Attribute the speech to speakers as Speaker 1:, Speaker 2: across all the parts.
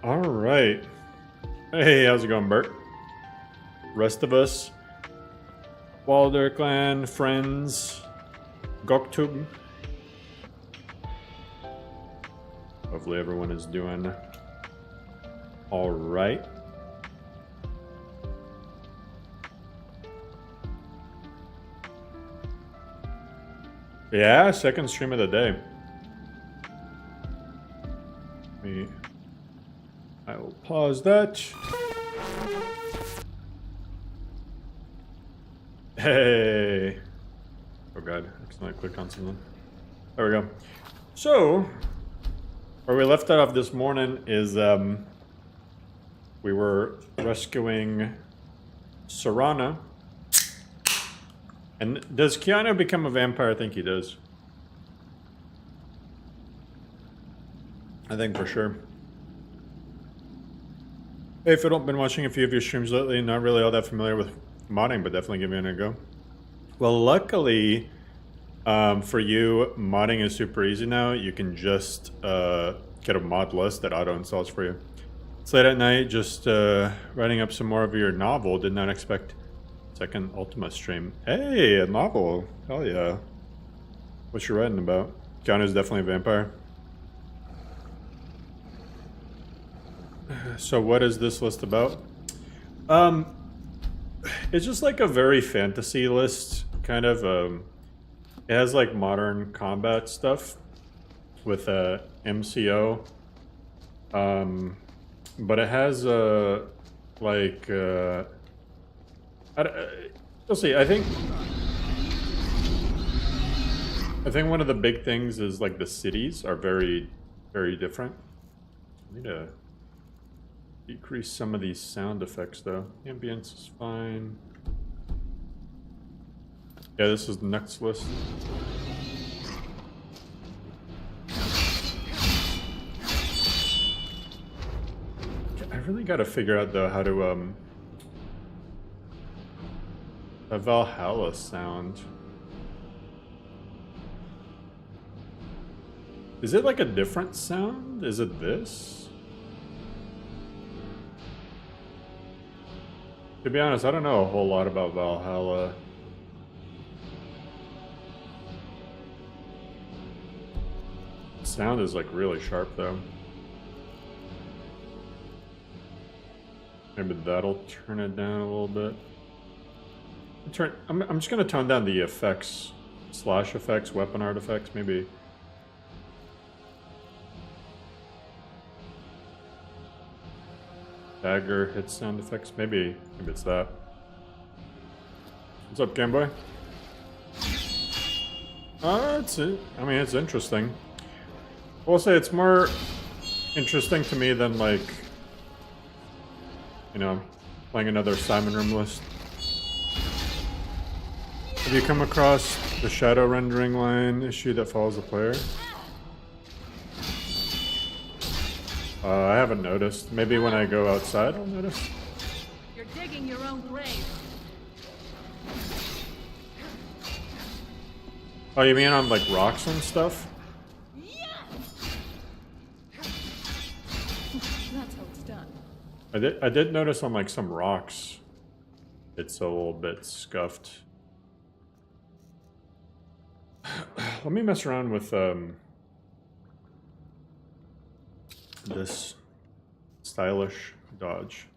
Speaker 1: All right. Hey, how's it going, Bert? Rest of us, Walder clan, friends, Goktub. Hopefully everyone is doing all right. Yeah, second stream of the day. I will pause that. Hey. Oh god, I accidentally clicked on something. There we go. So, where we left off this morning is we were rescuing Serana. And does Keanu become a vampire? I think he does. I think for sure. Hey, if you haven't been watching a few of your streams lately, not really all that familiar with modding, but definitely give it a go. Well, luckily for you, modding is super easy now. You can just get a mod list that auto installs for you. It's late at night, just writing up some more of your novel. Did not expect second ULTIMA stream. Hey, a novel. Hell yeah. What you writing about? Keanu's definitely a vampire. So what is this list about? It's just like a very fantasy list, kind of. It has like modern combat stuff with a MCO. But it has like we'll see. I think one of the big things is like the cities are very, very different. I need to decrease some of these sound effects though. Ambience is fine. Yeah, this is the next list. I really gotta figure out though how to a Valhalla sound. Is it like a different sound? Is it this? To be honest, I don't know a whole lot about Valhalla. The sound is like really sharp though. Maybe that'll turn it down a little bit. I'm just gonna tone down the effects, slash effects, weapon artifacts, maybe. Dagger hit sound effects, maybe it's that. What's up, Gameboy? I mean, it's interesting. I will say it's more interesting to me than like, you know, playing another Simon Room list. Have you come across the shadow rendering line issue that follows the player? I haven't noticed. Maybe when I go outside I'll notice.
Speaker 2: You're digging your own grave.
Speaker 1: Oh, you mean on like rocks and stuff?
Speaker 2: That's how it's done.
Speaker 1: I did notice on like some rocks it's a little bit scuffed. Let me mess around with this stylish dodge.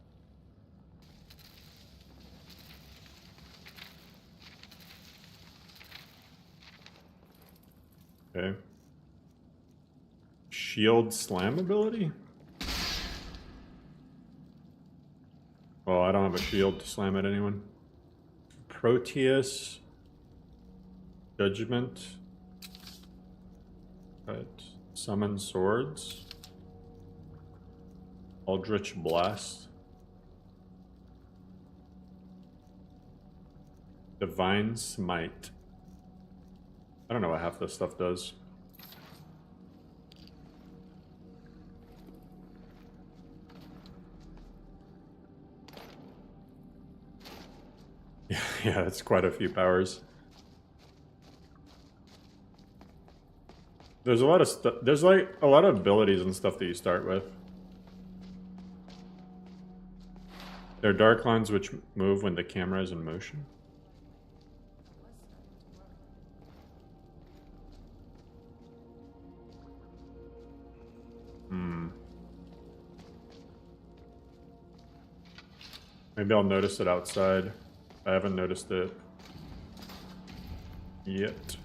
Speaker 1: Okay. Shield slam ability? Well, I don't have a shield to slam at anyone. Proteus. Judgment. Right. Summon swords. Eldritch Blast. Divine Smite. I don't know what half this stuff does. Yeah, it's quite a few powers. There's a lot of stuff. There's like a lot of abilities and stuff that you start with. There are dark lines which move when the camera is in motion. Maybe I'll notice it outside. I haven't noticed it yet.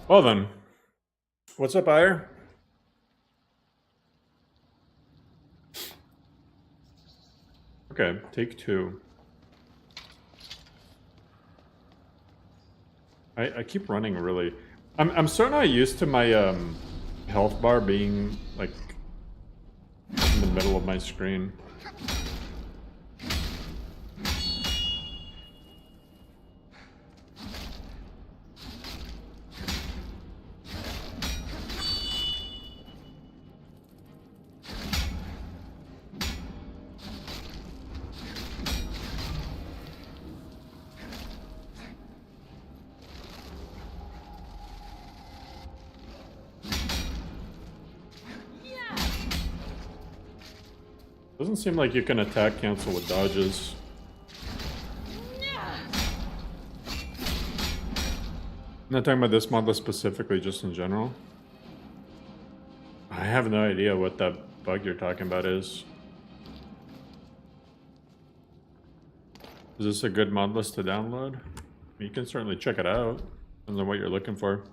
Speaker 1: Well then, what's up, Ire? Okay, take 2. I keep running really. I'm so not used to my health bar being like in the middle of my screen. Doesn't seem like you can attack cancel with dodges. I'm not talking about this model specifically, just in general. I have no idea what that bug you're talking about is. Is this a good mod list to download? You can certainly check it out. Depends on what you're looking for.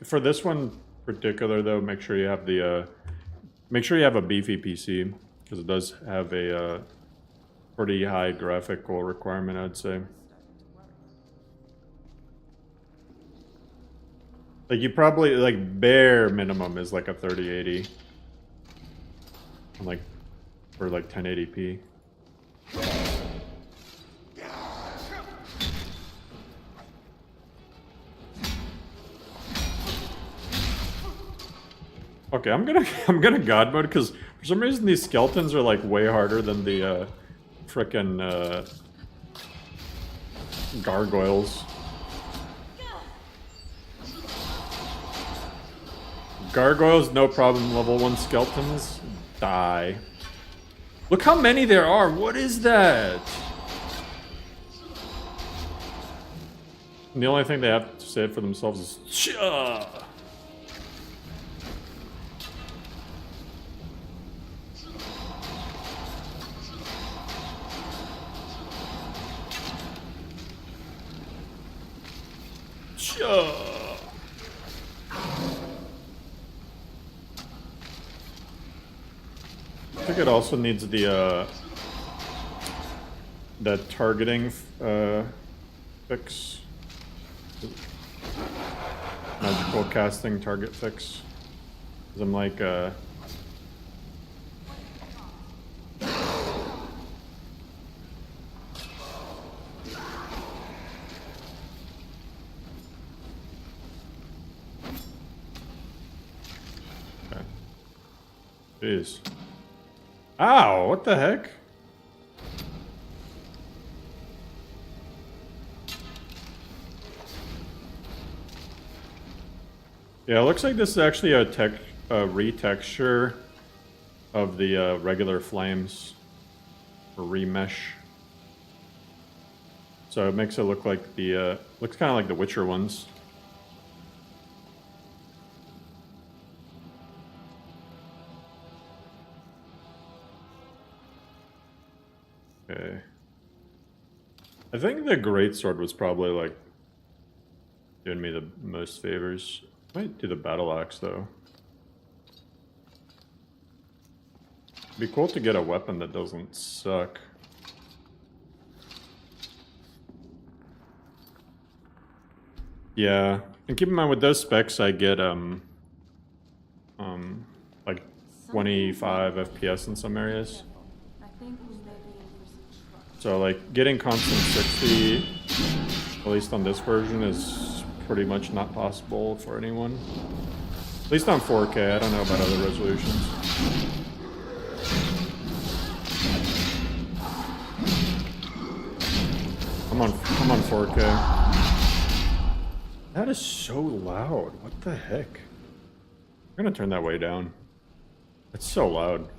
Speaker 1: For this one particular though, make sure you have the a beefy PC, because it does have a pretty high graphical requirement, I'd say. Like you probably like bare minimum is like a 3080, and like for like 1080p. Okay, I'm gonna god mode because for some reason these skeletons are like way harder than the frickin' gargoyles. Gargoyles, no problem. Level 1 skeletons, die. Look how many there are. What is that? And the only thing they have to say for themselves is "Cha!" I think it also needs the targeting fix. Magical casting target fix. 'Cause I'm like jeez. Ow, what the heck? Yeah, it looks like this is actually a retexture of the regular flames, or remesh. So it makes it look like the looks kind of like the Witcher ones. Okay. I think the greatsword was probably like doing me the most favors. Might do the battle axe though. It'd be cool to get a weapon that doesn't suck. Yeah, and keep in mind with those specs I get 25 FPS in some areas.
Speaker 3: I think we may be in for some trouble.
Speaker 1: So like getting constant 60, at least on this version, is pretty much not possible for anyone. At least on 4K, I don't know about other resolutions. I'm on 4K. That is so loud. What the heck? I'm gonna turn that way down. It's so loud.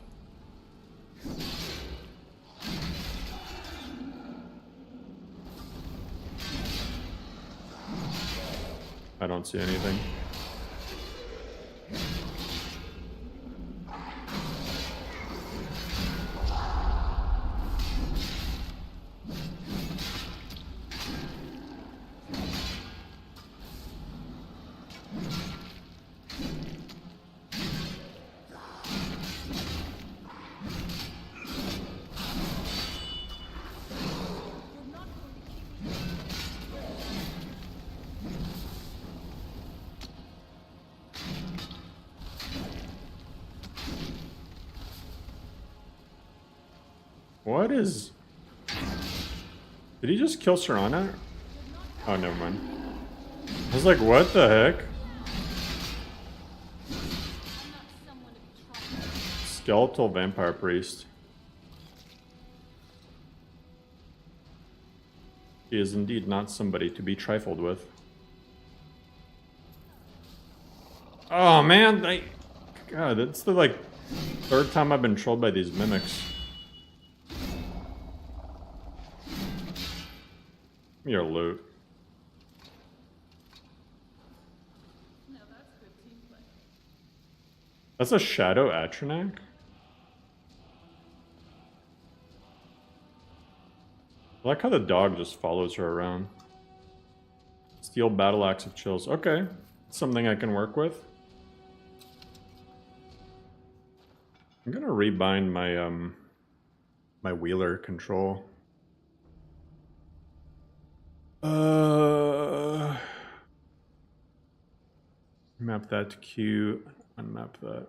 Speaker 1: I don't see anything. What is... Did he just kill Serana? Oh, never mind. I was like, what the heck? Skeletal vampire priest. He is indeed not somebody to be trifled with. Oh man, God, it's the like third time I've been trolled by these mimics. Your loot.
Speaker 2: No, that's good team play.
Speaker 1: That's a shadow Atronak? I like how the dog just follows her around. Steel battle axe of chills. Okay, something I can work with. I'm gonna rebind my my wheeler control. Map that to Q, unmap that.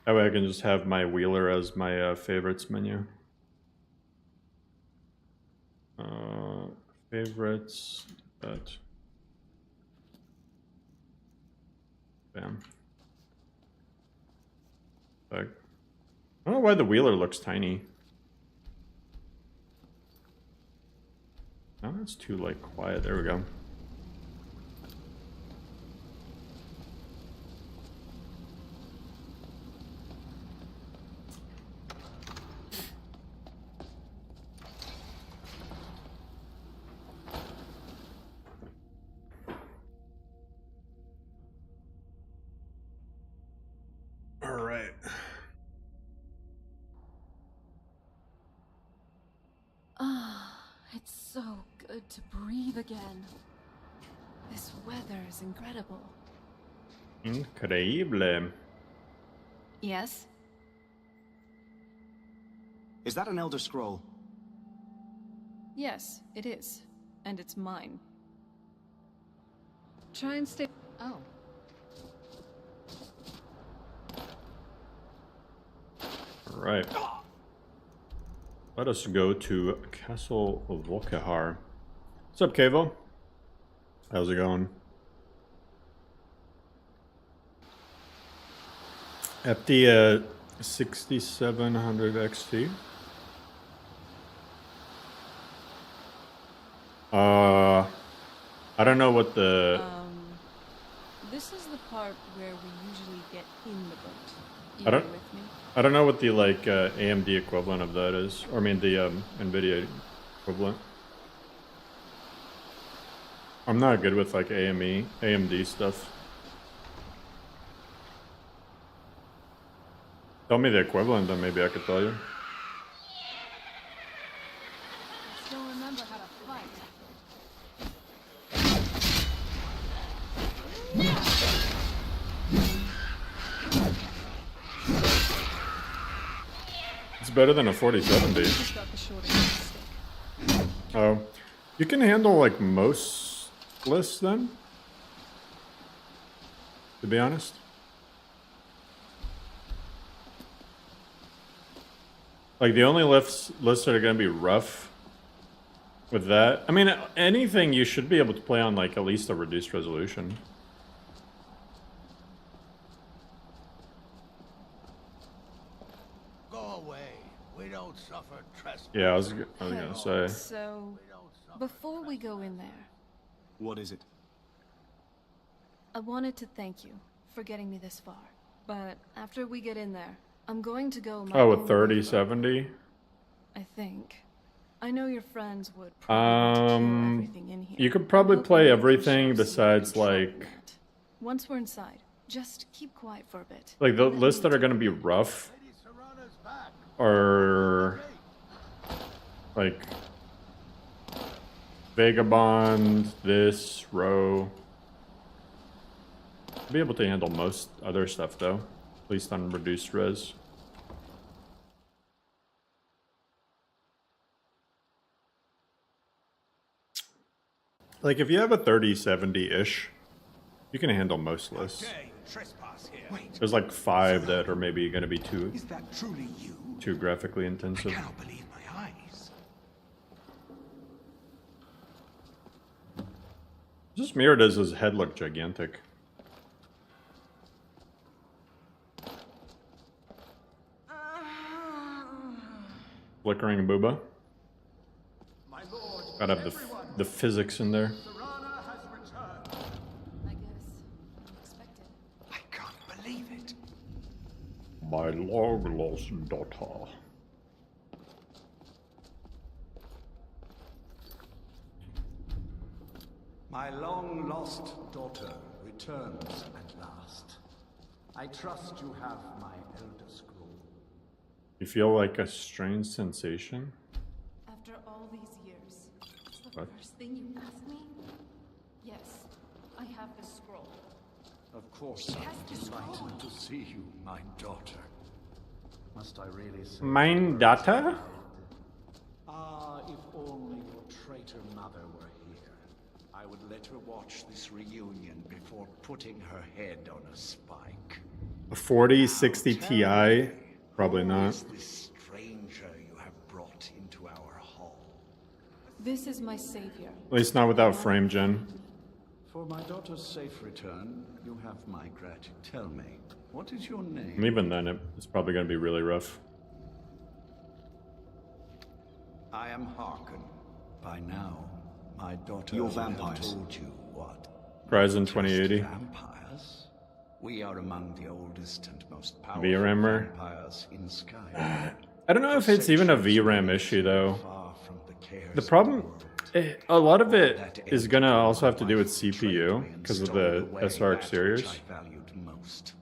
Speaker 1: That way I can just have my wheeler as my favorites menu. Favorites, that. Bam. I don't know why the wheeler looks tiny. Oh, it's too like quiet. There we go. All right.
Speaker 3: It's so good to breathe again. This weather is incredible.
Speaker 1: Increíble.
Speaker 3: Yes?
Speaker 4: Is that an Elder Scroll?
Speaker 2: Yes, it is. And it's mine. Try and stay. Oh.
Speaker 1: All right. Let us go to Castle Volkihar. What's up, Kavo? How's it going? At the 6700 XT. I don't know what the...
Speaker 2: This is the part where we usually get in the boat.
Speaker 1: I don't-
Speaker 2: You with me?
Speaker 1: I don't know what the like AMD equivalent of that is, or I mean the NVIDIA equivalent. I'm not good with like AMD stuff. Tell me the equivalent, then maybe I could tell you.
Speaker 2: I still remember how to fight.
Speaker 1: It's better than a 4070.
Speaker 2: Just got the short end of the stick.
Speaker 1: Oh, you can handle like most lists then. To be honest, Like, the only lists that are going to be rough with that... I mean, anything you should be able to play on, like, at least a reduced resolution.
Speaker 5: Go away. We don't suffer trespass.
Speaker 1: Yeah, I was going to say.
Speaker 2: So, before we go in there,
Speaker 4: What is it?
Speaker 2: I wanted to thank you for getting me this far. But after we get in there, I'm going to go my
Speaker 1: Oh,
Speaker 2: own
Speaker 1: a
Speaker 2: way.
Speaker 1: 3070?
Speaker 2: I think. I know your friends would probably want to kill everything in here.
Speaker 1: You could probably
Speaker 2: I'm hoping
Speaker 1: play
Speaker 2: you can
Speaker 1: everything
Speaker 2: show some
Speaker 1: besides,
Speaker 2: control
Speaker 1: like...
Speaker 2: in that. Once we're inside, just keep quiet for a bit.
Speaker 1: Like, the
Speaker 2: Let me
Speaker 1: lists that are
Speaker 2: take
Speaker 1: going to be
Speaker 2: care.
Speaker 1: rough
Speaker 5: Lady Serana's back.
Speaker 1: are... like... Vagabond, this, row... I'll be able to handle most other stuff, though. At least on reduced res. Like, if you have a 3070-ish, you can handle most lists.
Speaker 5: Dare you trespass here?
Speaker 6: Wait,
Speaker 1: There's like 5 that are maybe going to be
Speaker 6: is that truly you?
Speaker 1: too graphically
Speaker 6: I
Speaker 1: intensive.
Speaker 6: cannot believe my eyes.
Speaker 1: Just mirrored as his head look gigantic. Flickering booba.
Speaker 5: My lord,
Speaker 1: Gotta have the physics in there.
Speaker 5: Serana has returned.
Speaker 2: I guess. Unexpected.
Speaker 6: I can't believe it.
Speaker 1: My long lost daughter.
Speaker 7: My long-lost daughter returns at last. I trust you have my Elder Scroll.
Speaker 1: You feel like a strange sensation?
Speaker 3: After all these years, it's the
Speaker 1: What?
Speaker 3: first thing you asked me? Yes, I have the scroll.
Speaker 7: Of course,
Speaker 3: She has
Speaker 7: I'm
Speaker 3: the scroll.
Speaker 7: delighted to see you, my daughter. Must I really say...
Speaker 1: Mine daughter?
Speaker 7: Ah, if only your traitor mother were here. I would let her watch this reunion before putting her head on a spike.
Speaker 1: A 4060
Speaker 7: Tell
Speaker 1: Ti?
Speaker 7: me,
Speaker 1: Probably
Speaker 7: who
Speaker 1: not.
Speaker 7: is this stranger you have brought into our hall?
Speaker 2: This is my savior.
Speaker 1: At least not without frame gen.
Speaker 7: For my daughter's safe return, you have my gratitude. Tell me, what is your name?
Speaker 1: And even then, it's probably going to be really rough.
Speaker 7: I am Harkin. By now, my daughter
Speaker 4: You're
Speaker 7: will have
Speaker 4: vampires.
Speaker 7: told you what.
Speaker 1: Ryzen
Speaker 7: Just
Speaker 1: 2080.
Speaker 7: Vampires? We are among the oldest and most powerful
Speaker 1: VRAMer.
Speaker 7: vampires in Sky.
Speaker 1: I don't know if it's even a VRAM issue, though.
Speaker 7: Far from the cares
Speaker 1: The
Speaker 7: of
Speaker 1: problem,
Speaker 7: world.
Speaker 1: a lot of it
Speaker 7: That
Speaker 1: is gonna
Speaker 7: angel
Speaker 1: also have to do with
Speaker 7: wife betrayed me
Speaker 1: CPU
Speaker 7: and
Speaker 1: because of
Speaker 7: stole
Speaker 1: the
Speaker 7: away
Speaker 1: SRX
Speaker 7: that
Speaker 1: series.
Speaker 7: which I valued most.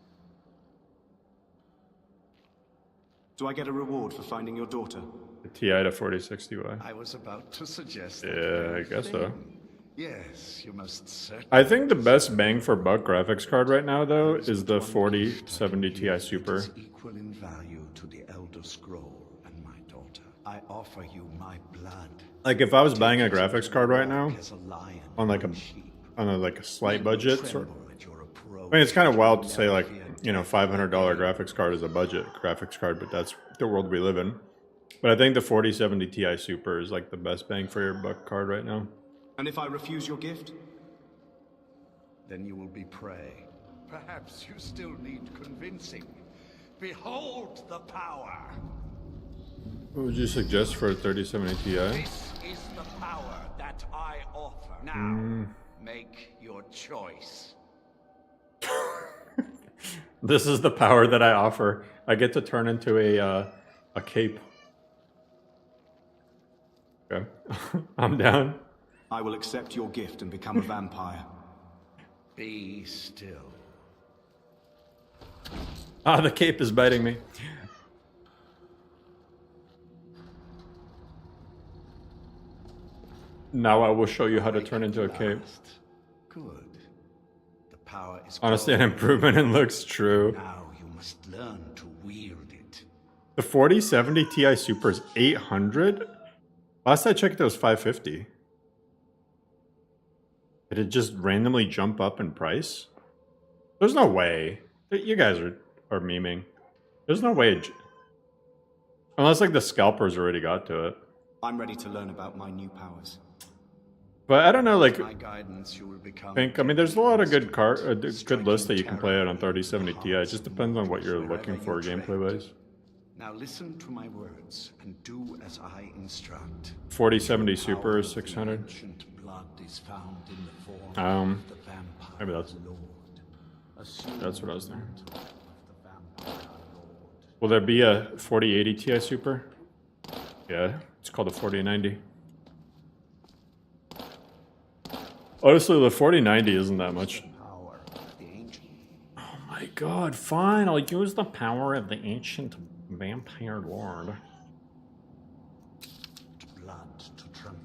Speaker 4: Do I get a reward for finding your daughter?
Speaker 1: The TI to 4060Y.
Speaker 7: I was about to suggest that
Speaker 1: Yeah,
Speaker 7: very
Speaker 1: I guess so.
Speaker 7: thing. Yes, you must certainly.
Speaker 1: I think the best bang for buck graphics card right now, though, is the 4070 Ti Super.
Speaker 7: Is equal in value to the Elder Scroll and my daughter. I offer you my blood.
Speaker 1: Like, if I was buying a graphics card right now,
Speaker 7: As a lion
Speaker 1: on like a
Speaker 7: among sheep.
Speaker 1: like a slight budget,
Speaker 7: Tremble at your approach.
Speaker 1: I mean, it's kind of wild to say,
Speaker 7: Never
Speaker 1: like,
Speaker 7: fear
Speaker 1: you know, $500 graphics card is a budget graphics card, but that's the world we live in. But I think the 4070 Ti Super is like the best bang for your buck card right now.
Speaker 4: And if I refuse your gift?
Speaker 7: Then you will be prey. Perhaps you still need convincing. Behold the power.
Speaker 1: What would you suggest for a 3070 Ti?
Speaker 7: This is the power that I offer. Now, make your choice.
Speaker 1: This is the power that I offer. I get to turn into a cape. Okay, I'm down.
Speaker 4: I will accept your gift and become a vampire.
Speaker 7: Be still.
Speaker 1: Ah, the cape is biting me. Now I will show you how to turn into a cape.
Speaker 7: Last. Good. The power is
Speaker 1: Honestly, an
Speaker 7: growing.
Speaker 1: improvement in looks true.
Speaker 7: Now you must learn to wield it.
Speaker 1: The 4070 Ti Super is 800? Last I checked, it was 550. Did it just randomly jump up in price? There's no way. You guys are memeing. There's no way. Unless like the scalpers already got to it.
Speaker 4: I'm ready to learn about my new powers.
Speaker 1: But I don't know, like,
Speaker 7: My guidance, you will become
Speaker 1: I mean, there's a lot of good good
Speaker 7: striking
Speaker 1: lists that you can play out on
Speaker 7: terror
Speaker 1: 3070
Speaker 7: into
Speaker 1: Ti. It just
Speaker 7: hearts
Speaker 1: depends on what you're
Speaker 7: wherever
Speaker 1: looking
Speaker 7: you
Speaker 1: for
Speaker 7: tread.
Speaker 1: gameplay-wise.
Speaker 7: Now listen to my words and do as I instruct.
Speaker 1: 4070 Super
Speaker 7: Power
Speaker 1: is
Speaker 7: of the
Speaker 1: 600.
Speaker 7: ancient blood is found in the form
Speaker 1: Um,
Speaker 7: of the vampire
Speaker 1: maybe that's-
Speaker 7: lord. Assume
Speaker 1: That's what I was thinking.
Speaker 7: the mantle of the vampire lord.
Speaker 1: Will there be a 4080 Ti Super? Yeah, it's called a 4090. Honestly, the 4090 isn't that much.
Speaker 7: Power of the ancient.
Speaker 1: Oh my god, fine, I'll use the power of the ancient vampire lord.
Speaker 7: Blood to tremble.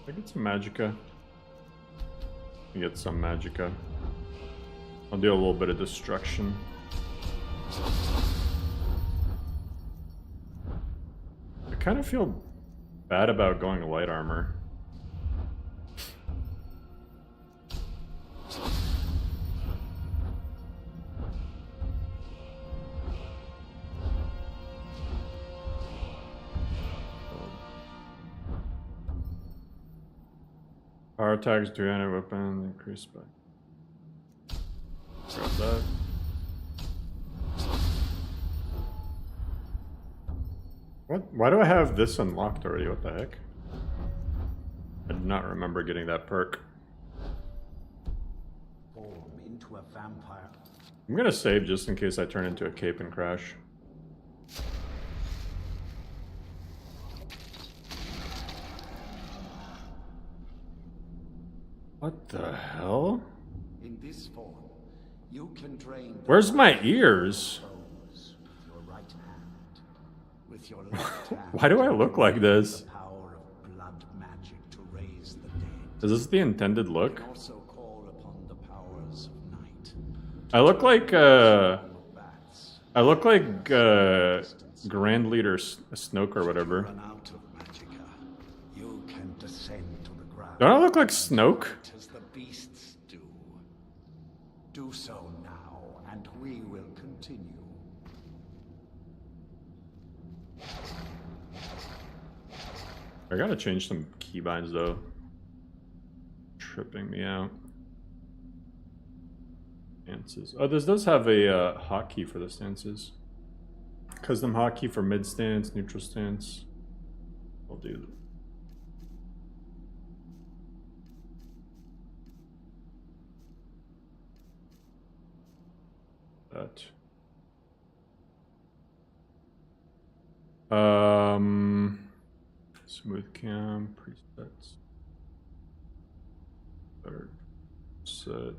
Speaker 1: I get some magicka. I get some magicka. I'll do a little bit of destruction. I kind of feel bad about going light armor. Power attacks, two-handed weapon, increased by. Grab that. What? Why do I have this unlocked already? What the heck? I do not remember getting that perk.
Speaker 7: Form into a vampire.
Speaker 1: I'm gonna save just in case I turn into a cape and crash. What the hell?
Speaker 7: In this form, you can drain the
Speaker 1: Where's my ears?
Speaker 7: bones with your right hand. With your left hand.
Speaker 1: Why do I look like this?
Speaker 7: The power of blood magic to raise the dead.
Speaker 1: Is this the intended
Speaker 7: You
Speaker 1: look?
Speaker 7: can also call upon the powers of night.
Speaker 1: I look like
Speaker 7: Bats.
Speaker 1: I look like Grand Leader Snoke or whatever.
Speaker 7: Run out of magicka. You can descend to the ground.
Speaker 1: Don't I look like Snoke?
Speaker 7: As the beasts do. Do so now, and we will continue.
Speaker 1: I gotta change some keybinds though. Tripping me out. Stances. Oh, this does have a hotkey for the stances. Custom hotkey for mid stance, neutral stance. I'll do that. Smooth cam presets. Better set.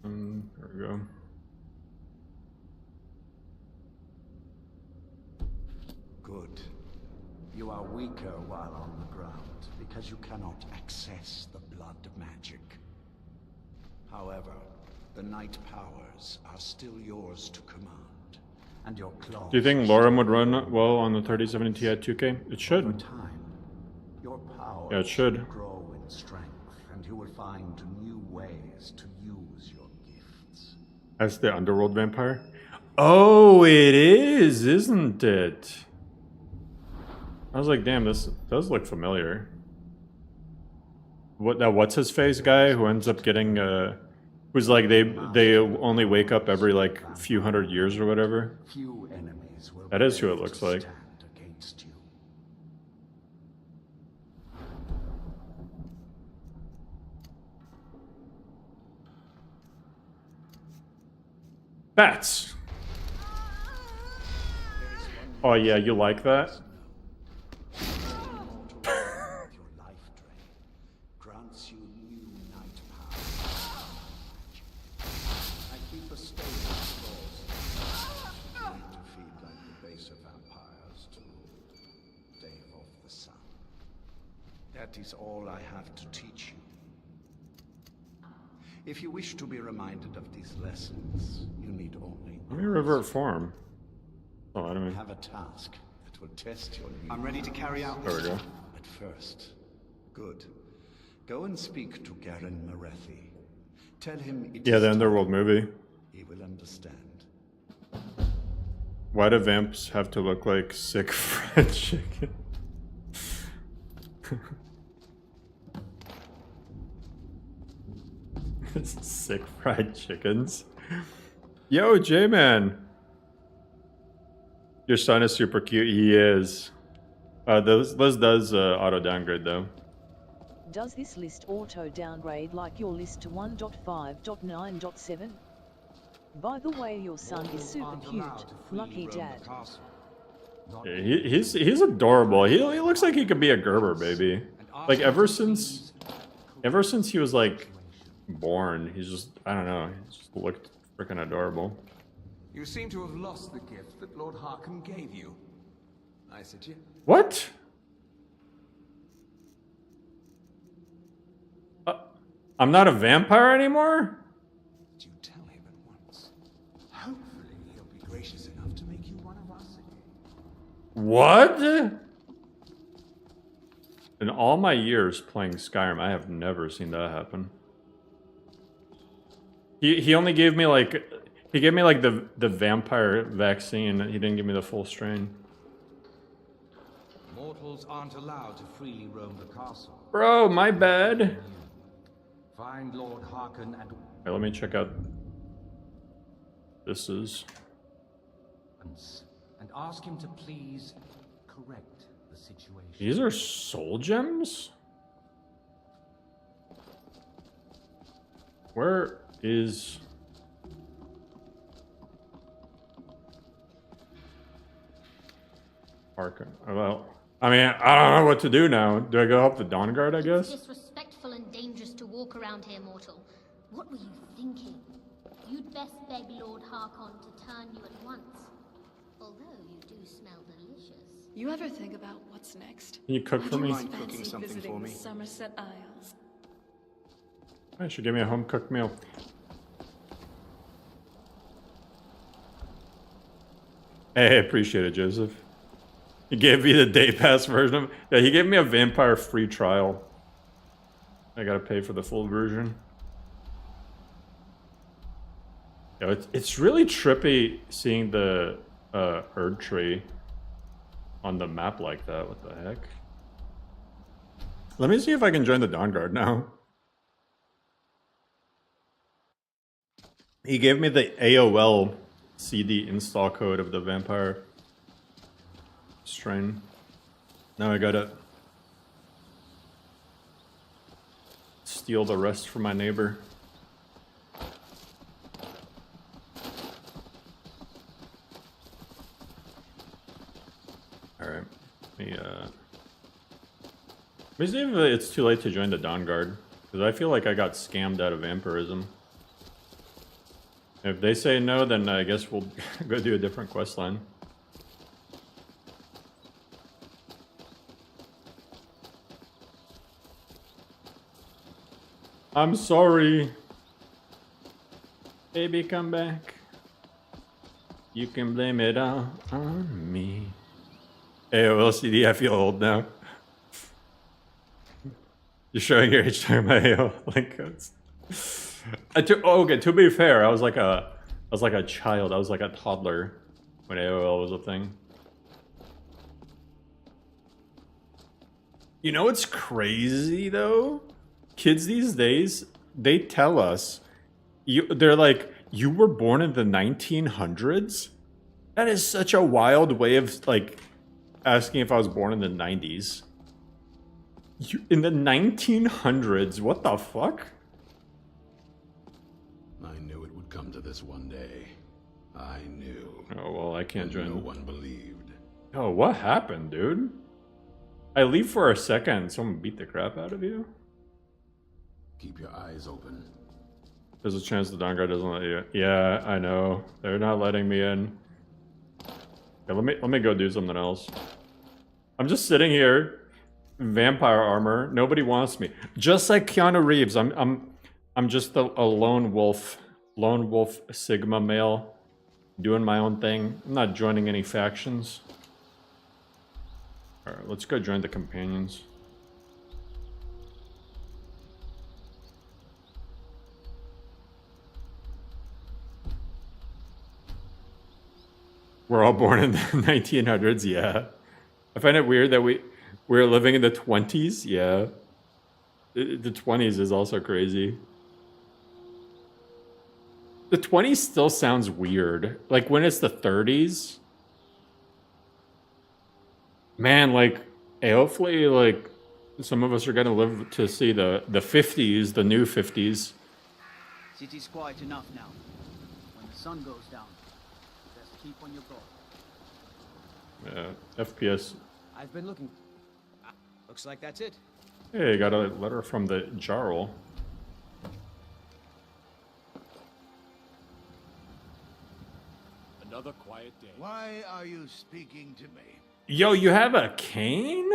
Speaker 1: There we go.
Speaker 7: Good. You are weaker while on the ground, because you cannot access the blood magic. However, the night powers are still yours to command, and your claws...
Speaker 1: Do you think Lorem would run well on the 3070 Ti 2K? It
Speaker 7: Over
Speaker 1: should.
Speaker 7: time, your power
Speaker 1: Yeah, it should.
Speaker 7: will grow in strength, and you will find new ways to use your gifts.
Speaker 1: As the underworld vampire? Oh, it is, isn't it? I was like, damn, this does look familiar. What that what's his face guy who ends up getting who's like they only wake up every like few hundred years or whatever.
Speaker 7: Few enemies will
Speaker 1: That is who
Speaker 7: be
Speaker 1: it
Speaker 7: able
Speaker 1: looks
Speaker 7: to
Speaker 1: like.
Speaker 7: stand against you.
Speaker 1: Bats. Oh yeah, you like that?
Speaker 7: With your life drain grants you new night power. I keep a stable of claws. You need to feed like the baser vampires to stave off the sun. That is all I have to teach you. If you wish to be reminded of these lessons, you need only
Speaker 1: Let me revert form. Oh, I don't mean.
Speaker 7: have a task that will test your new
Speaker 4: I'm ready to carry out
Speaker 1: There we go.
Speaker 7: at first. Good. Go and speak to Garen Marethi. Tell him it
Speaker 1: Yeah,
Speaker 7: is
Speaker 1: the
Speaker 7: time.
Speaker 1: Underworld movie.
Speaker 7: He will understand.
Speaker 1: Why do vamps have to look like sick fried chicken? Sick fried chickens. Yo, J-Man. Your son is super cute. He is. Liz does auto downgrade though.
Speaker 8: Does this list auto downgrade like your list to 1.5.9.7? By the way, your son is super cute. Lucky dad.
Speaker 1: Yeah, he's adorable. He looks like he could be a Gerber baby. Like ever since he was like born, he's just, I don't know, he just looked freaking adorable.
Speaker 6: You seem to have lost the gift that Lord Harkon gave you. I suggest.
Speaker 1: What? I'm not a vampire anymore?
Speaker 6: Did you tell him at once? Hopefully he'll be gracious enough to make you one of us again.
Speaker 1: What? In all my years playing Skyrim, I have never seen that happen. He only gave me like, he gave me like the vampire vaccine. He didn't give me the full strain.
Speaker 9: Mortals aren't allowed to freely roam the castle.
Speaker 1: Bro, my bad.
Speaker 9: Find Lord Harkon and
Speaker 1: Okay, let me check out. This is.
Speaker 9: ask him to please correct the situation.
Speaker 1: These are soul gems? Where is... Harkon? Well, I mean, I don't know what to do now. Do I go help the Dawn Guard, I guess?
Speaker 10: It's disrespectful and dangerous to walk around here, mortal. What were you thinking? You'd best beg Lord Harkon to turn you at once. Although you do smell delicious.
Speaker 2: You ever think about what's next?
Speaker 1: Can you cook for me?
Speaker 4: mind cooking something
Speaker 2: visiting
Speaker 4: for me?
Speaker 2: the Somerset Isles.
Speaker 1: I should give me a home-cooked meal. Hey, appreciate it, Joseph. He gave me the day pass version of... Yeah, he gave me a vampire free trial. I gotta pay for the full version. Yeah, it's really trippy seeing the Erd tree on the map like that. What the heck? Let me see if I can join the Dawn Guard now. He gave me the AOL CD install code of the vampire strain. Now I gotta steal the rest from my neighbor. Alright. Let me see if it's too late to join the Dawn Guard. Because I feel like I got scammed out of vampirism. If they say no, then I guess we'll go do a different quest line. I'm sorry. Baby, come back. You can blame it all on me. AOL CD, I feel old now. You're showing your age talking about AOL link codes. Okay, to be fair, I was like a child. I was like a toddler when AOL was a thing. You know what's crazy though? Kids these days, they tell us, they're like, you were born in the 1900s? That is such a wild way of like asking if I was born in the 90s. In the 1900s? What the fuck?
Speaker 7: I knew it would come to this one day. I knew.
Speaker 1: Oh, well, I can't join.
Speaker 7: No one believed.
Speaker 1: Oh, what happened, dude? I leave for a second, someone beat the crap out of you?
Speaker 7: Keep your eyes open.
Speaker 1: There's a chance the Dawn Guard doesn't let you. Yeah, I know. They're not letting me in. Yeah, let me go do something else. I'm just sitting here, vampire armor. Nobody wants me. Just like Keanu Reaves, I'm just a lone wolf Sigma male, doing my own thing. I'm not joining any factions. All right, let's go join the companions. We're all born in the 1900s, yeah. I find it weird that we're living in the 20s, yeah. The 20s is also crazy. The 20s still sounds weird. Like when it's the 30s. Man, like, hey, hopefully, like, some of us are gonna live to see the 50s, the new 50s.
Speaker 11: City's quiet enough now. When the sun goes down, just keep on your guard.
Speaker 1: FPS.
Speaker 11: I've been looking. Looks like that's it.
Speaker 1: Hey, got a letter from the Jarl.
Speaker 5: Another quiet day.
Speaker 7: Why are you speaking to me?
Speaker 1: Yo, you have a cane?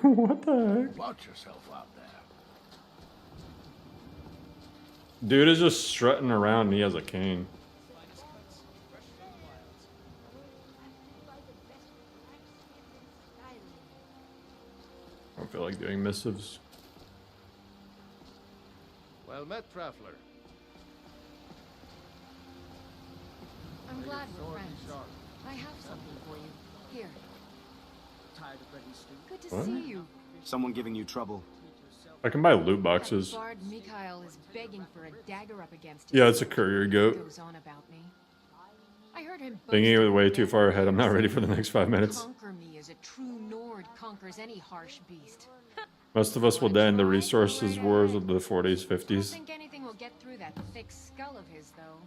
Speaker 1: What the heck?
Speaker 7: Watch yourself out there.
Speaker 1: Dude is just strutting around and he has a cane. I don't feel like doing missives.
Speaker 5: Well met, traveler.
Speaker 3: I'm glad we're friends. I have something for you. Here.
Speaker 11: Tired of bread and stew?
Speaker 3: Good to
Speaker 1: What?
Speaker 3: see you.
Speaker 4: Someone giving you trouble.
Speaker 1: I can buy loot boxes.
Speaker 3: That bard Mikhail is begging for a dagger up against
Speaker 1: Yeah,
Speaker 3: him.
Speaker 1: it's a courier goat.
Speaker 3: Goes on about me. I heard him
Speaker 1: Thinking it was
Speaker 3: boasting
Speaker 1: way
Speaker 3: that
Speaker 1: too far ahead. I'm not ready for the next 5 minutes.
Speaker 3: Conquer me as a true Nord conquers any harsh beast.
Speaker 1: Most of us will die in the resources wars of the 40s,
Speaker 3: I don't
Speaker 1: 50s.
Speaker 3: think anything will get through that thick skull of his, though.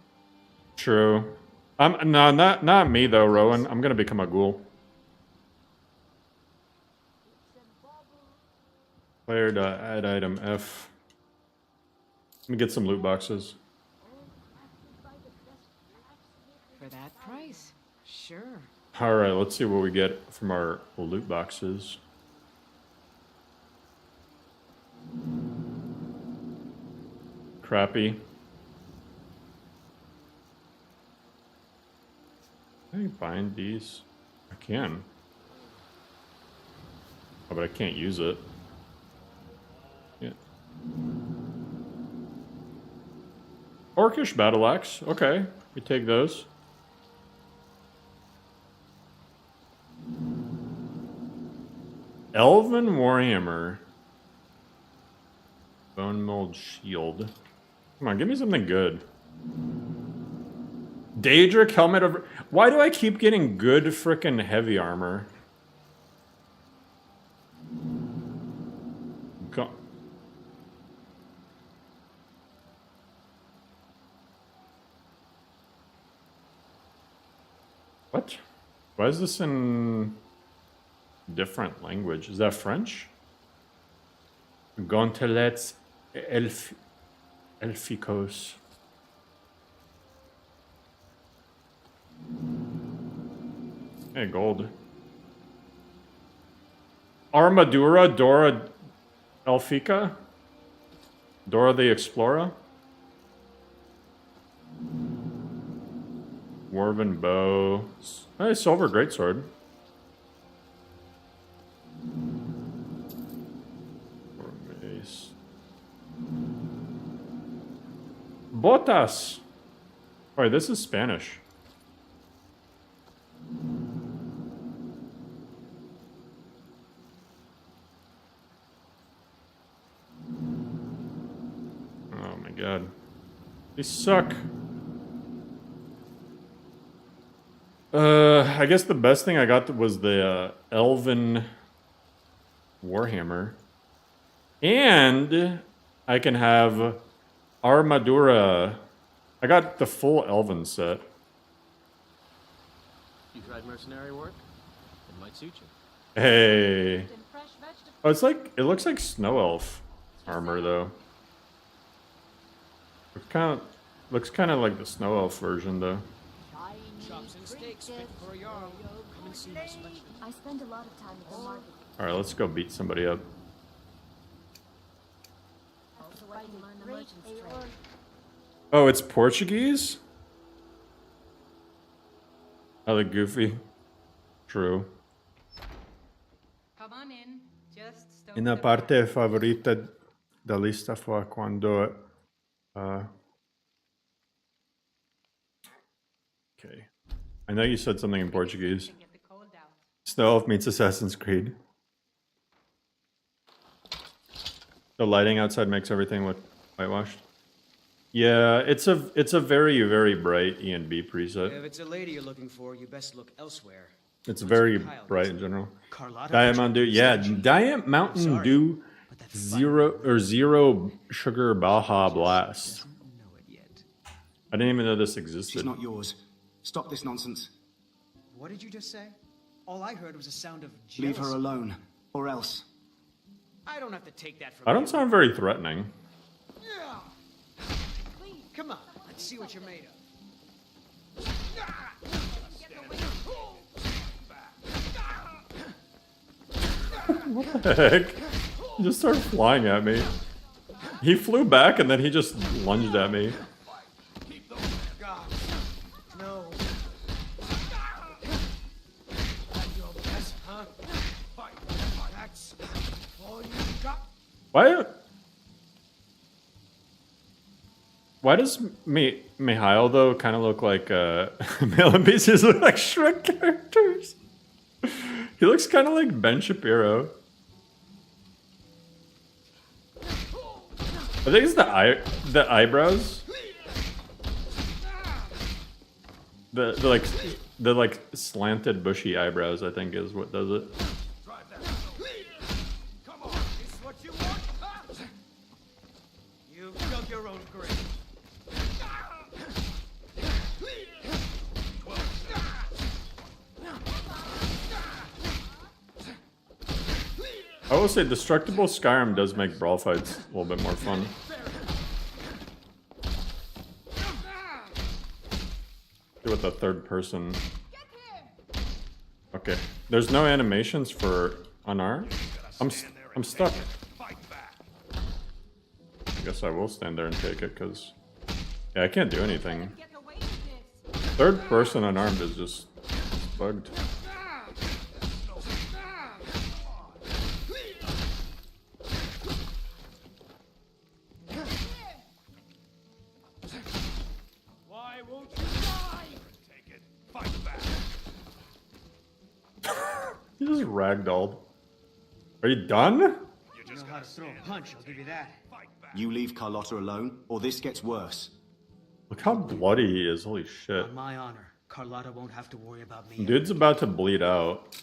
Speaker 1: True. No, not me though, Rowan. I'm gonna become a ghoul. Player to add item F. Let me get some loot boxes.
Speaker 3: For that price, sure.
Speaker 1: All right, let's see what we get from our loot boxes. Crappy. Can I bind these? I can. Oh, but I can't use it. Yeah. Orcish battle axe. Okay, we take those. Elven warhammer. Bone mold shield. Come on, give me something good. Daedric helmet of... Why do I keep getting good frickin' heavy armor? Go... What? Why is this in different language? Is that French? Gauntlets Elficos. Hey, gold. Armadura Dora Elfica? Dora the Explorer? Dwarven bow. Hey, silver greatsword. Mace. Botas! Wait, this is Spanish. Oh my god. These suck. I guess the best thing I got was the Elven Warhammer. And I can have Armadura. I got the full Elven set.
Speaker 9: You tried mercenary work? It might suit you.
Speaker 1: Hey. Oh, it's like, it looks like Snow Elf armor though. Looks kind of like the Snow Elf version though.
Speaker 11: Chops and steaks fit for a Jarl. Come and see my selection.
Speaker 10: I spend a lot of time at the market.
Speaker 1: Alright, let's go beat somebody up.
Speaker 10: Also, I can learn the merchant's trade.
Speaker 1: Oh, it's Portuguese? I look goofy. True.
Speaker 3: Come on in. Just stone
Speaker 1: Una
Speaker 3: the
Speaker 1: parte
Speaker 3: fire.
Speaker 1: favorita da lista fue cuando Okay. I know you said something in Portuguese. Snow Elf meets Assassin's Creed. The lighting outside makes everything look whitewashed. Yeah, it's a very, very bright E&B preset.
Speaker 11: If it's a lady you're looking for, you best look elsewhere.
Speaker 1: It's very bright in general. Diet Mountain Dew, yeah, Diet Mountain Dew Zero Sugar Baja Blast. I didn't even know this existed.
Speaker 4: She's not yours. Stop this nonsense.
Speaker 11: What did you just say? All I heard was a sound of jealousy.
Speaker 4: Leave her alone, or else.
Speaker 11: I don't have to take that from
Speaker 1: I don't
Speaker 11: you.
Speaker 1: sound very threatening.
Speaker 11: Come on, let's see what you're made of.
Speaker 1: What the heck? He just started flying at me. He flew back and then he just lunged at me.
Speaker 11: No.
Speaker 1: Why does Mihail though kind of look like Male and Pieces look like Shrek characters? He looks kind of like Ben Shapiro. I think it's the eyebrows. The like slanted bushy eyebrows, I think, is what does it.
Speaker 11: You dug your own grave.
Speaker 1: I will say Destructible Skyrim does make brawl fights a little bit more fun. Do with the third person. Okay, there's no animations for unarmed. I'm stuck. I guess I will stand there and take it because yeah, I can't do anything. Third person unarmed is just bugged. He just ragdolled. Are you done?
Speaker 11: You know how to throw a punch, I'll give you that.
Speaker 4: You leave Carlotta alone, or this gets worse.
Speaker 1: Look how bloody he is. Holy shit.
Speaker 11: On my honor, Carlotta won't have to worry about me.
Speaker 1: Dude's about to bleed out.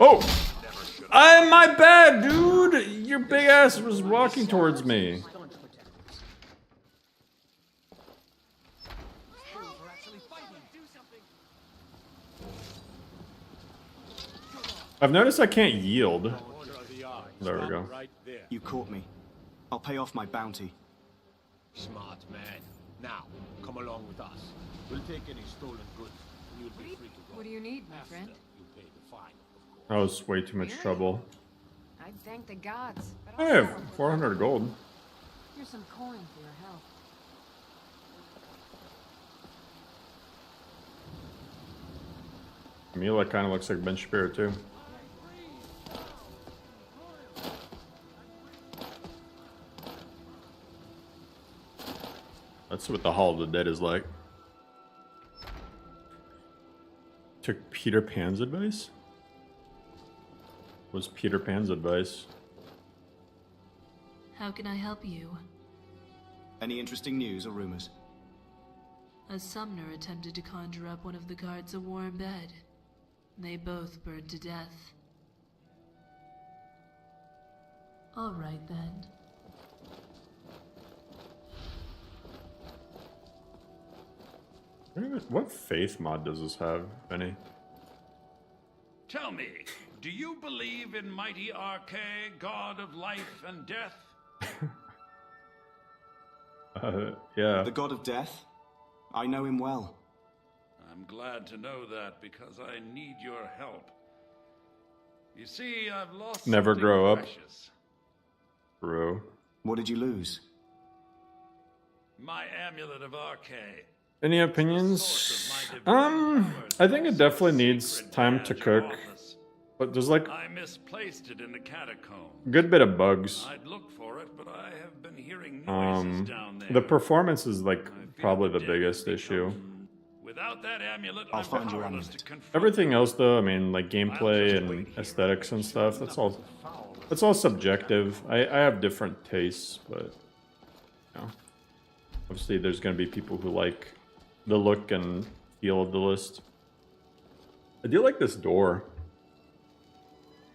Speaker 1: Oh! My bad, dude! Your big ass was walking towards me. I've noticed I can't yield. There we go.
Speaker 4: You caught me. I'll pay off my bounty.
Speaker 5: Smart man. Now, come along with us. We'll take any stolen goods, and you'll be free to go.
Speaker 2: What do you need, my friend?
Speaker 5: You pay the fine, of course.
Speaker 1: That was way too much trouble.
Speaker 2: I'd thank the gods. But
Speaker 1: I have 400 gold.
Speaker 3: Here's some coin for your help.
Speaker 1: Mila kind of looks like Ben Shapiro too. That's what the Hall of the Dead is like. Took Peter Pan's advice? Was Peter Pan's advice?
Speaker 2: How can I help you?
Speaker 4: Any interesting news or rumors?
Speaker 2: A summoner attempted to conjure up one of the guards a warm bed. They both burned to death. All right then.
Speaker 1: What faith mod does this have, Benny?
Speaker 12: Tell me, do you believe in mighty Arche, god of life and death?
Speaker 1: Yeah.
Speaker 4: The god of death? I know him well.
Speaker 12: I'm glad to know that because I need your help. You see, I've lost
Speaker 1: Never
Speaker 12: something
Speaker 1: grow up.
Speaker 12: precious.
Speaker 1: Bro.
Speaker 4: What did you lose?
Speaker 12: My amulet of Arche.
Speaker 1: Any opinions? I think it definitely needs time to cook. But there's like
Speaker 12: I misplaced it in the catacombs.
Speaker 1: a good bit of bugs.
Speaker 12: I'd look for it, but I have been hearing noises down there.
Speaker 1: The performance is like probably the biggest issue.
Speaker 12: Without that amulet,
Speaker 4: I'll
Speaker 12: I'm
Speaker 4: find your
Speaker 12: powerless
Speaker 4: amulet.
Speaker 12: to confront
Speaker 1: Everything else though, I mean, like gameplay and aesthetics and stuff, that's all subjective. I have different tastes, but you know, obviously there's gonna be people who like the look and feel of the list. I do like this door.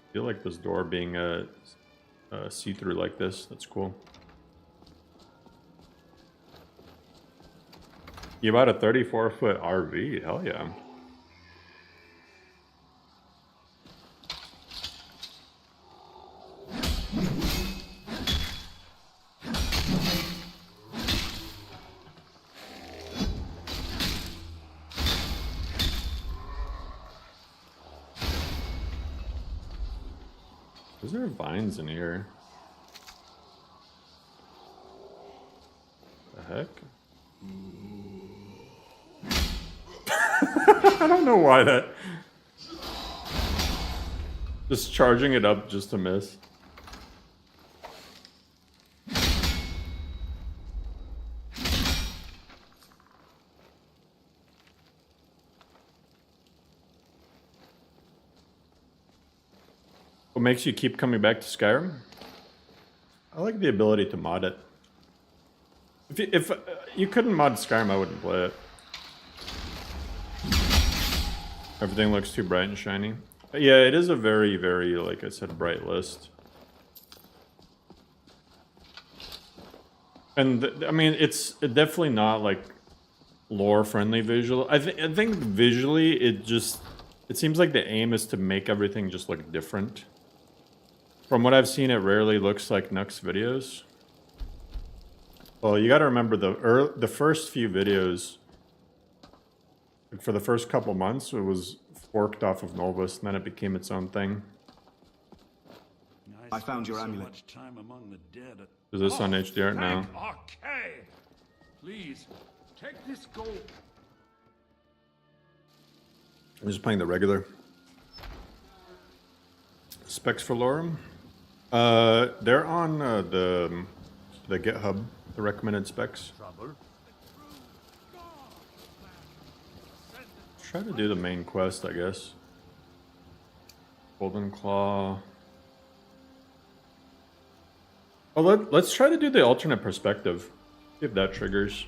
Speaker 1: I feel like this door being a see-through like this. That's cool. You bought a 34-foot RV? Hell yeah. Is there vines in here? The heck? I don't know why that... Just charging it up just to miss. What makes you keep coming back to Skyrim? I like the ability to mod it. If you couldn't mod Skyrim, I wouldn't play it. Everything looks too bright and shiny. But yeah, it is a very, very, like I said, bright list. And I mean, it's definitely not like lore-friendly visual. I think visually, it seems like the aim is to make everything just look different. From what I've seen, it rarely looks like Nux videos. Well, you gotta remember the first few videos, like for the first couple months, it was forked off of Novus, and then it became its own thing.
Speaker 4: I found your amulet.
Speaker 12: Much time among the dead.
Speaker 1: Is this on HDR now?
Speaker 12: Okay. Please, take this gold.
Speaker 1: I'm just playing the regular. Specs for Lorem? They're on the GitHub, the recommended specs. Try to do the main quest, I guess. Golden Claw. Oh, let's try to do the alternate perspective. See if that triggers.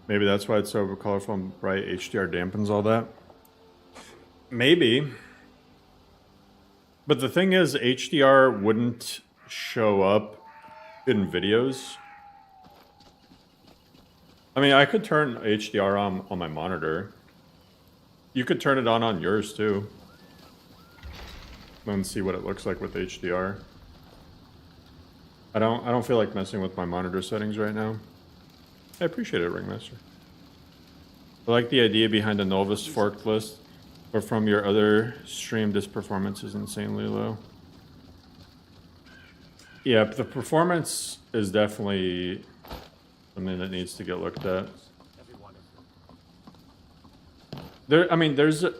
Speaker 1: Maybe that's why it's so colorful and bright. HDR dampens all that. Maybe. But the thing is, HDR wouldn't show up in videos. I mean, I could turn HDR on my monitor. You could turn it on yours too. And see what it looks like with HDR. I don't feel like messing with my monitor settings right now. I appreciate it, Ringmaster. I like the idea behind the Novus forked list, but from your other stream, this performance is insanely low. Yeah, the performance is definitely something that needs to get looked at. I mean, there's a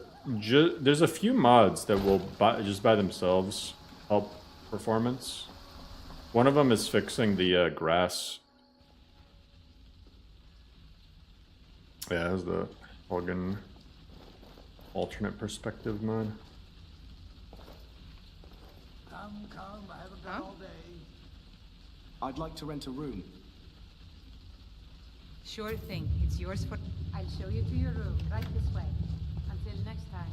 Speaker 1: few mods that will just by themselves help performance. One of them is fixing the grass. Yeah, it has the plugin alternate perspective mod.
Speaker 5: Come, I haven't done all day.
Speaker 4: I'd like to rent a room.
Speaker 13: Sure thing. It's yours for... I'll show you to your room, right this way. Until next time.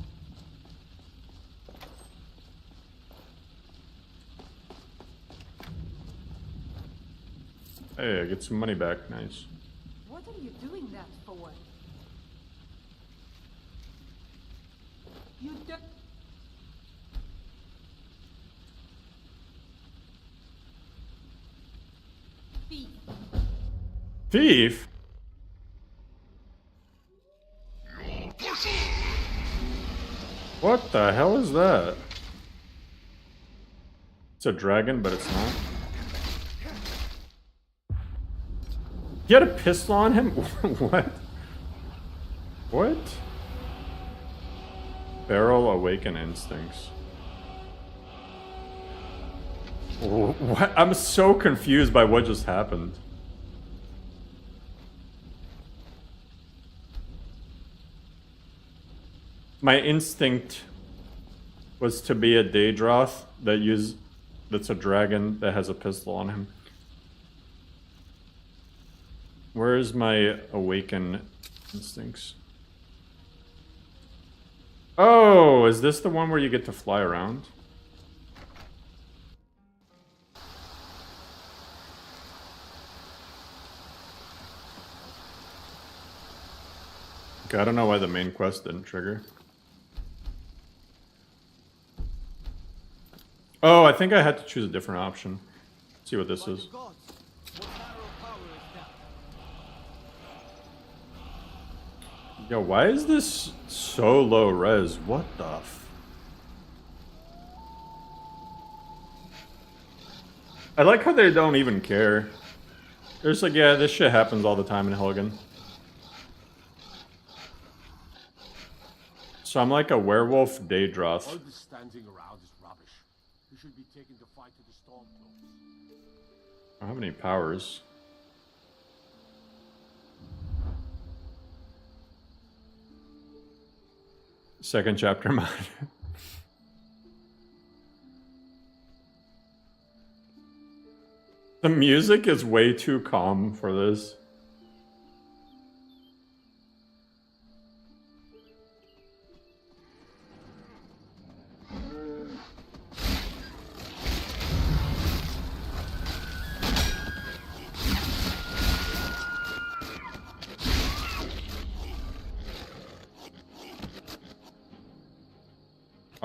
Speaker 1: Hey, I get some money back. Nice.
Speaker 13: What are you doing that for? You don't... Thief.
Speaker 1: Thief? What the hell is that? It's a dragon, but it's not. He had a pistol on him? What? What? Feral awaken instincts. What? I'm so confused by what just happened. My instinct was to be a Daedroth that's a dragon that has a pistol on him. Where's my awaken instincts? Oh, is this the one where you get to fly around? Okay, I don't know why the main quest didn't trigger. Oh, I think I had to choose a different option. Let's see what this is. Yo, why is this so low res? What the f... I like how they don't even care. They're just like, yeah, this shit happens all the time in Helgen. So I'm like a werewolf Daedroth.
Speaker 5: All this standing around is rubbish. You should be taken to fight to the Stormcloaks.
Speaker 1: I don't have any powers. Second chapter mod. The music is way too calm for this.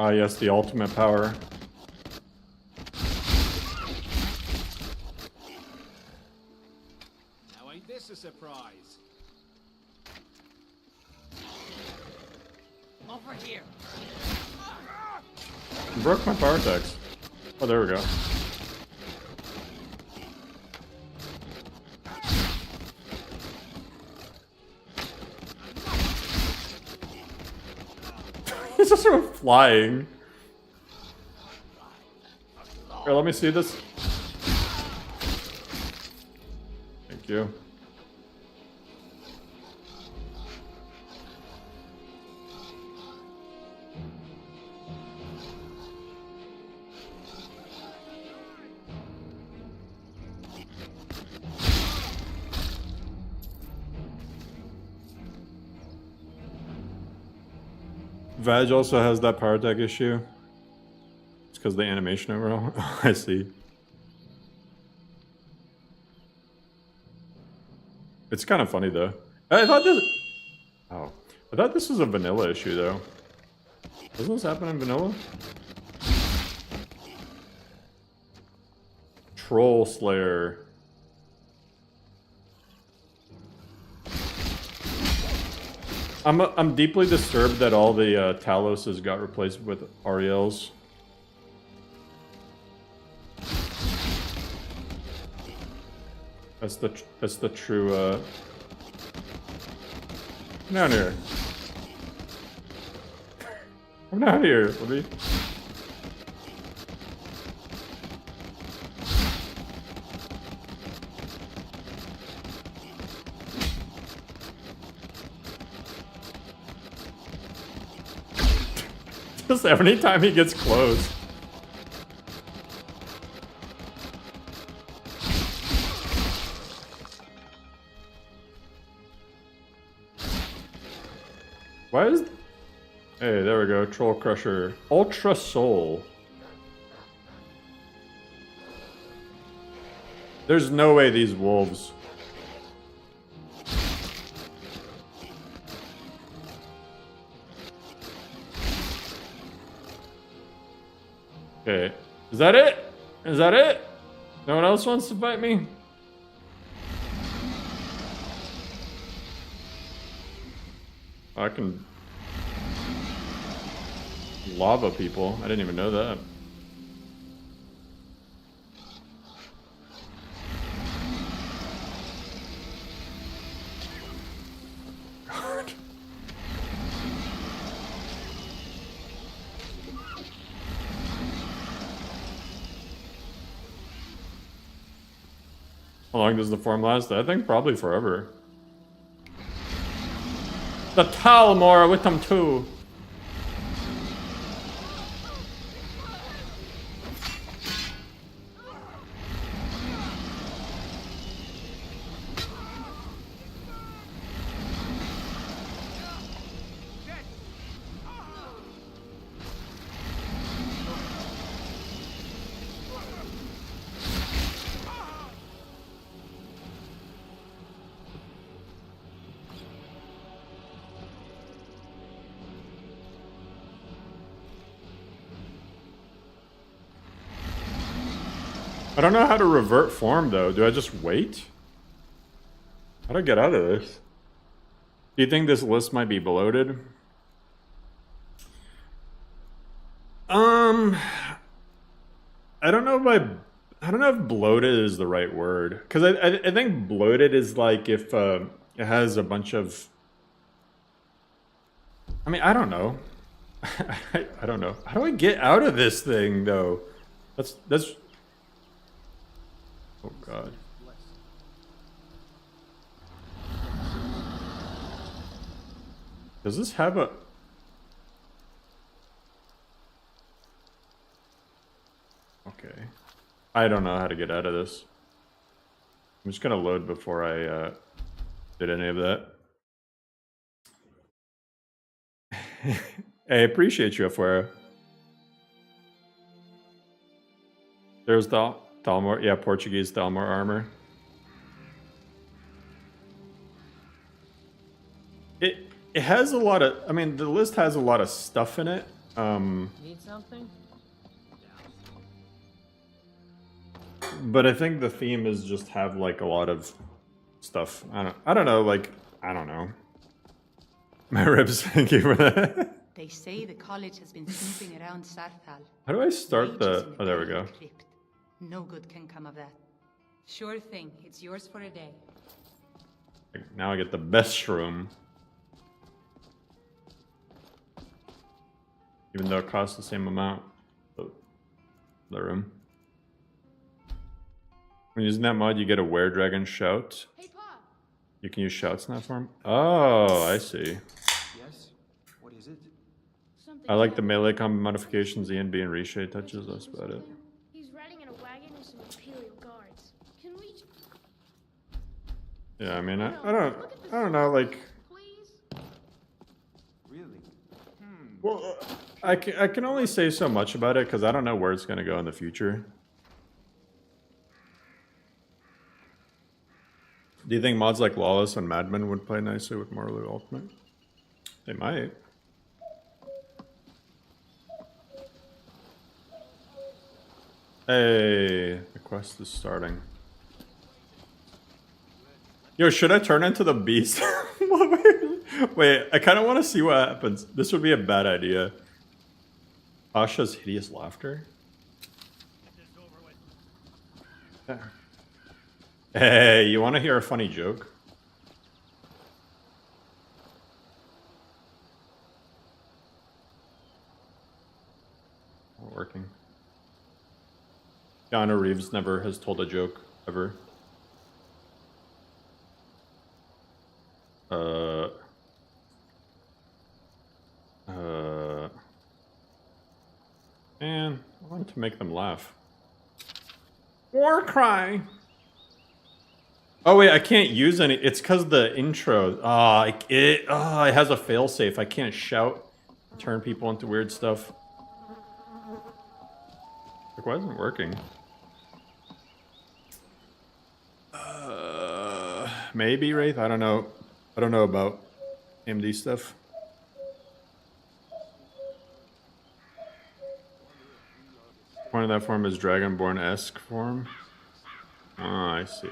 Speaker 1: Ah, yes, the ultimate power.
Speaker 5: Now ain't this a surprise?
Speaker 13: Over here.
Speaker 1: I broke my power text. Oh, there we go. He's just sort of flying. Here, let me see this. Thank you. Vag also has that power tech issue. It's because of the animation overall. I see. It's kind of funny though. I thought this was a vanilla issue though. Doesn't this happen in vanilla? Troll Slayer. I'm deeply disturbed that all the Taloses got replaced with Ariels. That's the true come down here. Come down here, Libby. Just every time he gets close. Why is... Hey, there we go. Troll Crusher. Ultra Soul. There's no way these wolves... Okay. Is that it? Is that it? No one else wants to fight me? I can... lava people. I didn't even know that. God. How long does the form last? I think probably forever. The Talmor with them too. I don't know how to revert form though. Do I just wait? How do I get out of this? Do you think this list might be bloated? I don't know if bloated is the right word. Because I think bloated is like if it has a bunch of... I mean, I don't know. I don't know. How do I get out of this thing though? That's... Oh god. Does this have a... Okay. I don't know how to get out of this. I'm just gonna load before I did any of that. I appreciate you, Afuera. There's the Thalmor, yeah, Portuguese Thalmor armor. It has a lot of, I mean, the list has a lot of stuff in it.
Speaker 14: Need something?
Speaker 1: But I think the theme is just have like a lot of stuff. I don't know, like, I don't know. My ribs, thank you for that.
Speaker 13: They say the college has been snooping around Sarthal.
Speaker 1: How do I start the... Oh, there we go.
Speaker 13: No good can come of that. Sure thing. It's yours for a day.
Speaker 1: Now I get the best room. Even though it costs the same amount. The room. When using that mod, you get a Were-Dragon shout.
Speaker 13: Hey, Pa.
Speaker 1: You can use shouts in that form? Oh, I see.
Speaker 6: Yes? What is it?
Speaker 1: I like the melee combo modifications, E and B and reshade touches, that's about it.
Speaker 15: He's riding in a wagon with some Imperial guards. Can we...
Speaker 1: Yeah, I mean, I don't know, like...
Speaker 6: Really?
Speaker 1: Well, I can only say so much about it, because I don't know where it's going to go in the future. Do you think mods like Lawless and Madman would play nicely with Mortal Ultimate? They might. Hey, the quest is starting. Yo, should I turn into the beast? Wait, I kind of want to see what happens. This would be a bad idea. Asha's hideous laughter? Yeah. Hey, you want to hear a funny joke? Not working. Keanu Reaves never has told a joke, ever. Man, I want to make them laugh. War cry! Oh wait, I can't use any. It's because the intro. It has a failsafe. I can't shout, turn people into weird stuff. Like, why isn't it working? Maybe Wraith. I don't know. I don't know about AMD stuff. Point of that form is Dragonborn-esque form. Oh, I see.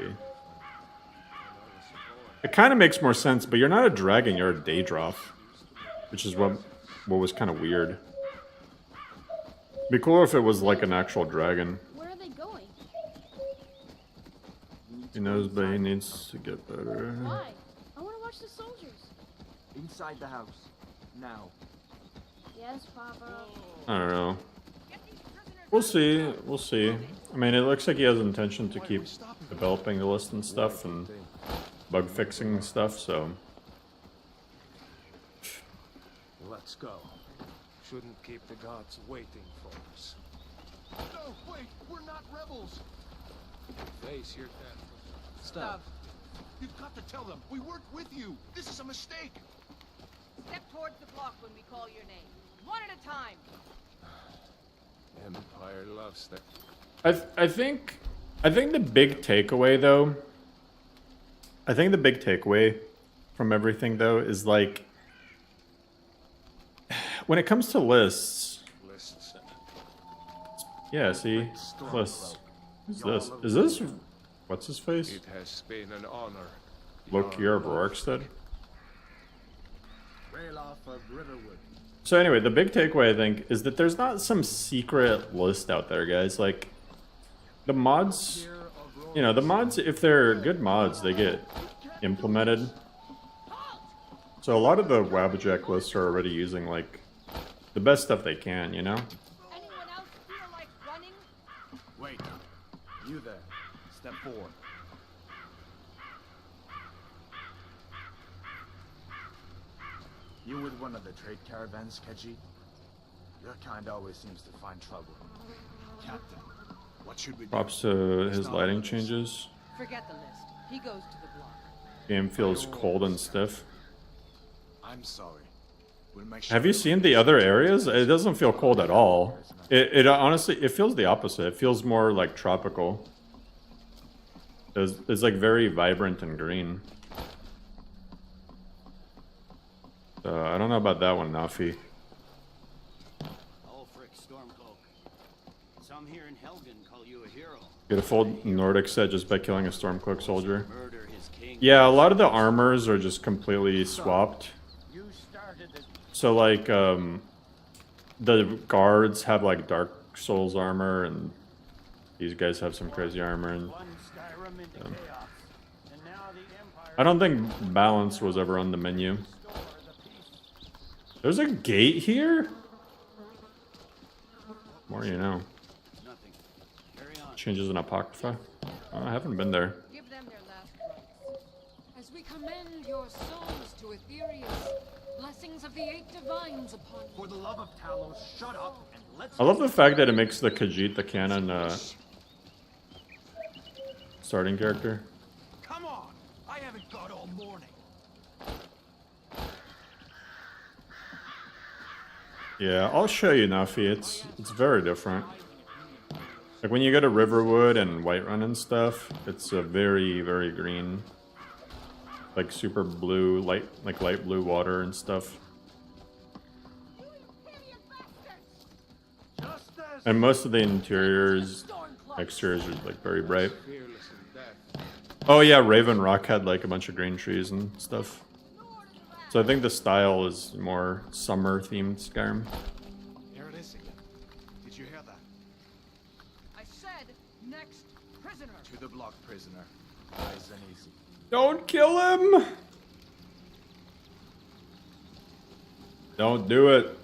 Speaker 1: It kind of makes more sense, but you're not a dragon, you're a Daedroth. Which is what was kind of weird. It'd be cooler if it was like an actual dragon.
Speaker 15: Where are they going?
Speaker 1: He knows, but he needs to get better.
Speaker 15: Why? I want to watch the soldiers.
Speaker 11: Inside the house. Now.
Speaker 15: Yes, Papa.
Speaker 1: I don't know.
Speaker 15: Get these prisoners
Speaker 1: We'll see. We'll see. I mean, it looks like he has intention to keep developing the list and stuff and bug fixing stuff, so.
Speaker 5: Let's go. Shouldn't keep the gods waiting for us.
Speaker 16: No, wait, we're not rebels.
Speaker 5: Face your death.
Speaker 16: Stop. You've got to tell them we worked with you. This is a mistake.
Speaker 13: Step towards the block when we call your name. One at a time.
Speaker 5: Empire loves that.
Speaker 1: I think the big takeaway though. I think the big takeaway from everything though is like when it comes to lists. Yeah, see? Lists. Who's this? Is this what's his face?
Speaker 5: It has been an honor.
Speaker 1: Volkihar of Rorikstead?
Speaker 7: Ralof of Riverwood.
Speaker 1: So anyway, the big takeaway I think is that there's not some secret list out there, guys. Like the mods, you know, the mods, if they're good mods, they get implemented. So a lot of the Wabbajack lists are already using like the best stuff they can, you know?
Speaker 13: Anyone else feel like running?
Speaker 7: Wait. You there. Step forward. You with one of the trade caravans, Keji? Your kind always seems to find trouble. Captain, what should we do?
Speaker 1: Props to his lighting changes.
Speaker 13: Forget the list. He goes to the block.
Speaker 1: Game feels cold and stiff.
Speaker 7: I'm sorry. We'll make sure.
Speaker 1: Have you seen the other areas? It doesn't feel cold at all. It honestly, it feels the opposite. It feels more like tropical. It's like very vibrant and green. So I don't know about that one, Nafi.
Speaker 17: Ulfric Stormcloak. Some here in Helgen call you a hero.
Speaker 1: Get a full Nordic set just by killing a Stormcloak soldier. Yeah, a lot of the armors are just completely swapped. So like, the guards have like Dark Souls armor, and these guys have some crazy armor. And I don't think balance was ever on the menu. There's a gate here? More you know. Changes in Apocrypha. Oh, I haven't been there.
Speaker 3: Give them their last rites. As we commend your souls to Aetherius, blessings of the eight divines upon you.
Speaker 7: For the love of Talos, shut up and let's.
Speaker 1: I love the fact that it makes the Khajiit the canon starting character.
Speaker 16: Come on! I haven't got all morning.
Speaker 1: Yeah, I'll show you, Nafi. It's very different. Like when you go to Riverwood and Whiterun and stuff, it's a very, very green. Like super blue, light blue water and stuff. And most of the interiors, exteriors are like very bright. Oh yeah, Raven Rock had like a bunch of green trees and stuff. So I think the style is more summer themed Skyrim.
Speaker 16: Here it is again. Did you hear that?
Speaker 13: I said next prisoner.
Speaker 7: To the block, prisoner. Nice and easy.
Speaker 1: Don't kill him! Don't do it.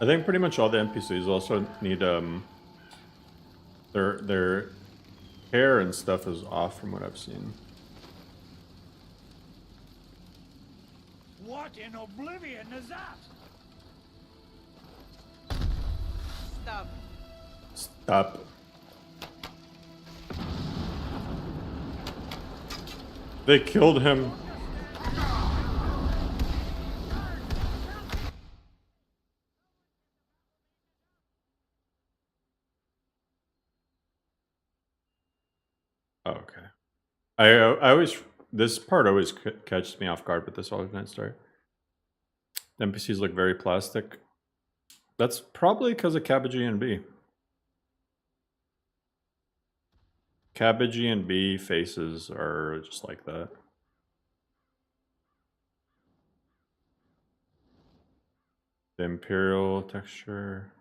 Speaker 1: I think pretty much all the NPCs also need their hair and stuff is off from what I've seen.
Speaker 12: What in oblivion is that?
Speaker 13: Stop.
Speaker 1: Stop. They killed him. Oh, okay. I always, this part always catches me off guard with this alternate start. The NPCs look very plastic. That's probably because of Cabbage and B. Cabbage and B faces are just like that. The Imperial texture.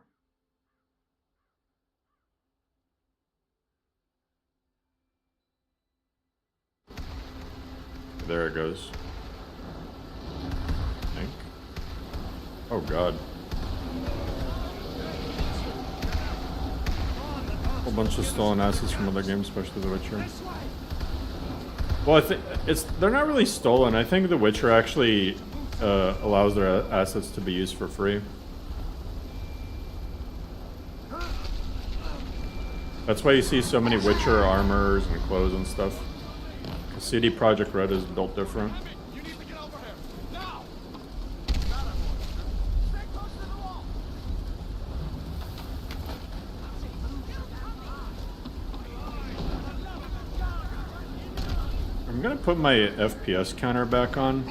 Speaker 1: There it goes. I think. Oh god. whole bunch of stolen assets from other games, especially The Witcher. Well, I think they're not really stolen. I think The Witcher actually allows their assets to be used for free. That's why you see so many Witcher armors and clothes and stuff. CD Projekt Red is built different. I'm gonna put my FPS counter back on.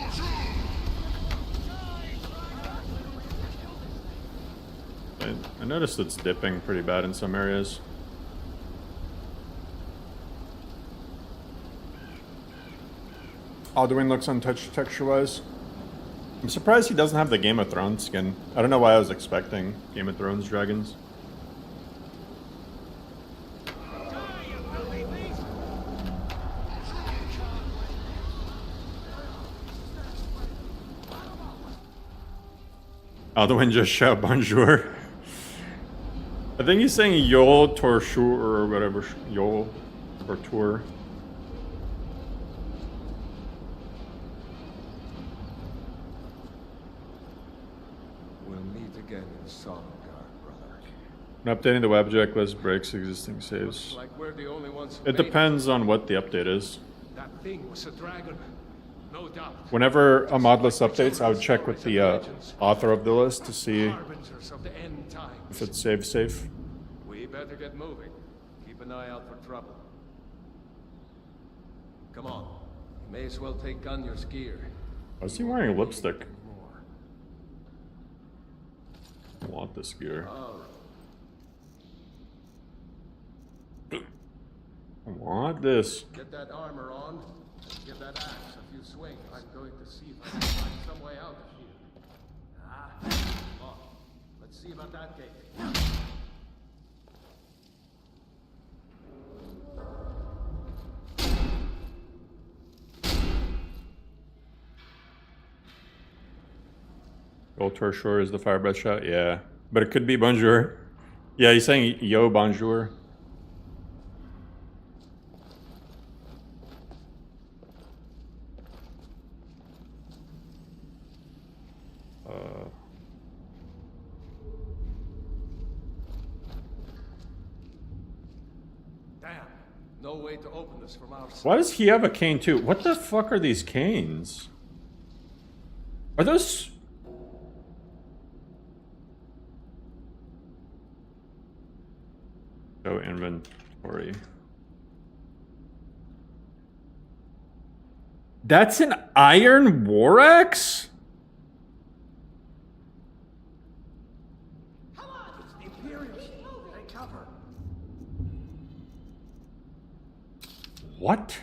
Speaker 1: I noticed it's dipping pretty bad in some areas. Alduin looks untouched texture-wise. I'm surprised he doesn't have the Game of Thrones skin. I don't know why I was expecting Game of Thrones dragons. Alduin just shout bonjour. I think he's saying Yol Torshur or whatever. Yol or Tour.
Speaker 6: We'll meet again in Songard, brother.
Speaker 1: I'm updating the WebJack list breaks existing saves.
Speaker 6: Like we're the only ones who
Speaker 1: It depends on what the update is.
Speaker 6: That thing was a dragon. No doubt.
Speaker 1: Whenever a Modlist updates, I would check with the author of the list to see if it's saved safe.
Speaker 6: We better get moving. Keep an eye out for trouble. Come on. You may as well take Gunyor's gear.
Speaker 1: Why is he wearing lipstick? I want this gear. I want this.
Speaker 6: Get that armor on. Give that axe a few swings. I'm going to see if I can find some way out of here. Come on. Let's see about that gate.
Speaker 1: Old Torshore is the fire breath shot? Yeah. But it could be bonjour. Yeah, he's saying yo bonjour.
Speaker 6: Damn. No way to open this from our side.
Speaker 1: Why does he have a cane too? What the fuck are these canes? Are those... Go inventory. That's an iron war axe?
Speaker 6: Come on, it's the Imperials. They cover.
Speaker 1: What?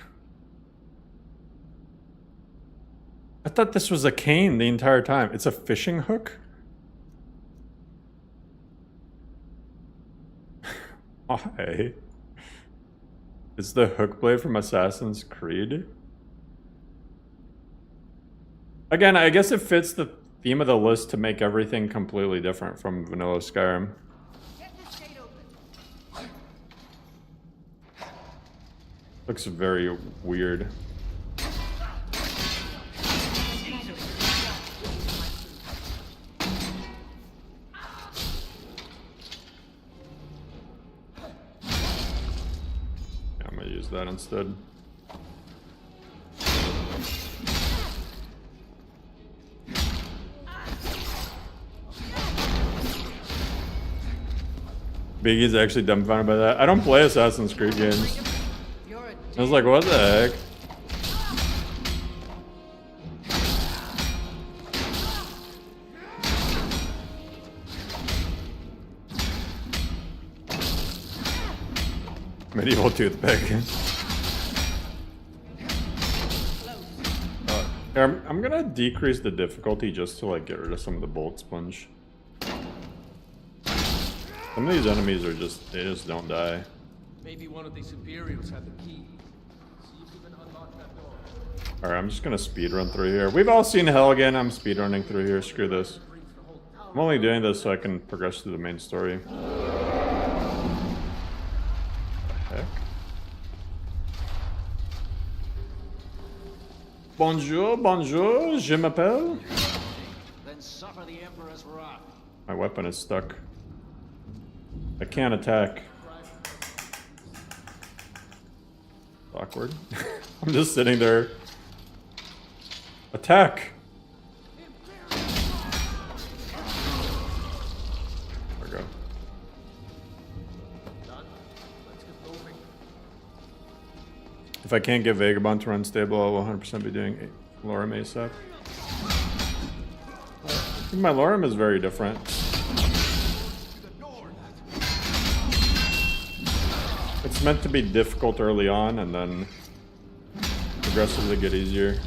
Speaker 1: I thought this was a cane the entire time. It's a fishing hook? Why? It's the hook blade from Assassin's Creed? Again, I guess it fits the theme of the list to make everything completely different from vanilla Skyrim. Looks very weird. I'm gonna use that instead. Biggie's actually dumbfounded by that. I don't play Assassin's Creed games. I was like, what the heck? Medieval toothpick. I'm gonna decrease the difficulty just to like get rid of some of the bullet sponge. Some of these enemies are just, they just don't die.
Speaker 6: Maybe one of these Imperials had the key. See if you can unlock that door.
Speaker 1: Alright, I'm just gonna speedrun through here. We've all seen Helgen. I'm speedrunning through here. Screw this. I'm only doing this so I can progress through the main story. Bonjour, bonjour, je m'appelle.
Speaker 9: Then suffer the Emperor's wrath.
Speaker 1: My weapon is stuck. I can't attack. Awkward. I'm just sitting there. Attack! There we go. If I can't get Vagabond to run stable, I will 100% be doing Lorem ASAP. I think my Lorem is very different. It's meant to be difficult early on and then progressively get easier.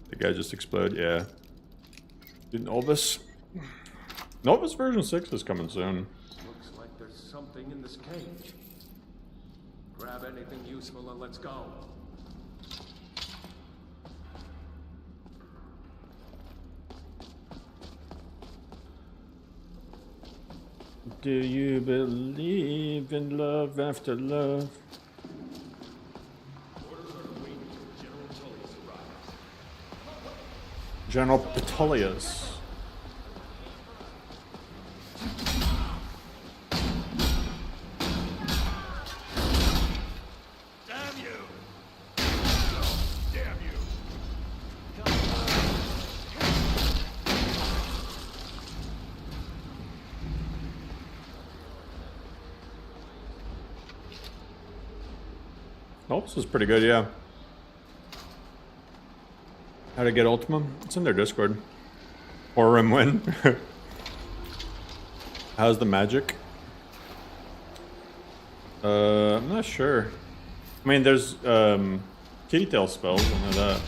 Speaker 1: The guy just exploded, yeah. Dude, Novus version 6 is coming soon.
Speaker 6: Looks like there's something in this cage. Grab anything useful and let's go.
Speaker 1: Do you believe in love after love? General Petolius.
Speaker 12: Damn you! Damn you!
Speaker 1: Nope, this is pretty good, yeah. How to get Ultima? It's in their Discord. Or Rimwin. How's the magic? I'm not sure. I mean, there's kitty tail spells, I know that.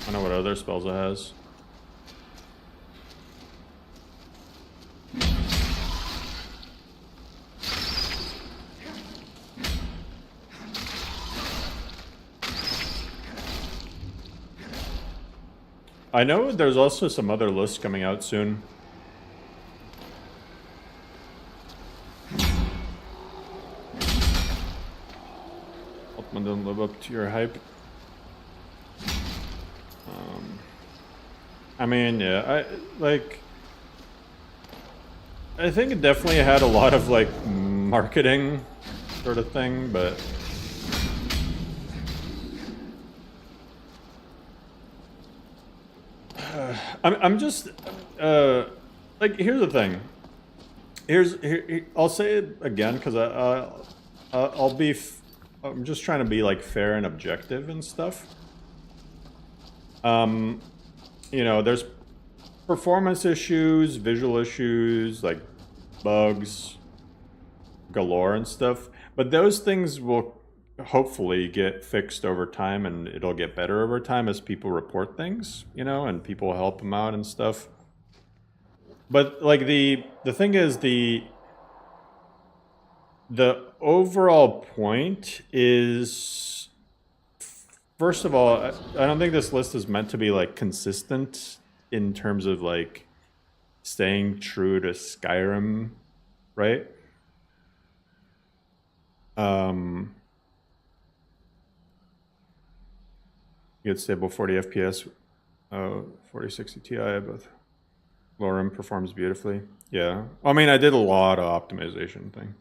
Speaker 1: I don't know what other spells it has. I know there's also some other lists coming out soon. Ultima didn't live up to your hype. I mean, yeah, I think it definitely had a lot of like marketing sort of thing, but I'm just like, here's the thing. I'll say it again because I'm just trying to be like fair and objective and stuff. You know, there's performance issues, visual issues, like bugs galore and stuff, but those things will hopefully get fixed over time, and it'll get better over time as people report things, you know, and people help them out and stuff. But like the thing is, the overall point is, first of all, I don't think this list is meant to be like consistent in terms of like staying true to Skyrim, right? You get stable 40 FPS, 4060 Ti, both. Lorem performs beautifully. Yeah, I mean, I did a lot of optimization thing.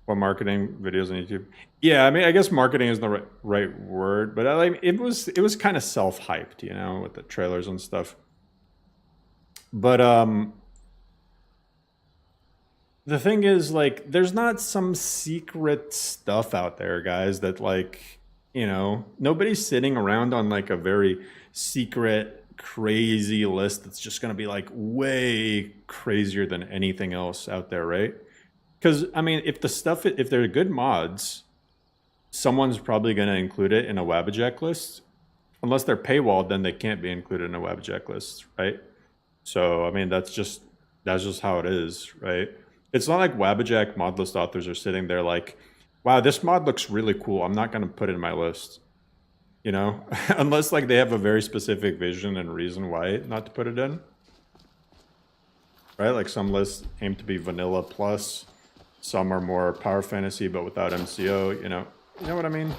Speaker 1: What, marketing videos on YouTube? Yeah, I mean, I guess marketing is the right word, but it was kind of self-hyped, you know, with the trailers and stuff. But the thing is, like, there's not some secret stuff out there, guys, that, like, you know, nobody's sitting around on like a very secret, crazy list that's just going to be like way crazier than anything else out there, right? Because, I mean, if they're good mods, someone's probably going to include it in a Wabbajack list. Unless they're paywalled, then they can't be included in a Wabbajack list, right? So, I mean, that's just how it is, right? It's not like Wabbajack mod list authors are sitting there like, wow, this mod looks really cool, I'm not going to put it in my list. You know, unless like they have a very specific vision and reason why not to put it in. Right? Like some lists aim to be vanilla plus, some are more power fantasy but without MCO, you know what I mean?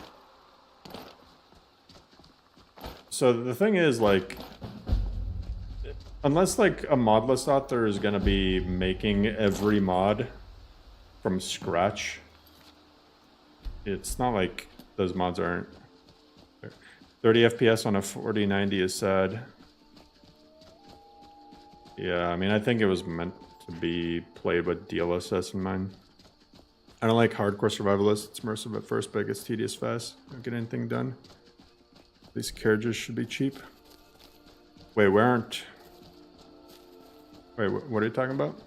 Speaker 1: So the thing is, like, unless like a modlist author is gonna be making every mod from scratch, it's not like those mods aren't. 30 FPS on a 4090 is sad. Yeah, I mean, I think it was meant to be played with DLSS in mind. I don't like hardcore survivalists. It's immersive at first, but it gets tedious fast. Don't get anything done. These carriages should be cheap. Wait, where aren't... Wait, what are you talking about?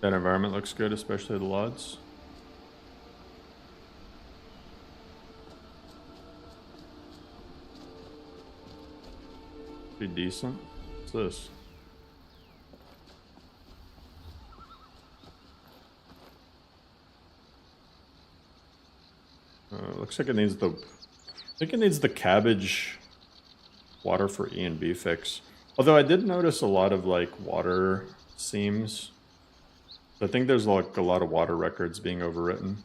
Speaker 1: That environment looks good, especially the LODs. Pretty decent. What's this? Looks like it needs the... I think it needs the cabbage water for E and B fix. Although I did notice a lot of like water seams. I think there's like a lot of water records being overwritten.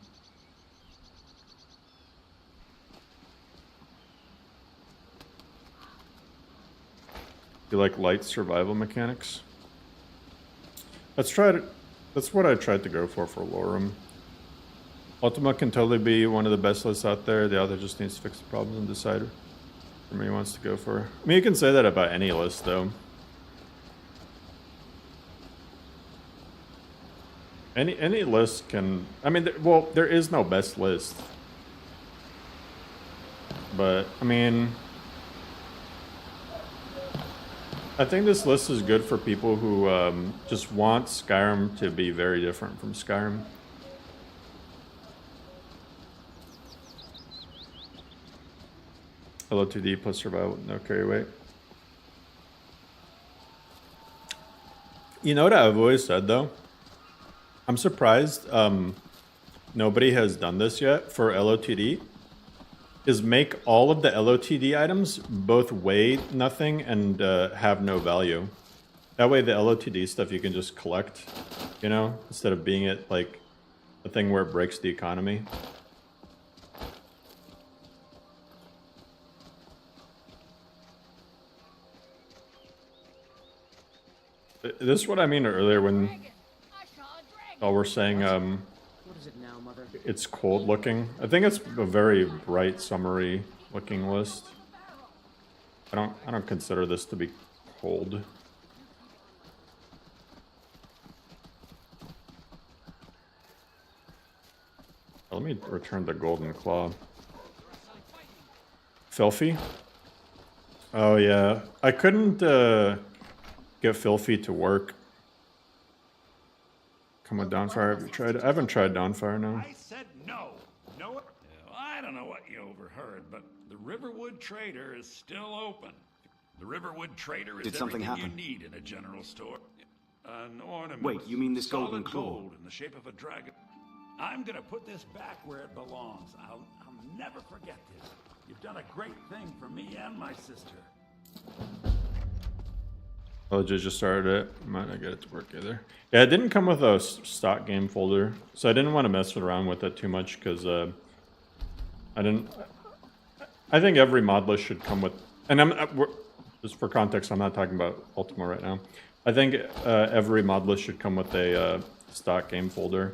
Speaker 1: You like light survival mechanics? Let's try it. That's what I tried to go for Lorem. Ultima can totally be one of the best lists out there. The author just needs to fix the problems and decide what he wants to go for. I mean, you can say that about any list, though. Any list can... I mean, well, there is no best list. But, I mean... I think this list is good for people who just want Skyrim to be very different from Skyrim. LO2D plus survival, no carry weight. You know what I've always said, though? I'm surprised nobody has done this yet for LOTD, is make all of the LOTD items both weigh nothing and have no value. That way the LOTD stuff you can just collect, you know, instead of being it like a thing where it breaks the economy. This is what I mean earlier when we're saying
Speaker 9: What is it now, Mother?
Speaker 1: it's cold looking. I think it's a very bright, summery looking list. I don't consider this to be cold. Let me return the golden claw. Filthy? Oh yeah, I couldn't get Filthy to work. Come with Dawnfire, have you tried it? I haven't tried Dawnfire, no.
Speaker 12: I said no. No. I don't know what you overheard, but the Riverwood Trader is still open. The Riverwood Trader is
Speaker 4: Did something
Speaker 12: everything
Speaker 4: happen?
Speaker 12: you need in a general store. An ornament.
Speaker 4: Wait, you mean this
Speaker 12: solid
Speaker 4: golden claw?
Speaker 12: gold in the shape of a dragon. I'm gonna put this back where it belongs. I'll never forget this. You've done a great thing for me and my sister.
Speaker 1: Oh, just started it. Might not get it to work either. Yeah, it didn't come with a stock game folder, so I didn't want to mess around with it too much because I think every mod list should come with, and just for context, I'm not talking about Ultima right now. I think every mod list should come with a stock game folder.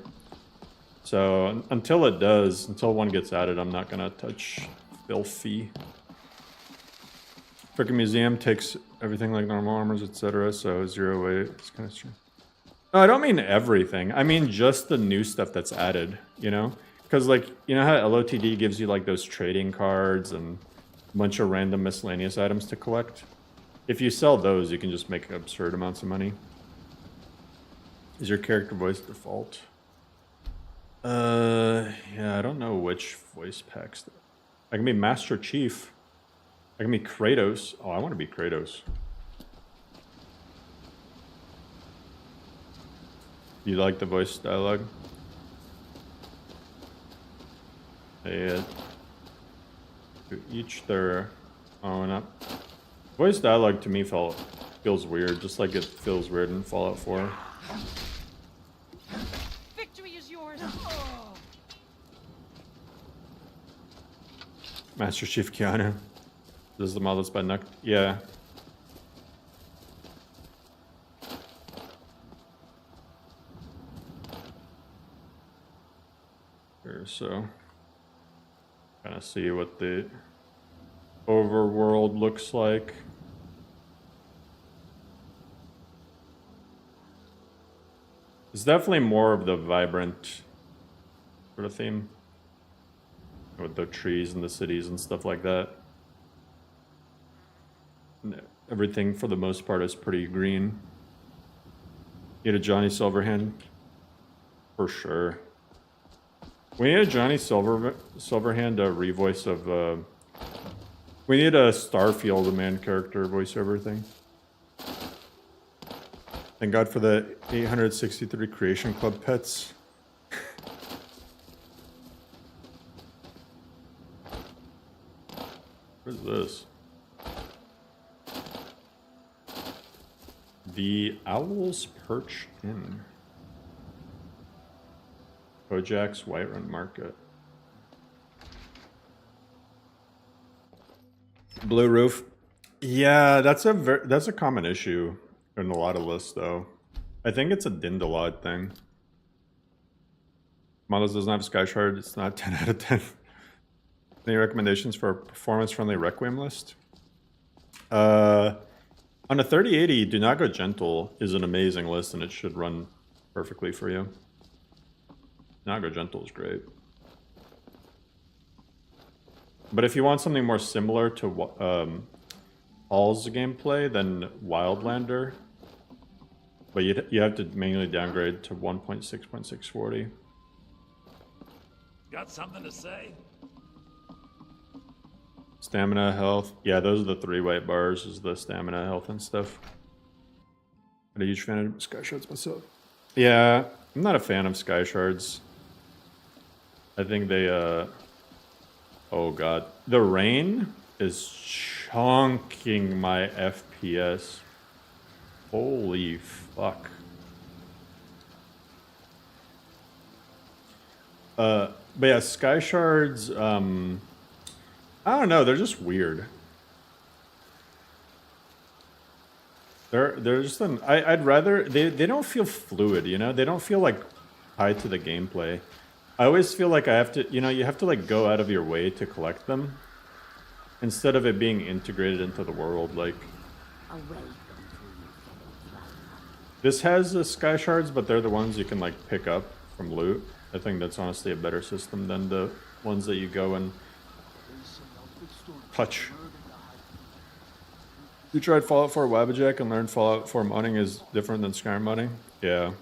Speaker 1: So until it does, until one gets added, I'm not gonna touch Filthy. Frickin' Museum takes everything like normal armors, etc. So 0 weight. It's kind of true. No, I don't mean everything. I mean just the new stuff that's added. You know, because like you know how LOTD gives you like those trading cards and a bunch of random miscellaneous items to collect. If you sell those, you can just make absurd amounts of money. Is your character voice default? Yeah, I don't know which voice packs. I can be Master Chief. I can be Kratos. Oh, I want to be Kratos. You like the voice dialogue? To each their own up. Voice dialogue to me feels weird, just like it feels weird in Fallout 4.
Speaker 3: Victory is yours.
Speaker 1: Master Chief Keanu. This is the Modlist by Nuck. Yeah. Here, so kind of see what the overworld looks like. It's definitely more of the vibrant sort of theme with the trees and the cities and stuff like that. Everything for the most part is pretty green. Need a Johnny Silverhand? For sure. We need a Johnny Silverhand revoice of we need a Starfield man character voiceover thing. Thank God for the 863 Creation Club pets. What is this? The Owl's Perch Inn. Bojack's Whiterun Market. Blue Roof. Yeah, that's a common issue in a lot of lists, though. I think it's a Dindalod thing. Models doesn't have Sky Shard. It's not 10 out of 10. Any recommendations for a performance-friendly Requiem list? On a 3080, Do Not Go Gentle is an amazing list, and it should run perfectly for you. Do Not Go Gentle is great. But if you want something more similar to Hall's gameplay, then Wildlander. But you have to manually downgrade to 1.6.640.
Speaker 12: Got something to say?
Speaker 1: Stamina, health. Yeah, those are the 3 white bars, is the stamina, health, and stuff. I'm a huge fan of Sky Shards myself. Yeah, I'm not a fan of Sky Shards. I think they, oh god. The rain is chunking my FPS. Holy fuck. But yeah, Sky Shards, I don't know, they're just weird. They're just I'd rather they don't feel fluid, you know? They don't feel like tied to the gameplay. I always feel like I have to, you know, you have to like go out of your way to collect them instead of it being integrated into the world. Like this has the Sky Shards, but they're the ones you can like pick up from loot. I think that's honestly a better system than the ones that you go and touch. You tried Fallout 4 Wabajack and learned Fallout 4 modding is different than Skyrim modding? Yeah.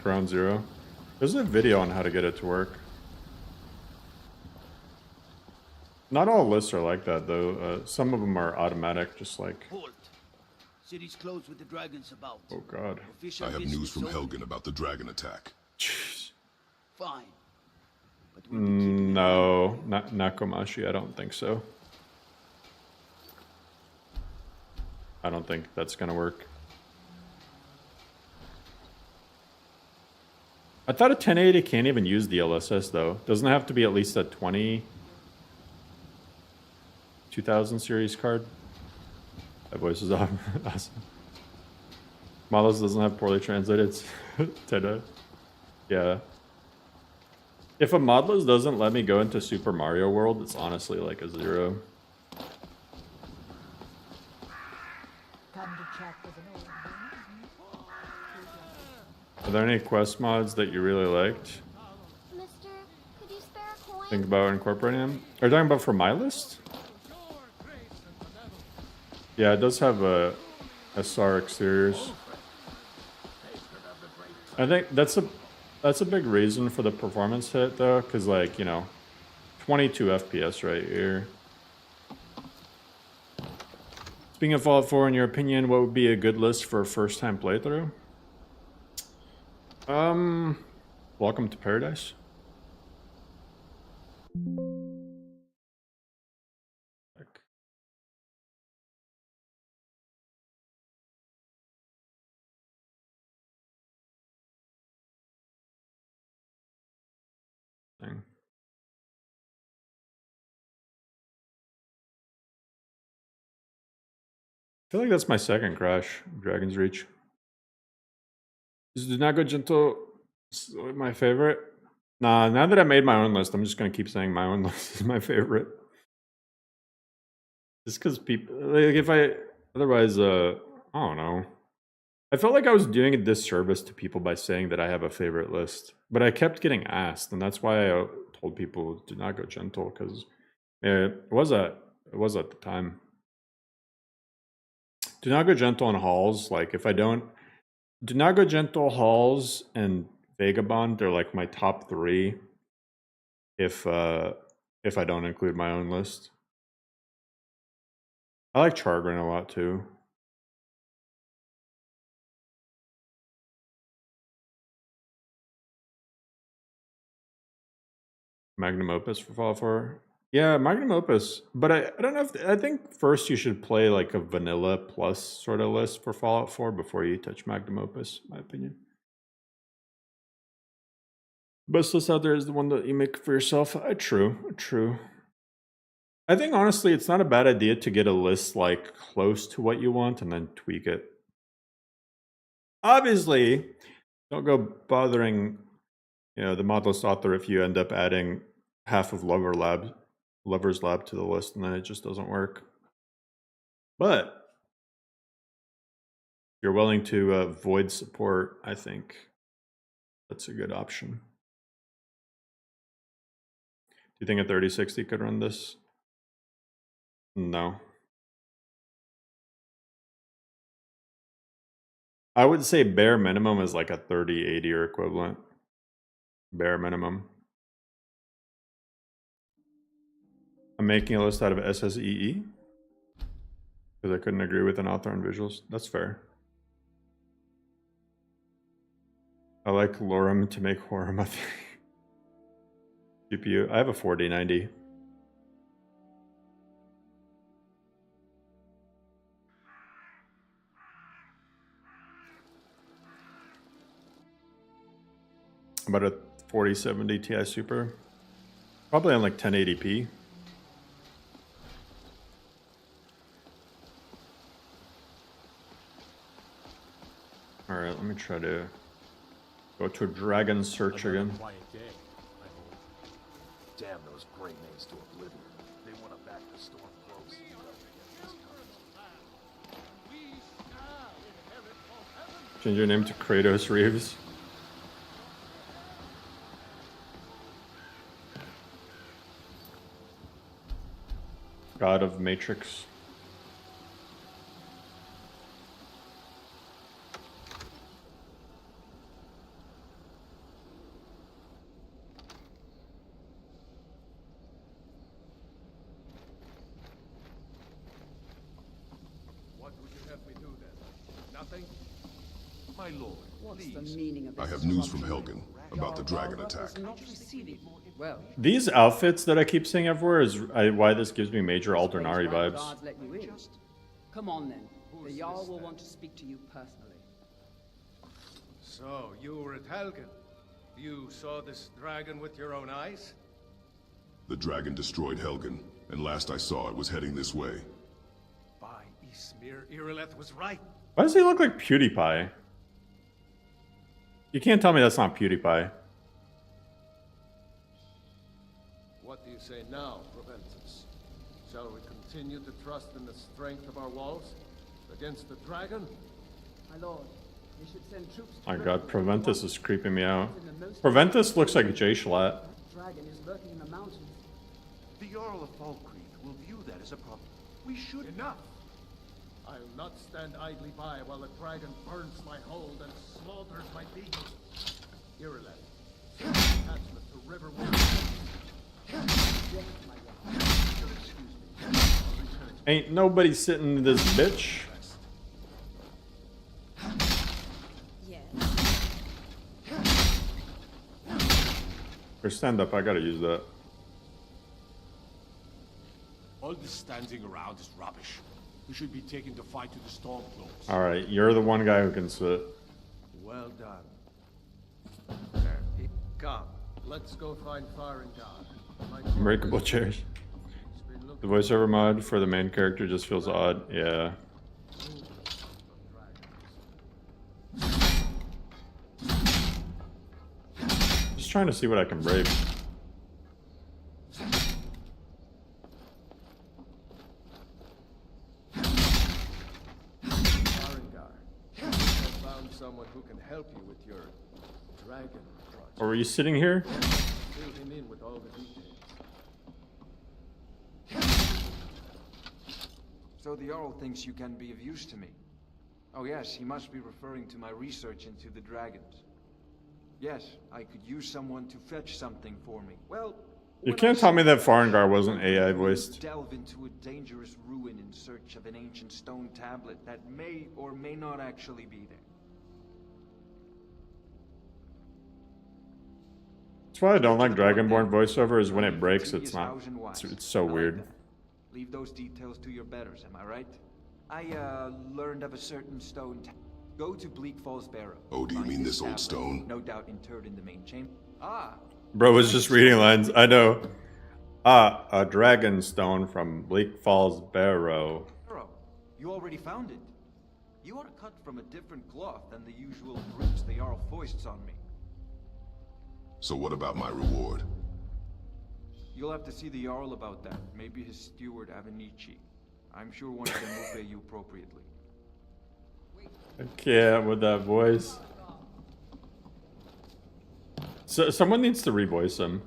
Speaker 1: Ground Zero. There's a video on how to get it to work. Not all lists are like that though. Some of them are automatic, just like...
Speaker 11: Halt. City's closed with the dragons about.
Speaker 1: Oh god.
Speaker 16: I have news from Helgen about the dragon attack.
Speaker 1: Jeez.
Speaker 11: Fine.
Speaker 1: No, not Nakomashi, I don't think so. I don't think that's gonna work. I thought a 1080 can't even use the LSS though. Doesn't it have to be at least a 2000 series card? That voice is awesome. Models doesn't have poorly translated. Teda. Yeah. If a Modlist doesn't let me go into Super Mario World, it's honestly like a 0. Are there any quest mods that you really liked?
Speaker 10: Mister, could you spare a coin?
Speaker 1: Think about incorporating them? Are you talking about for my list? Yeah, it does have a SR exteriors. I think that's a big reason for the performance hit though, because like, you know, 22 FPS right here. Speaking of Fallout 4, in your opinion, what would be a good list for a first-time playthrough? Welcome to paradise. Thing. I feel like that's my second crash, Dragon's Reach. Is Do Not Go Gentle my favorite? Nah, now that I made my own list, I'm just gonna keep saying my own list is my favorite. Just because people, like, if I, otherwise, I don't know. I felt like I was doing a disservice to people by saying that I have a favorite list, but I kept getting asked, and that's why I told people Do Not Go Gentle, because it was at the time. Do Not Go Gentle and Halls, like if I don't, Do Not Go Gentle, Halls, and Vagabond, they're like my top 3 if I don't include my own list. I like Chargrin a lot too. Magnum Opus for Fallout 4. Yeah, Magnum Opus. But I don't know if, I think first you should play like a vanilla plus sort of list for Fallout 4 before you touch Magnum Opus, in my opinion. Best list out there is the one that you make for yourself. True. I think honestly, it's not a bad idea to get a list like close to what you want and then tweak it. Obviously, don't go bothering, the Modlist author if you end up adding half of Lover's Lab to the list and then it just doesn't work. But if you're willing to void support, I think that's a good option. Do you think a 3060 could run this? No. I would say bare minimum is like a 3080 or equivalent. Bare minimum. I'm making a list out of SSEE because I couldn't agree with an author on visuals. That's fair. I like Lorem to make Horum a thing. GPU. I have a 4090. About a 4070 Ti Super. Probably on like 1080p. Alright, let me try to go to Dragon Search again.
Speaker 5: Quiet day, I hope. Damn those great names to oblivion. They want to back the storm close.
Speaker 1: Change your name to Kratos Reaves. God of Matrix.
Speaker 6: What would you have me do then? Nothing?
Speaker 16: My lord,
Speaker 18: What's the meaning of
Speaker 16: I
Speaker 18: this
Speaker 16: have news from
Speaker 18: disruption?
Speaker 16: Helgen about the dragon attack.
Speaker 18: Not receiving. Well,
Speaker 1: These outfits that I keep seeing everywhere is why this gives me major Alternari vibes.
Speaker 18: guards let you in. Come on then. The Jarl will want to speak to you personally.
Speaker 6: So, you were at Helgen. You saw this dragon with your own eyes?
Speaker 16: The dragon destroyed Helgen, and last I saw it was heading this way.
Speaker 6: By Ysmir, Irileth was right.
Speaker 1: Why does he look like PewDiePie? You can't tell me that's not PewDiePie.
Speaker 6: What do you say now, Proventus? Shall we continue to trust in the strength of our walls? Against the dragon?
Speaker 18: My lord, we should send troops to
Speaker 1: My god, Proventus is creeping me out. Proventus looks like Jay Schlatt.
Speaker 18: That dragon is lurking in the mountains.
Speaker 16: The Jarl of Falkreath will view that as a problem. We should...
Speaker 6: Enough! I'll not stand idly by while the dragon burns my hold and slaughters my people. Irileth, attachment to River
Speaker 1: Ain't nobody sitting in this bitch. Or stand up, I gotta use that.
Speaker 5: All this standing around is rubbish. We should be taking the fight to the Stormcloaks.
Speaker 1: Alright, you're the one guy who can sit.
Speaker 6: Well done. There. Come. Let's go find Farengar.
Speaker 1: Unbreakable chairs. The voiceover mod for the main character just feels odd. Yeah. Just trying to see what I can break.
Speaker 6: Someone who can help you with your dragon project.
Speaker 1: Or were you sitting here?
Speaker 6: Fill him in with all the details.
Speaker 19: So the Jarl thinks you can be of use to me. Oh yes, he must be referring to my research into the dragons. Yes, I could use someone to fetch something for me. Well,
Speaker 1: You can't tell me that Farengar wasn't AI voiced.
Speaker 19: Delve into a dangerous ruin in search of an ancient stone tablet that may or may not actually be there.
Speaker 1: That's why I don't like Dragonborn voiceover, is when it breaks, it's not. It's so weird.
Speaker 19: Leave those details to your betters, am I right? I learned of a certain stone. Go to Bleak Falls Barrow.
Speaker 16: Oh, do you mean this old stone?
Speaker 19: No doubt interred in the main chamber. Ah.
Speaker 1: Bro was just reading lines. I know. Ah, a dragon stone from Bleak Falls Barrow.
Speaker 19: You already found it. You are cut from a different cloth than the usual brutes the Jarl foists on me.
Speaker 16: So what about my reward?
Speaker 19: You'll have to see the Jarl about that. Maybe his steward Avenici. I'm sure one of them will pay you appropriately.
Speaker 1: I can't with that voice. So someone needs to revoice him.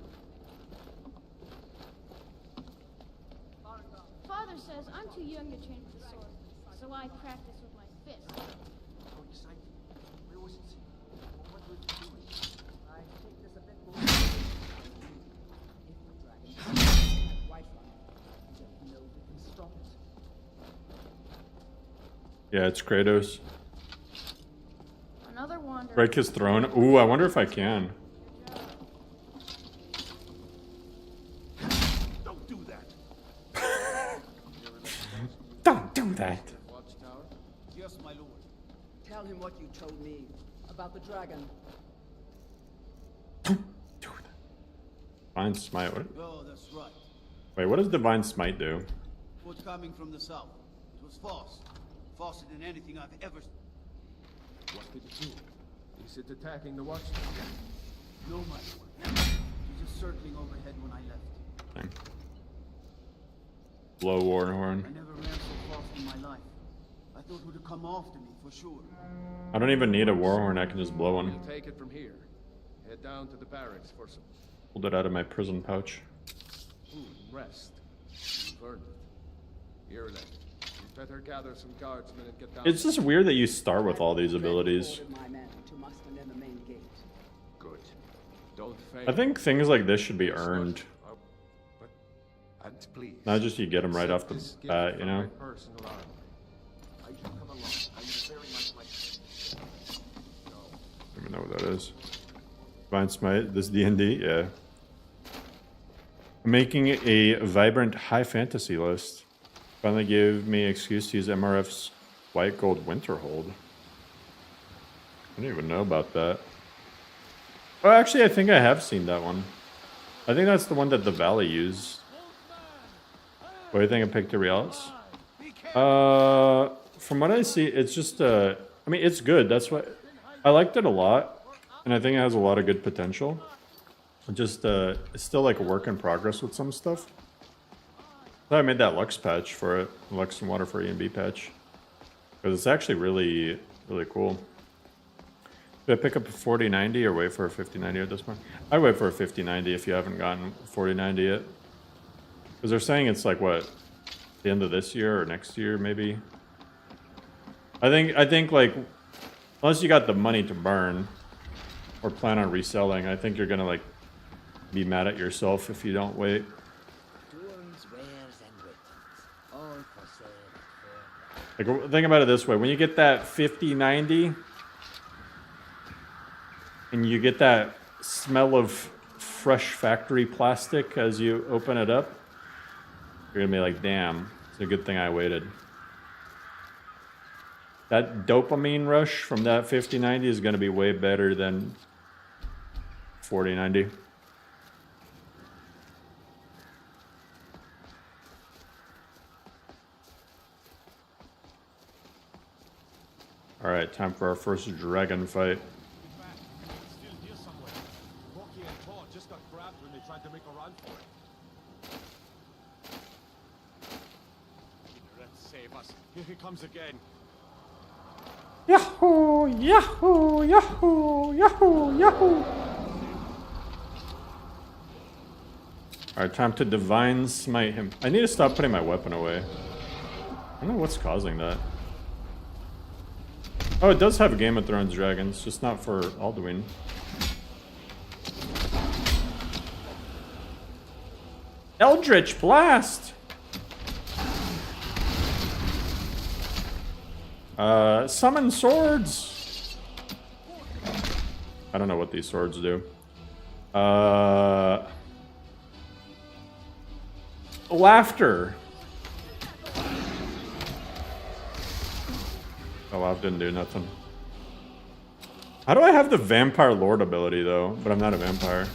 Speaker 15: Father says I'm too young to train with the sword, so I practice with my fist.
Speaker 19: So excited. Where was it? What were you doing? I take this a bit more.
Speaker 18: If the dragon had white run, you don't know who can stop it.
Speaker 1: Yeah, it's Kratos.
Speaker 2: Another wanderer.
Speaker 1: Break his throne. Ooh, I wonder if I can.
Speaker 5: Don't do that.
Speaker 1: Don't do that.
Speaker 11: Yes, my lord. Tell him what you told me about the dragon.
Speaker 1: Divine Smite. What?
Speaker 11: Oh, that's right.
Speaker 1: Wait, what does Divine Smite do?
Speaker 11: Foot coming from the south. It was false. Faster than anything I've ever.
Speaker 6: What did it do? Is it attacking the watchtower?
Speaker 11: No, my lord. He was just circling overhead when I left.
Speaker 1: Thing. Blow Warhorn.
Speaker 11: I never ran so fast in my life. I thought it would come after me for sure.
Speaker 1: I don't even need a Warhorn, I can just blow one.
Speaker 6: We'll take it from here. Head down to the barracks for some
Speaker 1: Pulled it out of my prison pouch.
Speaker 6: food and rest. You've earned it. Here then. You'd better gather some guardsmen and get down.
Speaker 1: It's just weird that you start with all these abilities.
Speaker 11: My men to muster near the main gate.
Speaker 6: Good. Don't fail.
Speaker 1: I think things like this should be earned.
Speaker 6: And please.
Speaker 1: Not just you get them right off the bat, you know?
Speaker 6: I should come along. I very much like.
Speaker 1: I don't even know what that is. Divine Smite, this D&D, yeah. I'm making a vibrant high fantasy list. Finally gave me excuse to use MRF's White Gold Winterhold. I don't even know about that. Oh, actually, I think I have seen that one. I think that's the one that the Valley used. What do you think of Pictorialis? From what I see, it's just, I mean, it's good. That's what, I liked it a lot. And I think it has a lot of good potential. Just, it's still like a work in progress with some stuff. I made that Lux patch for it. Lux and Water for E&B patch. Because it's actually really, really cool. Do I pick up a 4090 or wait for a 5090 at this point? I'd wait for a 5090 if you haven't gotten 4090 yet. Because they're saying it's like, what, the end of this year or next year, maybe? I think like, unless you got the money to burn or plan on reselling, I think you're gonna like be mad at yourself if you don't wait. Like, think about it this way. When you get that 5090 and you get that smell of fresh factory plastic as you open it up, you're gonna be like, damn, it's a good thing I waited. That dopamine rush from that 5090 is gonna be way better than 4090. Alright, time for our first dragon fight.
Speaker 5: Still here somewhere. Volkihar and Thor just got grabbed when they tried to make a run for it. Let's save us. Here he comes again.
Speaker 1: Yahoo! Yahoo! Yahoo! Yahoo! Yahoo! Alright, time to divine smite him. I need to stop putting my weapon away. I don't know what's causing that. Oh, it does have Game of Thrones dragons, just not for Alduin. Eldritch Blast! Summon swords! I don't know what these swords do. Laughter! Oh, wow, didn't do nothing. How do I have the Vampire Lord ability, though? But I'm not a vampire.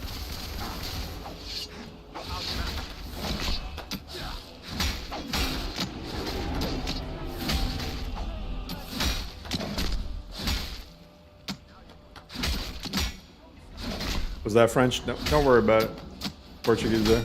Speaker 1: Was that French? No, don't worry about it. Portuguese there.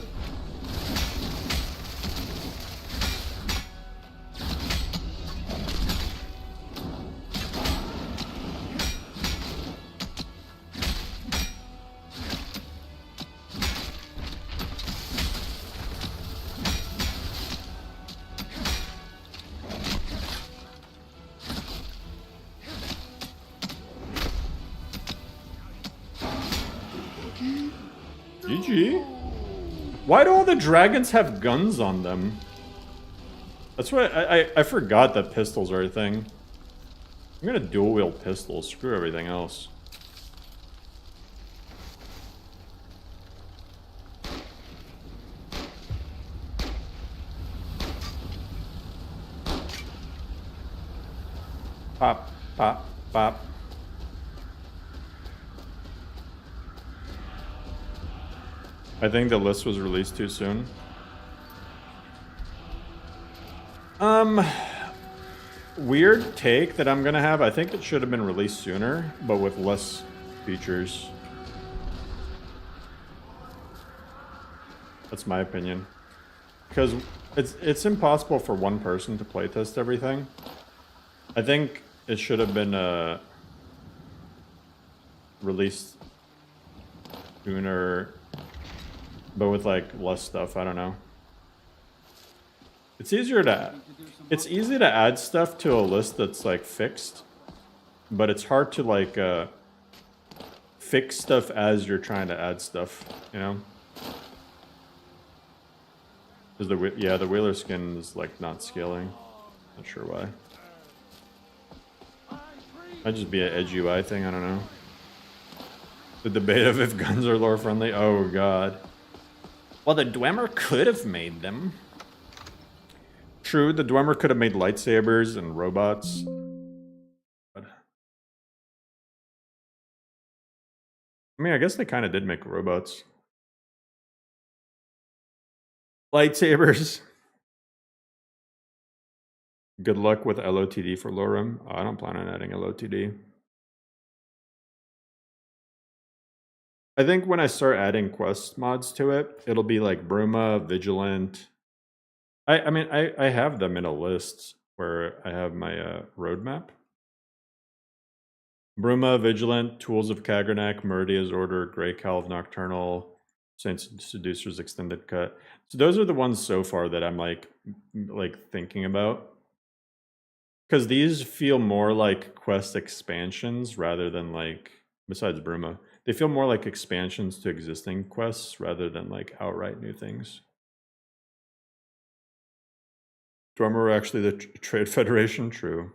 Speaker 1: GG. Why do all the dragons have guns on them? That's what I forgot that pistols are a thing. I'm gonna dual wield pistols. Screw everything else. Pop, pop, pop. I think the list was released too soon. Weird take that I'm gonna have. I think it should have been released sooner, but with less features. That's my opinion. Because it's impossible for one person to playtest everything. I think it should have been released sooner, but with like less stuff. I don't know. It's easier to. It's easy to add stuff to a list that's like fixed, but it's hard to like fix stuff as you're trying to add stuff. You know. Because the Wheeler skin is like not scaling. Not sure why. Might just be an edge UI thing. I don't know. The debate of if guns are lore friendly. Oh god. Well, the Dwemer could have made them. True, the Dwemer could have made lightsabers and robots. I mean, I guess they kind of did make robots. Lightsabers. Good luck with LOTD for Lorem. Oh, I don't plan on adding LOTD. I think when I start adding quest mods to it, it'll be like Bruma, Vigilant. I mean, I have them in a list where I have my roadmap. Bruma, Vigilant, Tools of Kagrenak, Meridia's Order, Grey Calv Nocturnal, Saint Seducer's Extended Cut. So those are the ones so far that I'm like thinking about. Because these feel more like quest expansions rather than like, besides Bruma, they feel more like expansions to existing quests rather than like outright new things. Dwemer were actually the Trade Federation? True.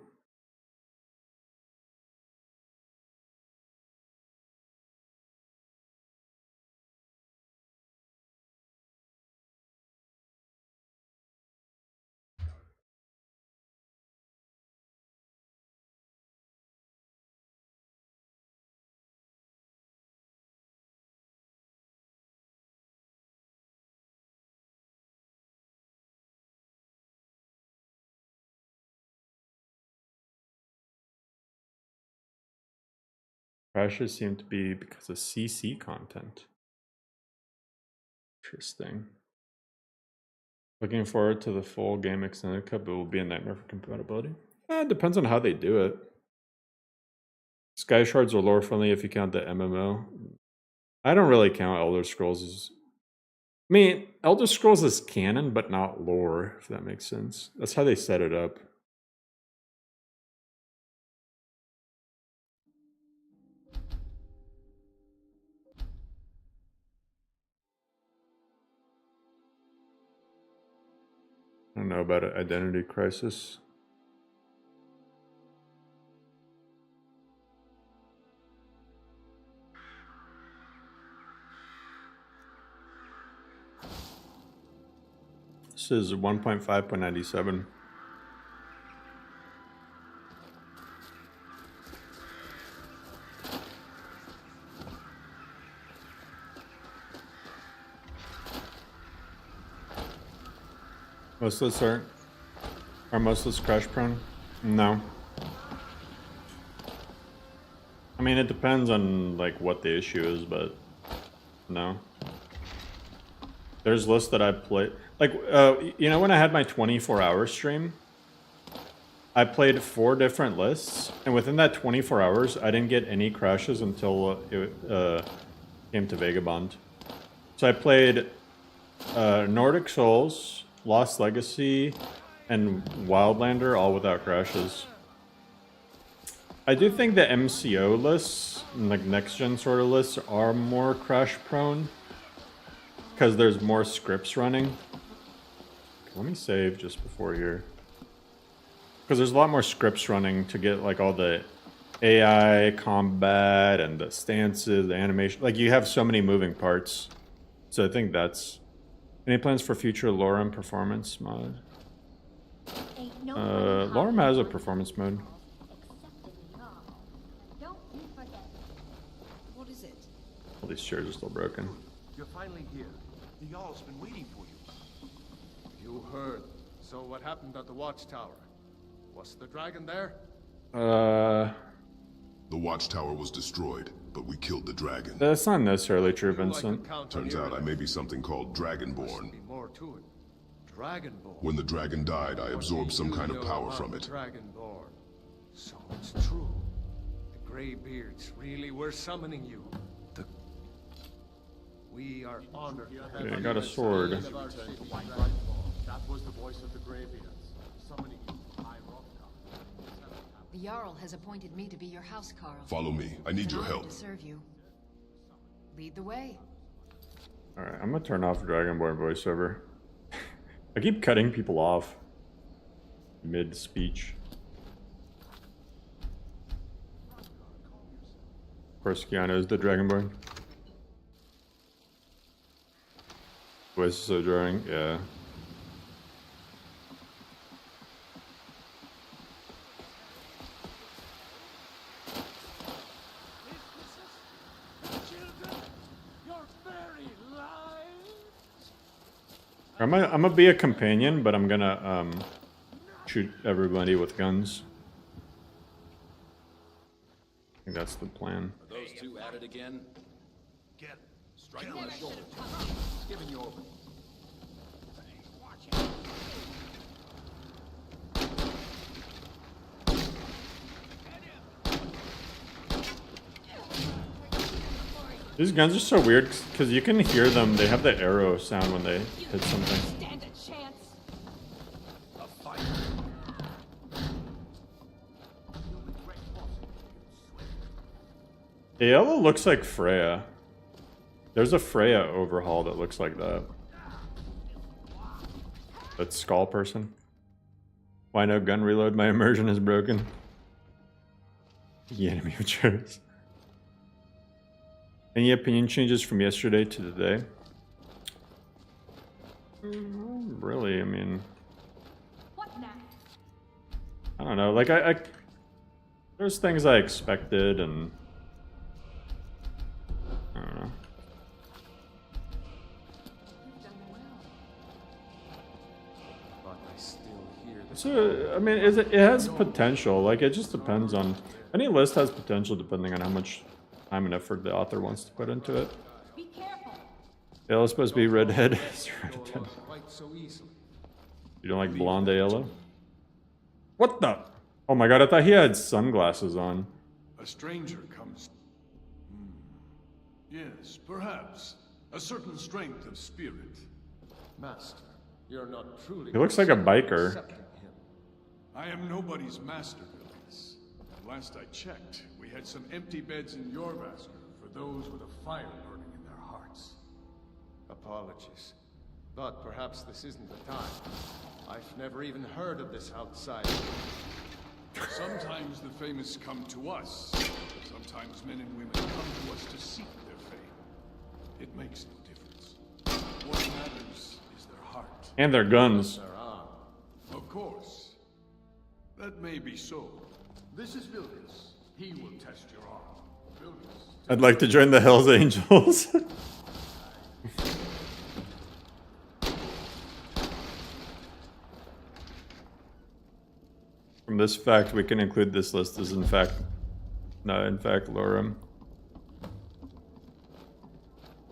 Speaker 1: Crashes seem to be because of CC content. Interesting. Looking forward to the full game extended cut, but it will be a nightmare for compatibility. It depends on how they do it. Sky Shards are lore friendly if you count the MMO. I don't really count Elder Scrolls as... I mean, Elder Scrolls is canon, but not lore, if that makes sense. That's how they set it up. I don't know about an identity crisis. This is 1.5.97. Most lists are most lists crash prone? No. I mean, it depends on like what the issue is, but no. There's lists that I play, like, you know, when I had my 24-hour stream, I played 4 different lists, and within that 24 hours, I didn't get any crashes until it came to Vagabond. So I played Nordic Souls, Lost Legacy, and Wildlander, all without crashes. I do think the MCO lists, like next-gen sort of lists, are more crash-prone, because there's more scripts running. Let me save just before here. Because there's a lot more scripts running to get like all the AI combat and the stances, the animation. Like you have so many moving parts. So I think that's... Any plans for future Lorem performance mod? Lorem has a performance mode.
Speaker 3: What is it?
Speaker 1: All these chairs are still broken.
Speaker 6: You're finally here. The Jarl's been waiting for you. You heard. So what happened at the watchtower? Was the dragon there?
Speaker 16: The watchtower was destroyed, but we killed the dragon.
Speaker 1: That's not necessarily true, Vincent.
Speaker 16: Turns out I may be something called Dragonborn.
Speaker 6: More to it. Dragonborn.
Speaker 16: When the dragon died, I absorbed some kind of power from it.
Speaker 6: Dragonborn. So it's true. The Greybeards really were summoning you. We are honored.
Speaker 1: Yeah, I got a sword.
Speaker 6: That was the voice of the Greybeards, summoning you from high Rothgar.
Speaker 3: The Jarl has appointed me to be your house, Carl.
Speaker 16: Follow me. I need your help.
Speaker 3: To serve you. Lead the way.
Speaker 1: Alright, I'm gonna turn off Dragonborn voiceover. I keep cutting people off mid-speech. Of course, Keanu is the Dragonborn. Voice is so jarring, yeah. I'm gonna be a companion, but I'm gonna shoot everybody with guns. I think that's the plan.
Speaker 20: Are those two at it again?
Speaker 6: Get strike on the shoulder. It's giving you over.
Speaker 1: These guns are so weird because you can hear them. They have the arrow sound when they hit something.
Speaker 3: Stand a chance.
Speaker 20: A fight.
Speaker 1: The yellow looks like Freya. There's a Freya overhaul that looks like that. That skull person. Why no gun reload? My immersion is broken. The enemy matures. Any opinion changes from yesterday to today? Really, I mean...
Speaker 15: What now?
Speaker 1: I don't know, like there's things I expected and... I don't know.
Speaker 6: But I still hear the
Speaker 1: So, I mean, it has potential, like it just depends on... Any list has potential depending on how much time and effort the author wants to put into it.
Speaker 13: Be careful.
Speaker 1: Yellow's supposed to be redhead.
Speaker 6: Quite so easily.
Speaker 1: You don't like blonde yellow? What the? Oh my god, I thought he had sunglasses on.
Speaker 16: A stranger comes. Yes, perhaps. A certain strength of spirit.
Speaker 6: Master, you're not truly.
Speaker 1: He looks like a biker.
Speaker 6: accepting him.
Speaker 16: I am nobody's master, Villius. Last I checked, we had some empty beds in your Vasker for those with a fire burning in their hearts.
Speaker 6: Apologies. But perhaps this isn't the time. I've never even heard of this outsider.
Speaker 16: Sometimes the famous come to us. Sometimes men and women come to us to seek their fame. It makes no difference. What matters is their heart.
Speaker 1: And their guns.
Speaker 16: Of course. That may be so. This is Villius. He will test your arm. Villius.
Speaker 1: I'd like to join the Hells Angels. From this fact, we can include this list as in fact lorem.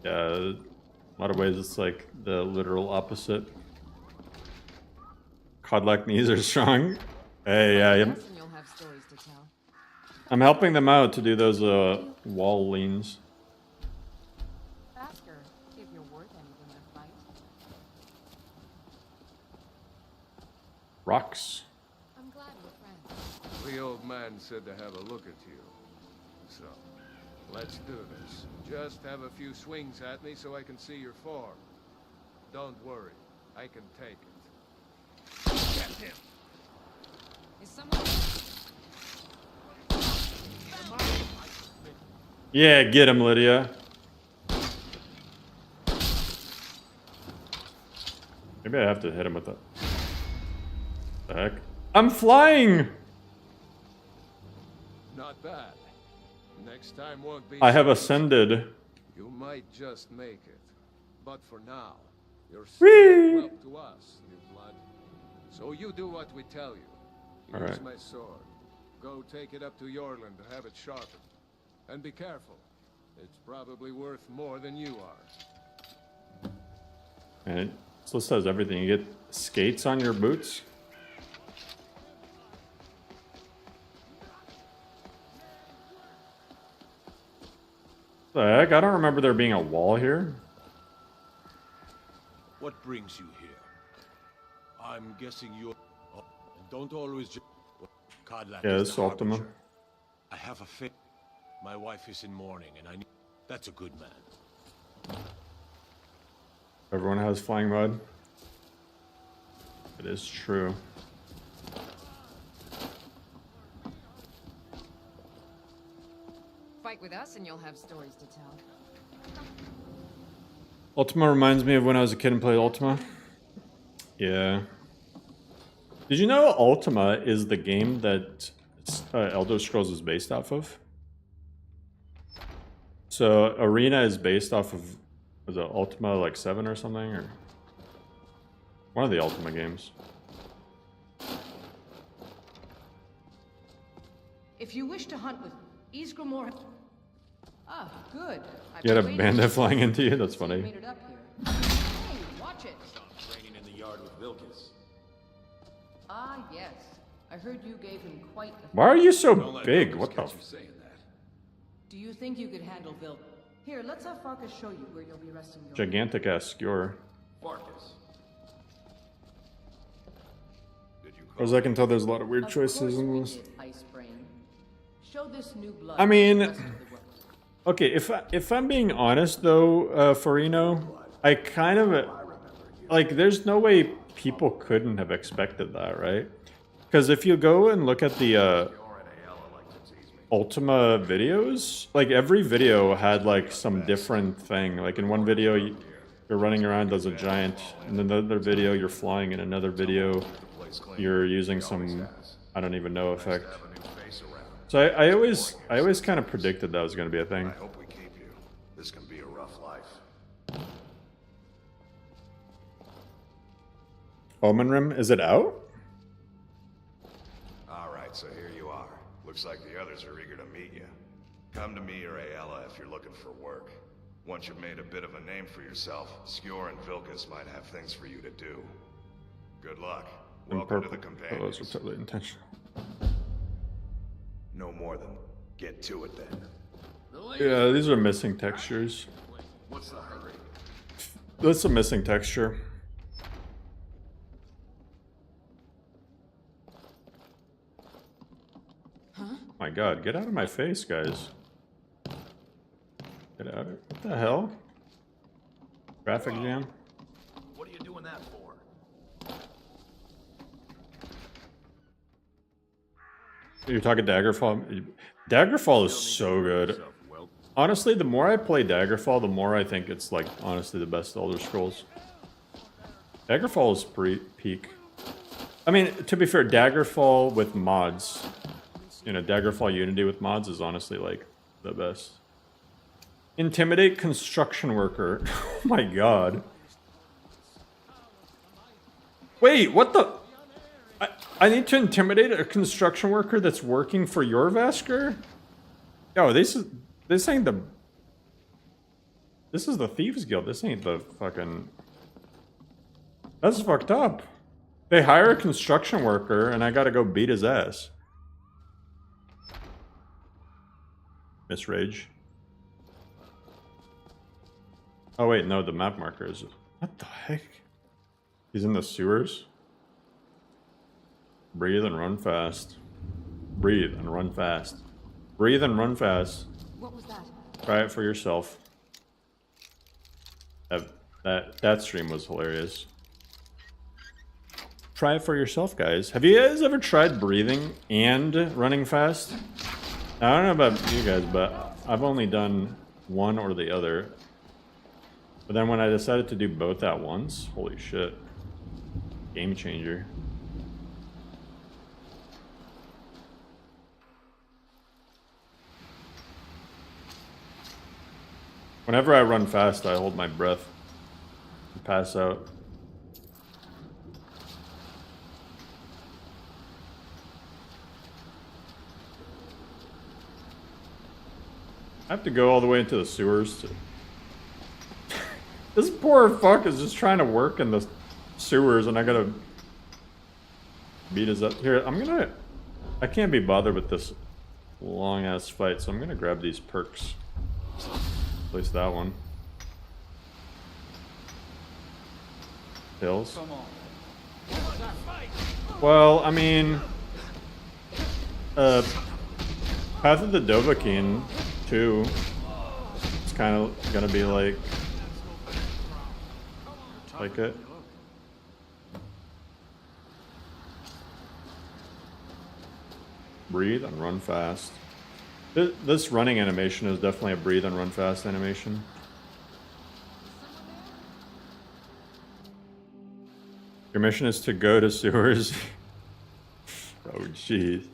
Speaker 1: Yeah, a lot of ways it's like the literal opposite. Codlac knees are strong. Hey, yeah,
Speaker 13: You'll have stories to tell.
Speaker 1: I'm helping them out to do those wall leans.
Speaker 13: Vasker, if you're worth anything in a fight.
Speaker 1: Rocks.
Speaker 13: I'm glad we're friends.
Speaker 6: The old man said to have a look at you. So, let's do this. Just have a few swings at me so I can see your form. Don't worry, I can take it. Get him!
Speaker 13: Is someone...
Speaker 1: Yeah, get him, Lydia. Maybe I have to hit him with that. The heck? I'm flying!
Speaker 6: Not bad. Next time won't be.
Speaker 1: I have
Speaker 6: so
Speaker 1: ascended.
Speaker 6: You might just make it. But for now, you're
Speaker 1: Whee!
Speaker 6: still up to us, new blood. So you do what we tell you.
Speaker 1: All
Speaker 6: Use
Speaker 1: right.
Speaker 6: my sword. Go take it up to Yorland to have it sharpened. And be careful. It's probably worth more than you are.
Speaker 1: And this list has everything. You get skates on your boots. The heck? I don't remember there being a wall here.
Speaker 5: What brings you here? I'm guessing you're... Oh, and don't always just... Codlac
Speaker 1: Yeah,
Speaker 5: is
Speaker 1: it's
Speaker 5: the
Speaker 1: Ultima.
Speaker 5: harbinger. I have a fit. My wife is in mourning, and I need... That's a good man.
Speaker 1: Everyone has flying mode. It is true.
Speaker 13: Fight with us and you'll have stories to tell.
Speaker 1: Ultima reminds me of when I was a kid and played Ultima. Yeah. Did you know Ultima is the game that Elder Scrolls is based off of? So Arena is based off of, was it Ultima like 7 or something? Or one of the Ultima games.
Speaker 13: If you wish to hunt with Ysgramor... Ah, good.
Speaker 1: You had a bandit flying into you? That's funny.
Speaker 13: Made it up here. Hey, watch it.
Speaker 20: Training in the yard with Vilkis.
Speaker 13: Ah, yes. I heard you gave him quite a...
Speaker 1: Why are you so big? What the?
Speaker 13: Do you think you could handle Vil? Here, let's have Farkas show you where you'll be resting your...
Speaker 1: Gigantic ass skewer.
Speaker 20: Farkas.
Speaker 1: As I can tell, there's a lot of weird choices in this.
Speaker 13: Ice Brain. Show this new blood.
Speaker 1: I mean,
Speaker 13: to the rest of the world.
Speaker 1: okay, if I'm being honest though, Farino, I kind of like. There's no way people couldn't have expected that, right? Because if you go and look at the Ultima videos, like every video had like some different thing. Like in one video, you're running around as a giant, in another video you're flying, in another video you're using some, I don't even know, effect. So I always kind of predicted that was going to be a thing.
Speaker 16: I hope we keep you. This can be a rough life.
Speaker 1: Omen Rim, is it out?
Speaker 16: All right, so here you are. Looks like the others are eager to meet you.
Speaker 21: Come to me or Ayala if you're looking for work. Once you've made a bit of a name for yourself, Skjor and Vilkas might have things for you to do. Good luck. Welcome to the companions.
Speaker 1: Those were totally intentional.
Speaker 21: No more than get to it then.
Speaker 1: Yeah, these are missing textures.
Speaker 21: What's the hurry?
Speaker 1: That's a missing texture.
Speaker 3: Huh?
Speaker 1: My god, get out of my face, guys. Get out of it. What the hell? Traffic jam?
Speaker 20: What are you doing that for?
Speaker 1: You're talking Daggerfall? Daggerfall is so good. Honestly, the more I play Daggerfall, the more I think it's like honestly the best Elder Scrolls. Daggerfall is peak. I mean, to be fair, Daggerfall with mods, you know, Daggerfall Unity with mods is honestly like the best. Intimidate construction worker. Oh my god. Wait, what the? I need to intimidate a construction worker that's working for your Vasker? Yo, this ain't the... This is the Thieves Guild. This ain't the fucking... That's fucked up. They hire a construction worker and I gotta go beat his ass. Miss Rage. Oh wait, no, the map marker is... What the heck? He's in the sewers? Breathe and run fast. Breathe and run fast. Breathe and run fast.
Speaker 3: What was that?
Speaker 1: Try it for yourself. That stream was hilarious. Try it for yourself, guys. Have you guys ever tried breathing and running fast? Now, I don't know about you guys, but I've only done one or the other. But then when I decided to do both at once, holy shit. Game changer. Whenever I run fast, I hold my breath and pass out. I have to go all the way into the sewers to... This poor fuck is just trying to work in the sewers and I gotta beat his up. Here, I can't be bothered with this long ass fight, so I'm gonna grab these perks. At least that one. Hills. Well, I mean... Path of the Dovahkiin, too. It's kind of gonna be like it. Breathe and run fast. This running animation is definitely a breathe and run fast animation. Your mission is to go to sewers. Oh jeez.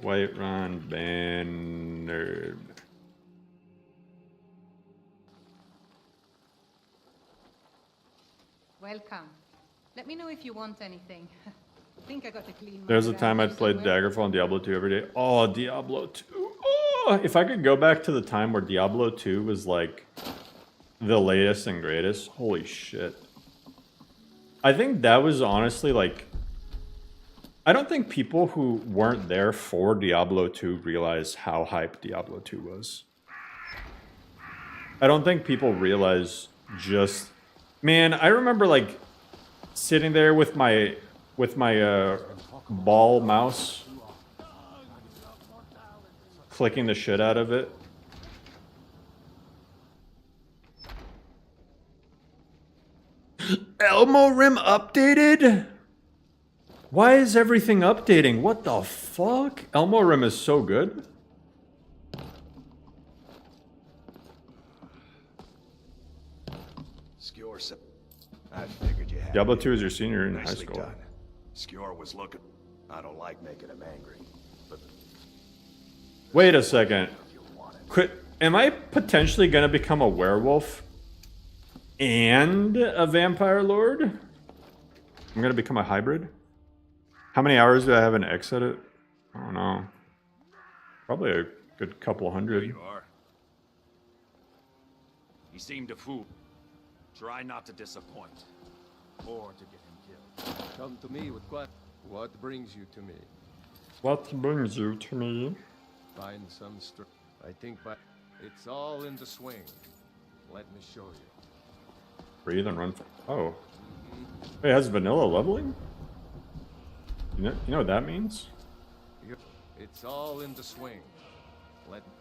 Speaker 1: Whiterun banner.
Speaker 13: Welcome. Let me know if you want anything. I think I got to clean my
Speaker 1: There's a time I'd played Daggerfall and Diablo 2 every day. Oh, Diablo 2. Oh, if I could go back to the time where Diablo 2 was like the latest and greatest. Holy shit. I think that was honestly like... I don't think people who weren't there for Diablo 2 realize how hyped Diablo 2 was. I don't think people realize just... Man, I remember like sitting there with my ball mouse, clicking the shit out of it. Elmo Rim updated? Why is everything updating? What the fuck? Elmo Rim is so good.
Speaker 21: Skjor, I figured you had.
Speaker 1: Diablo 2 is your senior in high
Speaker 21: Nicely
Speaker 1: school.
Speaker 21: done. Skjor was looking. I don't like making him angry, but
Speaker 1: Wait a second. Am I potentially gonna become a werewolf and a vampire lord? I'm gonna become a hybrid? How many hours do I have in X edit? I don't know. Probably Good couple
Speaker 20: There
Speaker 1: hundred.
Speaker 20: you are. He seemed a fool. Try not to disappoint. Or to get him killed.
Speaker 6: Come to me with what brings you to me?
Speaker 1: What brings you to me?
Speaker 6: Find some strength. I think it's all in the swing. Let me show you.
Speaker 1: Breathe and run. Oh. It has vanilla leveling? You know what that means?
Speaker 6: It's all in the swing. Let me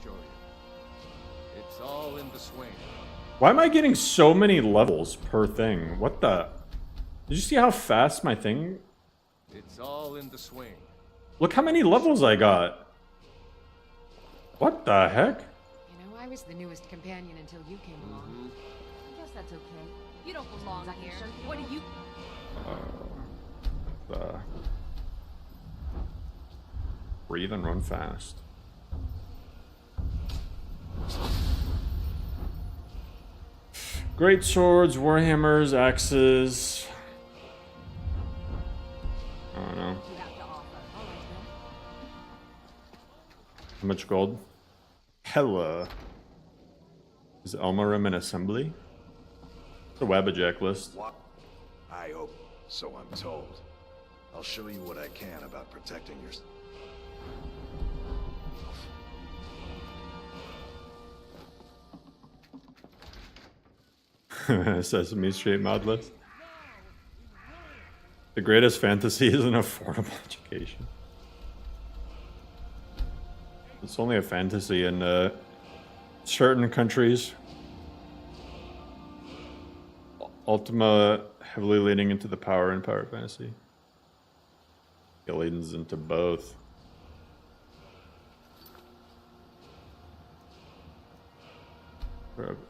Speaker 6: show you. It's all in the swing.
Speaker 1: Why am I getting so many levels per thing? What the? Did you see how fast my thing?
Speaker 6: It's all in the swing.
Speaker 1: Look how many levels I got. What the heck?
Speaker 3: You know, I was the newest companion until you came along.
Speaker 13: I guess that's okay.
Speaker 3: You don't belong here. What do you...
Speaker 1: Breathe and run fast. Great swords, warhammers, axes. I don't know. How much gold? Hella. Is Elmarim an assembly? The Wabajack list.
Speaker 21: What? I hope. So I'm told. I'll show you what I can about protecting your...
Speaker 1: Sesame Street Modlist. The greatest fantasy is an affordable education. It's only a fantasy in certain countries. Ultima heavily leaning into the power and power fantasy. It leans into both.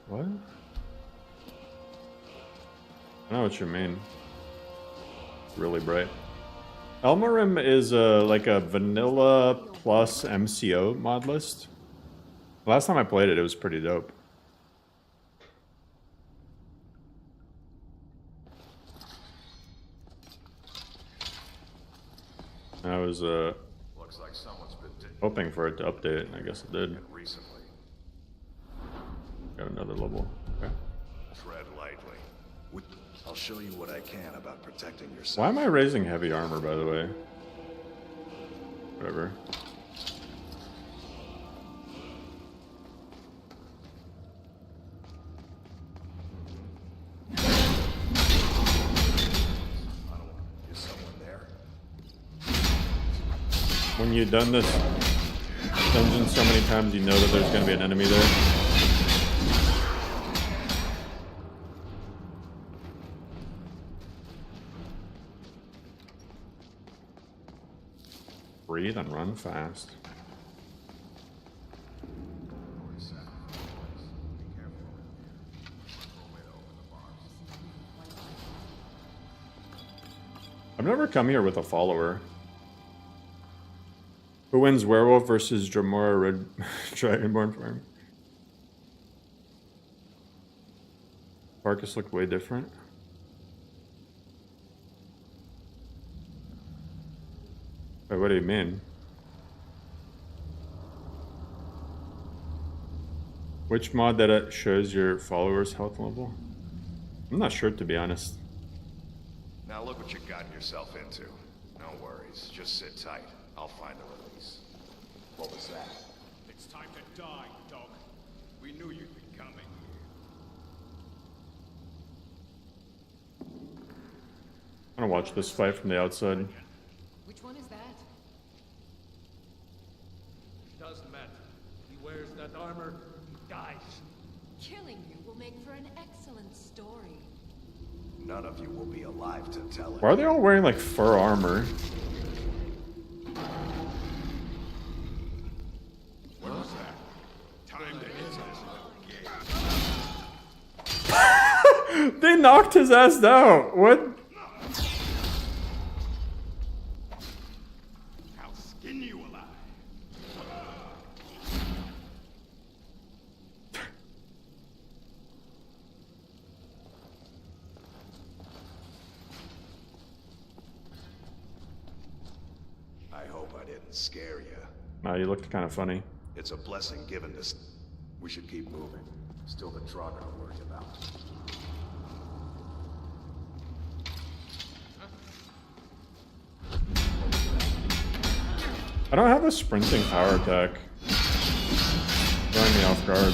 Speaker 1: What? I know what you mean. Really bright. Elmarim is like a vanilla plus MCO mod list. Last time I played it, it was pretty dope. I was
Speaker 21: Looks like someone's been
Speaker 1: hoping for it to update, and I guess it did.
Speaker 21: recently.
Speaker 1: Got another level. Okay.
Speaker 21: Tread lightly. I'll show you what I can about protecting yourself.
Speaker 1: Why am I raising heavy armor, by the way? Whatever.
Speaker 21: Is someone there?
Speaker 1: When you've done this dungeon so many times, you know that there's going to be an enemy there. Breathe and run fast. I've never come here with a follower. Who wins Werewolf versus Dremora Red Dragonborn Farm? Marcus looked way different. Wait, what do you mean? Which mod that it shows your followers' health level? I'm not sure, to be honest.
Speaker 21: Now look what you've gotten yourself into. No worries. Just sit tight. I'll find a release. What was that?
Speaker 5: It's time to die, dog. We knew you'd be coming.
Speaker 1: I'm gonna watch this fight from the outside.
Speaker 3: Which one is that?
Speaker 5: Doesn't matter. He wears that armor, he dies.
Speaker 3: Killing you will make for an excellent story.
Speaker 21: None of you will be alive to tell it.
Speaker 1: Why are they all wearing like fur armor?
Speaker 5: What was that? Time to end this.
Speaker 1: They knocked his ass down. What?
Speaker 5: I'll skin you alive.
Speaker 21: I hope didn't scare you.
Speaker 1: Nah, you looked kind of funny.
Speaker 21: It's a blessing given to... We should keep moving. Still the Draugr to worry about.
Speaker 1: I don't have a sprinting power attack. Throwing me off guard.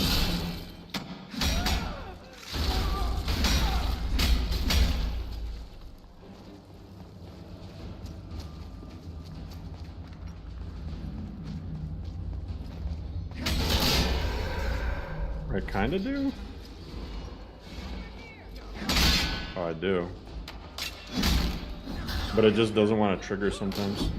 Speaker 1: I kinda do? Oh, I do. But it just doesn't want to trigger sometimes.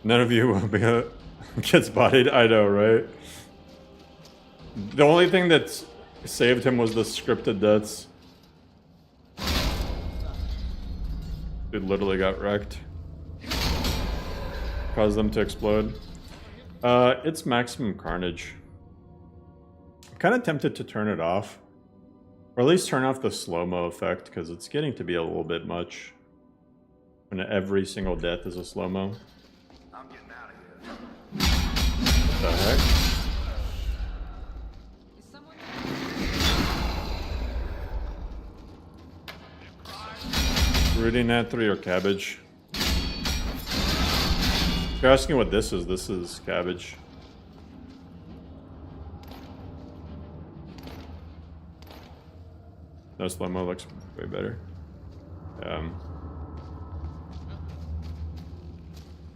Speaker 1: None of you will be gets bodied. I know, right? The only thing that saved him was the scripted deaths. Dude literally got wrecked. Caused them to explode. It's maximum carnage. I'm kind of tempted to turn it off. Or at least turn off the slow-mo effect, because it's getting to be a little bit much. When every single death is a slow-mo. What the heck? Rudy, Nat 3 or Cabbage? If you're asking what this is Cabbage. No slow-mo looks way better.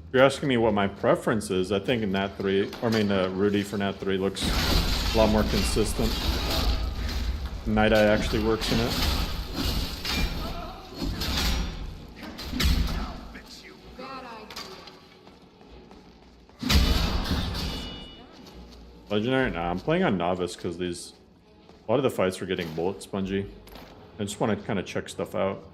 Speaker 1: If you're asking me what my preference is, I think Nat 3, or I mean Rudy for Nat 3 looks a lot more consistent. Night Eye actually works in it. Legendary? Nah, I'm playing on Novice because a lot of the fights are getting bullet spongy. I just want to kind of check stuff out.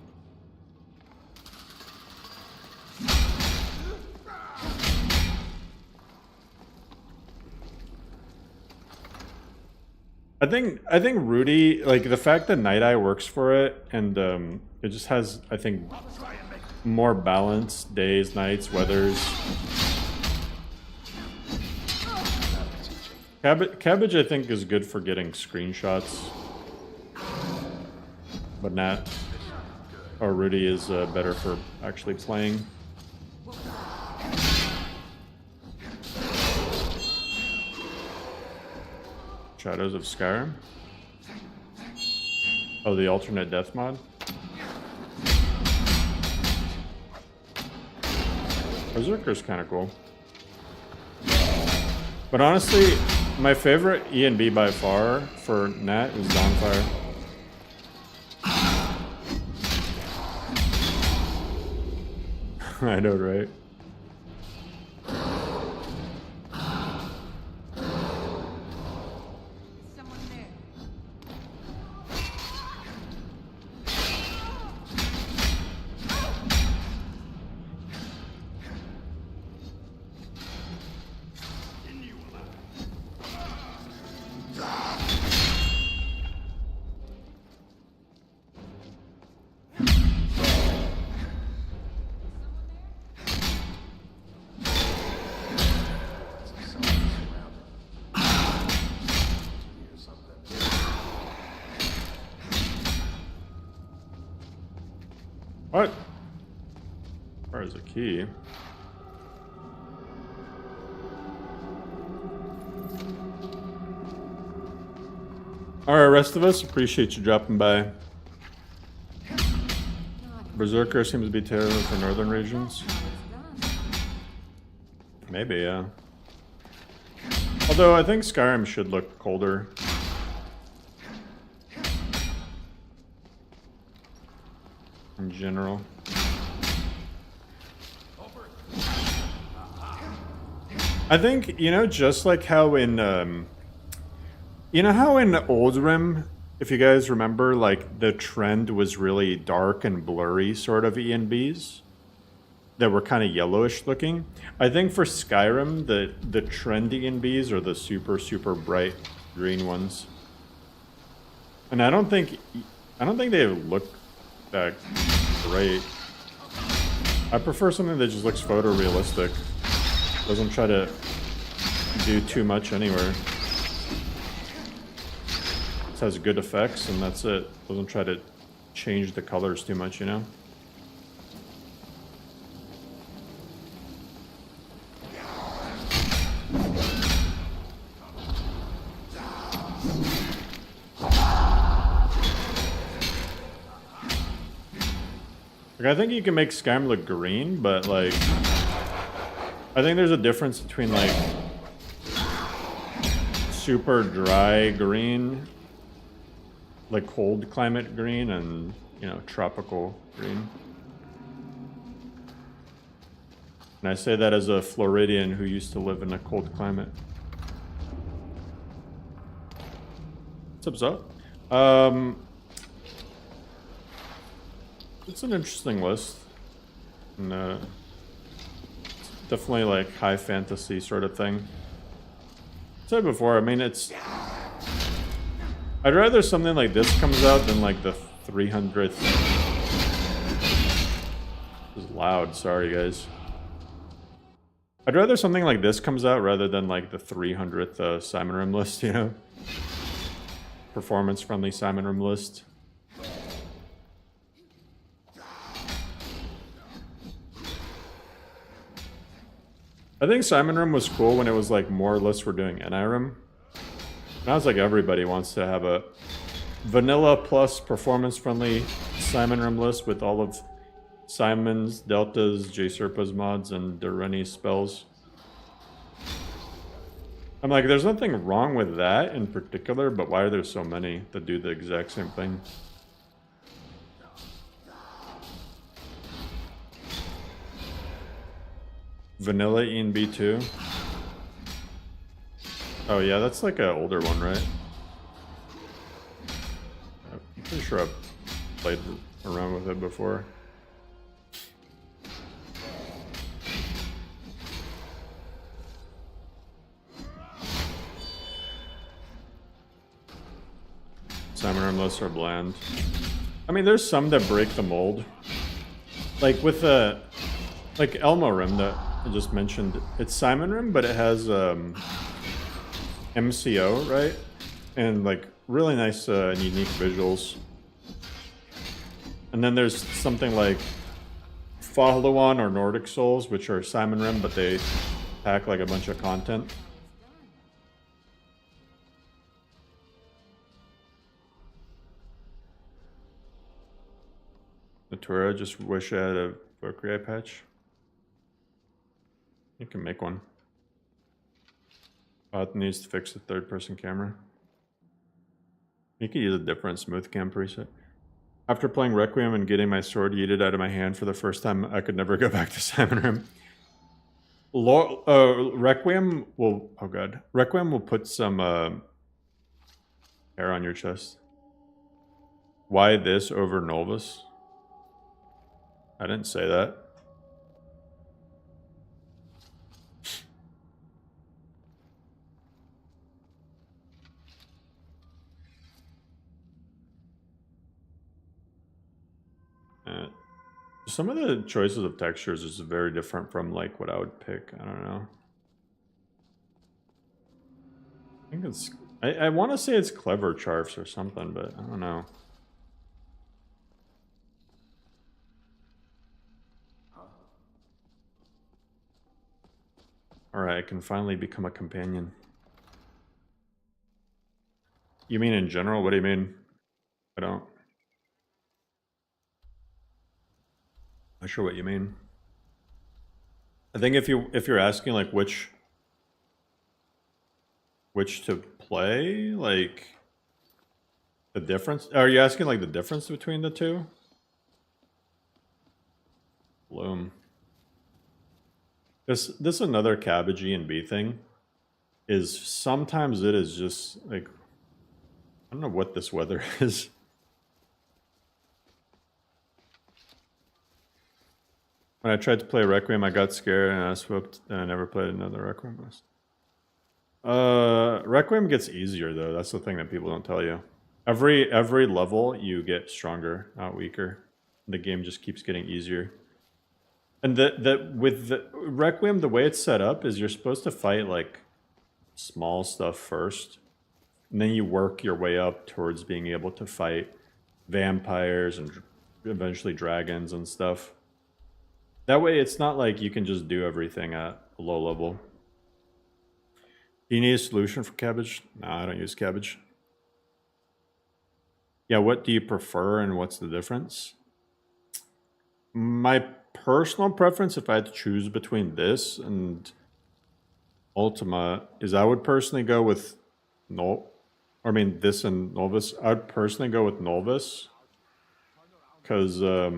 Speaker 1: I think Rudy, like the fact that Night Eye works for it, and it just has, I think, more balanced days, nights, weathers. Cabbage, I think, is good for getting screenshots, but Nat or Rudy is better for actually playing. Shadows of Skyrim. Oh, the alternate death mod. Berserker's kind of cool. But honestly, my favorite E&B by far for Nat is Dawnfire. I know, right? What? Where is a key? Alright, rest of us, appreciate you dropping by. Berserker seems to be tailored for northern regions. Maybe, yeah. Although I think Skyrim should look colder. In general. I think, you know, just like how in You know how in Old Rim, if you guys remember, like the trend was really dark and blurry sort of ENBs that were kind of yellowish looking? I think for Skyrim, the trend ENBs are the super bright green ones. And I don't think they look that great. I prefer something that just looks photorealistic. Doesn't try to do too much anywhere. Just has good effects and that's it. Doesn't try to change the colors too much, you know? Like, I think you can make Skyrim look green, but like, I think there's a difference between like super dry green, like cold climate green, and you know, tropical green. And I say that as a Floridian who used to live in a cold climate. What's up? It's an interesting list. And, it's definitely like high fantasy sort of thing. I said before, I mean, it's... I'd rather something like this comes out than like the 300th... This is loud, sorry guys. I'd rather something like this comes out rather than like the 300th Simon Rim list, you know? Performance-friendly Simon Rim list. I think Simon Rim was cool when it was like more lists were doing NIRIM. Now it's like everybody wants to have a vanilla plus performance-friendly Simon Rim list with all of Simon's, Delta's, J-Serpa's mods, and Durrani's spells. I'm like, there's nothing wrong with that in particular, but why are there so many that do the exact same thing? Vanilla ENB2. Oh yeah, that's like an older one, right? I'm pretty sure I've played around with it before. Simon Rim lists are bland. I mean, there's some that break the mold. Like with the... Like Elmo Rim that I just mentioned. It's Simon Rim, but it has MCO, right? And like really nice and unique visuals. And then there's something like Follow-On or Nordic Souls, which are Simon Rim, but they pack like a bunch of content. Natura, just wish I had a Volkihar patch. You can make one. It needs to fix the third-person camera. You could use a different smooth cam preset. After playing Requiem and getting my sword yeeted out of my hand for the first time, I could never go back to Simon Rim. Requiem will... Oh god. Requiem will put some hair on your chest. Why this over Novus? I didn't say that. Some of the choices of textures is very different from like what I would pick. I don't know. I think it's... I want to say it's Clever Charfs or something, but I don't know. Alright, I can finally become a companion. You mean in general? What do you mean? I don't... Not sure what you mean. I think if you're asking like which to play, like the difference. Are you asking like the difference between the two? Bloom. This another cabbage E&B thing is sometimes it is just like I don't know what this weather is. When I tried to play Requiem, I got scared and I was hooked, and I never played another Requiem. Requiem gets easier though. That's the thing that people don't tell you. Every level you get stronger, not weaker. The game just keeps getting easier. And with the Requiem, the way it's set up is you're supposed to fight like small stuff first, and then you work your way up towards being able to fight vampires and eventually dragons and stuff. That way it's not like you can just do everything at a low level. Do you need a solution for cabbage? No, I don't use cabbage. Yeah, what do you prefer and what's the difference? My personal preference, if I had to choose between this and Ultima, is I would personally go with this and Novus. I'd personally go with Novus. Because, I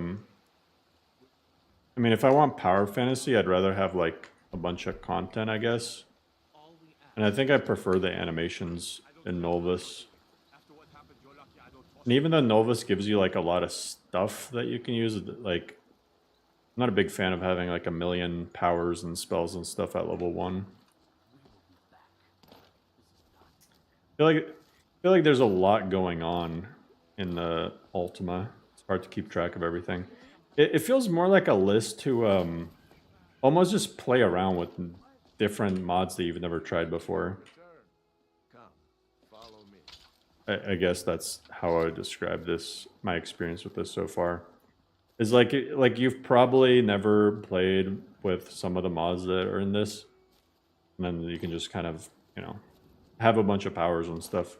Speaker 1: mean, if I want power fantasy, I'd rather have like a bunch of content, I guess. And I think I prefer the animations in Novus. And even though Novus gives you like a lot of stuff that you can use, like, I'm not a big fan of having like a million powers and spells and stuff at level 1. I feel like there's a lot going on in the Ultima. It's hard to keep track of everything. It feels more like a list to almost just play around with different mods that you've never tried before. I guess that's how I would describe this, my experience with this so far. Is like you've probably never played with some of the mods that are in this. And then you can just kind of, you know, have a bunch of powers and stuff.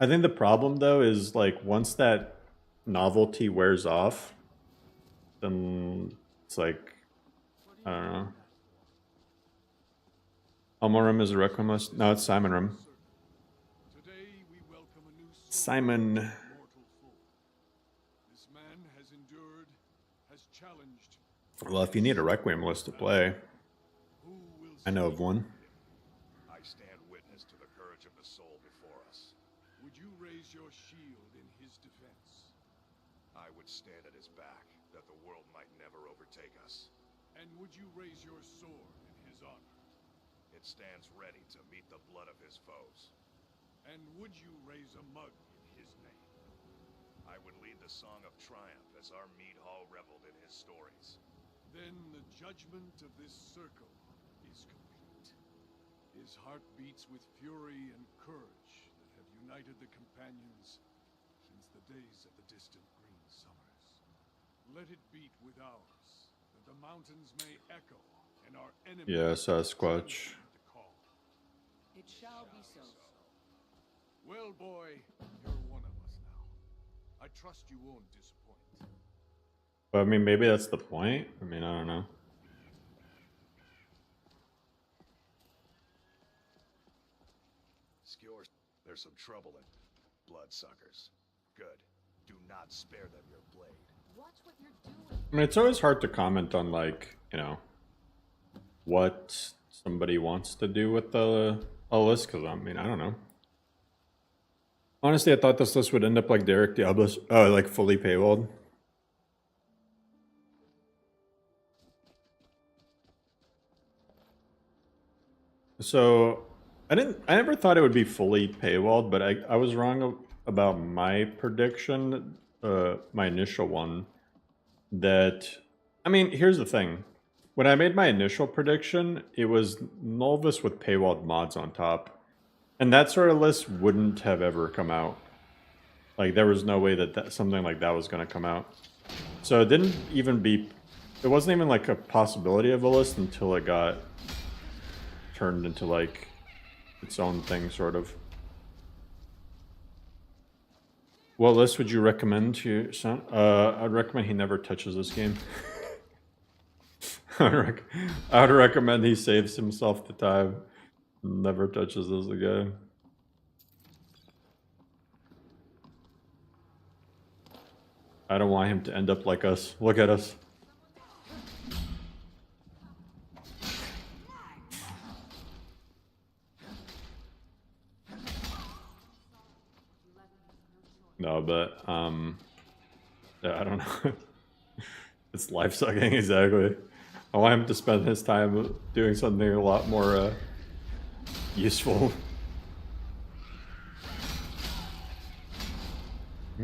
Speaker 1: I think the problem though is like once that novelty wears off, then it's like, I don't know. Almorum is a Requiem list? No, it's Simon Room. Simon.
Speaker 16: This man has endured, has challenged.
Speaker 1: Well, if you need a Requiem list to play, I know of one.
Speaker 21: I stand witness to the courage of the soul before us.
Speaker 16: Would you raise your shield in his defense?
Speaker 21: I would stand at his back, that the world might never overtake us.
Speaker 16: And would you raise your sword in his honor?
Speaker 21: It stands ready to meet the blood of his foes.
Speaker 16: And would you raise a mug in his name?
Speaker 21: I would lead the song of triumph as our mead hall reveled in his stories.
Speaker 16: Then the judgment of this circle is complete. His heart beats with fury and courage that have united the companions since the days of the distant green summers. Let it beat with ours, that the mountains may echo and our enemies...
Speaker 1: Yeah, Sasquatch.
Speaker 13: It shall be so.
Speaker 16: Well, boy, you're one of us now. I trust you won't disappoint.
Speaker 1: But I mean, maybe that's the point. I mean, I don't know.
Speaker 21: Skjors, there's some trouble in bloodsuckers. Good. Do not spare them your blade.
Speaker 3: Watch what you're doing.
Speaker 1: I mean, it's always hard to comment on, like, you know, what somebody wants to do with a list, because, I mean, I don't know. Honestly, I thought this list would end up like Derek Diablos, like fully paywalled. So, I never thought it would be fully paywalled, but I was wrong about my prediction, my initial one, that, I mean, here's the thing. When I made my initial prediction, it was Novus with paywalled mods on top. And that sort of list wouldn't have ever come out. Like, there was no way that something like that was going to come out. So it didn't even be... It wasn't even like a possibility of a list until it got turned into like its own thing, sort of. What list would you recommend to your son? I'd recommend he never touches this game. I would recommend he saves himself the time. Never touches this again. I don't want him to end up like us. Look at us. but yeah, I don't know. It's life sucking, exactly. I want him to spend his time doing something a lot more useful.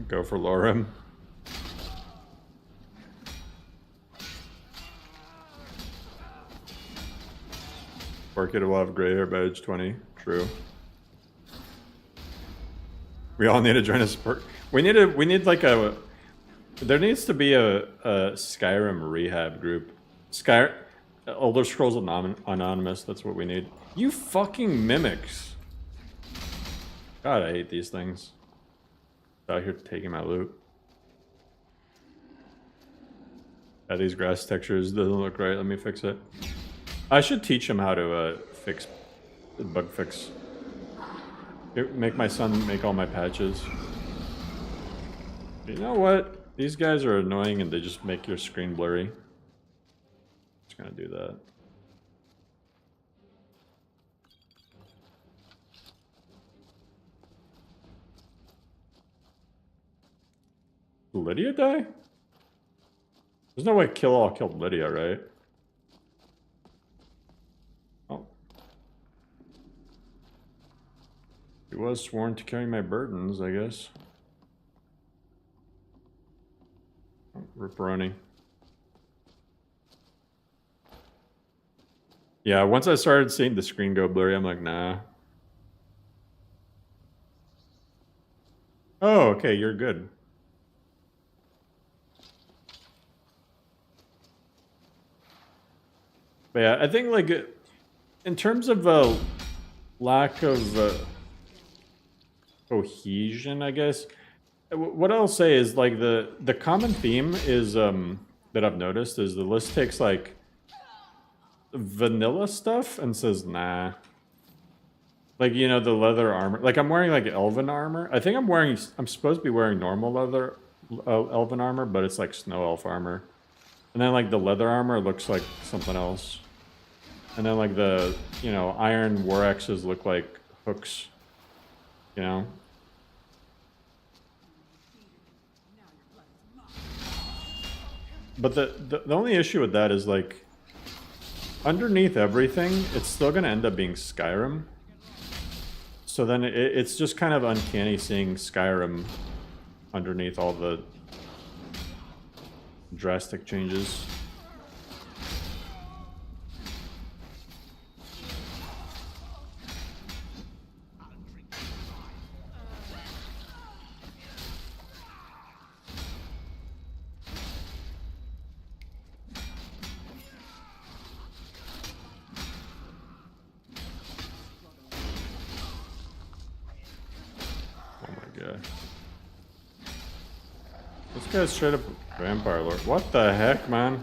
Speaker 1: Go for Lorem. Orchid will have gray hair by age 20. True. We all need to join a sport. We need like a. There needs to be a Skyrim rehab group. Elder Scrolls Anonymous. That's what we need. You fucking mimics. God, I hate these things. Out here taking my loot. Yeah, these grass textures doesn't look right. Let me fix it. I should teach him how to fix bug fix. Make my son make all my patches. You know what? These guys are annoying and they just make your screen blurry. Just gonna do that. Did Lydia die? There's no way Kill All killed Lydia, right? Oh. He was sworn to carry my burdens, I guess. Oh, Ripperoni. Yeah, once I started seeing the screen go blurry, I'm like, nah. Oh, okay, you're good. But yeah, I think like in terms of lack of cohesion, I guess. What I'll say is like the common theme is that I've noticed is the list takes like vanilla stuff and says nah. Like, you know, the leather armor. Like I'm wearing like elven armor. I think I'm supposed to be wearing normal leather elven armor, but it's like snow elf armor. And then like the leather armor looks like something else. And then like the, you know, iron war axes look like hooks. You know? But the only issue with that is like underneath everything, it's still gonna end up being Skyrim. So then it's just kind of uncanny seeing Skyrim underneath all the drastic changes. This guy's straight up vampire lord. What the heck, man?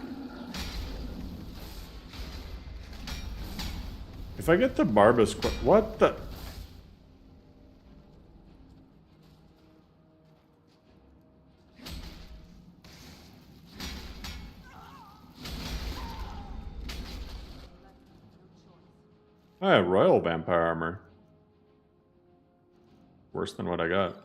Speaker 1: If I get the Barbus, what the? I have royal vampire armor. Worse than what I got.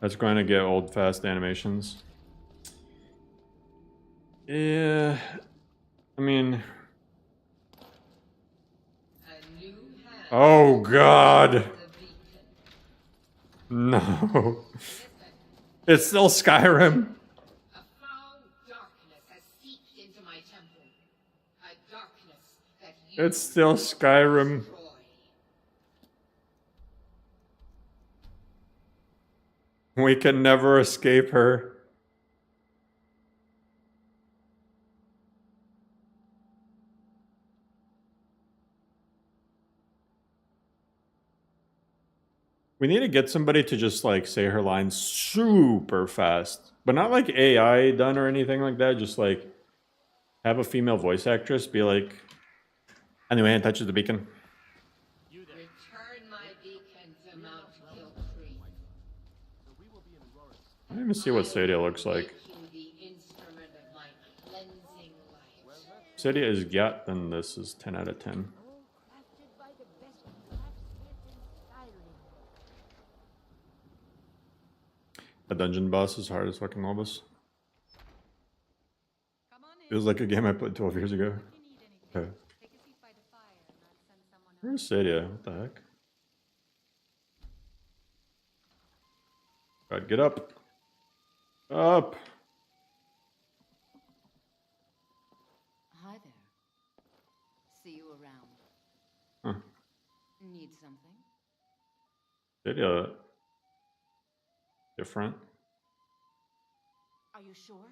Speaker 1: That's going to get old fast animations. Yeah, I mean... Oh god! No. It's still Skyrim. It's still Skyrim. We can never escape her. We need to get somebody to just like say her lines super fast, but not like AI done or anything like that. Just like have a female voice actress be like, anyway, and touches the beacon. I don't even see what Sadia looks like. Cydia is Gat, then this is 10 out of 10. A dungeon boss is hard as fucking Lobos. Feels like a game I played 12 years ago. Okay. Where's Cydia? What the heck? Alright, get up. Up!
Speaker 8: Hi there. See you around.
Speaker 1: Huh.
Speaker 8: Need something?
Speaker 1: Cydia. Different.
Speaker 8: Are you sure?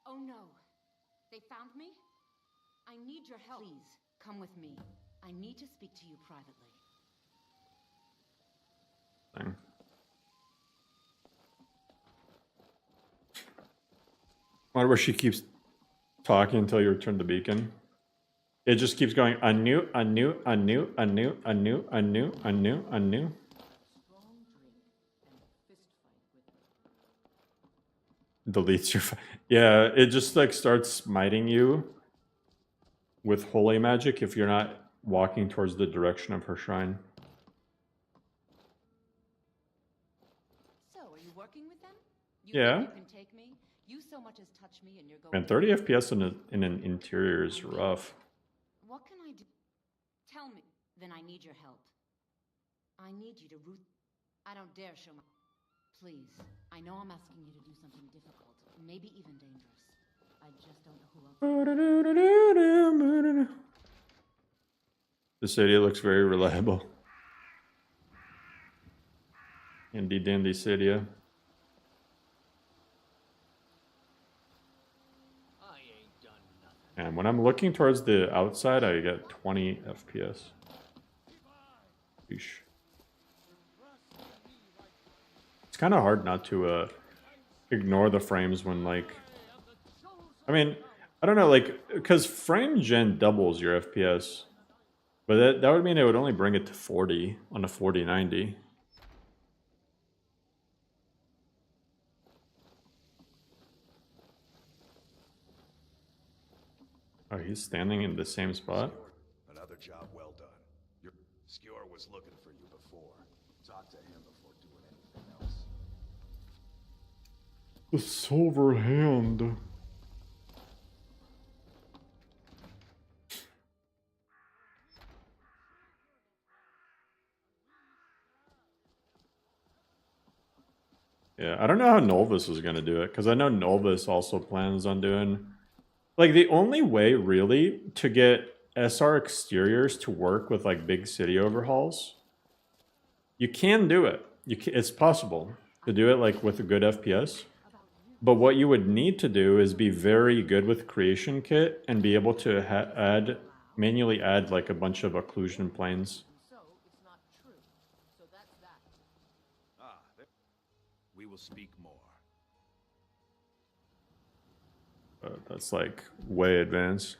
Speaker 8: Oh no. They found me? I need your help. Please, come with me. I need to speak to you privately.
Speaker 1: Thing. Wonder where she keeps talking until you return the beacon. It just keeps going anew. Deletes your yeah, it just like starts smiting you with holy magic if you're not walking towards the direction of her shrine.
Speaker 8: So, are you working with them?
Speaker 1: Yeah.
Speaker 8: You can take me? You so much as touch me and you're going.
Speaker 1: Man, 30 FPS in an interior is rough.
Speaker 8: What can I do? Tell me. Then I need your help. I need you to root. I don't dare show my. Please. I know I'm asking you to do something difficult, maybe even dangerous. I just don't know who else.
Speaker 1: The city looks very reliable. Handy dandy Cydia. And when I'm looking towards the outside, I get 20 FPS. Yeesh. It's kind of hard not to ignore the frames when, like... I mean, I don't know, like, because frame gen doubles your FPS. But that would mean it would only bring it to 40 on a 4090. Oh, he's standing in the same spot?
Speaker 21: Another job well done. Your Skewer was looking for you before. Talk to him before doing anything else.
Speaker 1: The silver hand. Yeah, I don't know how Nolvis is going to do it, because I know Nolvis also plans on doing... Like, the only way, really, to get SR exteriors to work with, like, big city overhauls, you can do it. It's possible to do it, like, with a good FPS. But what you would need to do is be very good with Creation Kit and be able to manually add, like, a bunch of occlusion planes.
Speaker 20: We will speak more.
Speaker 1: That's like way advanced.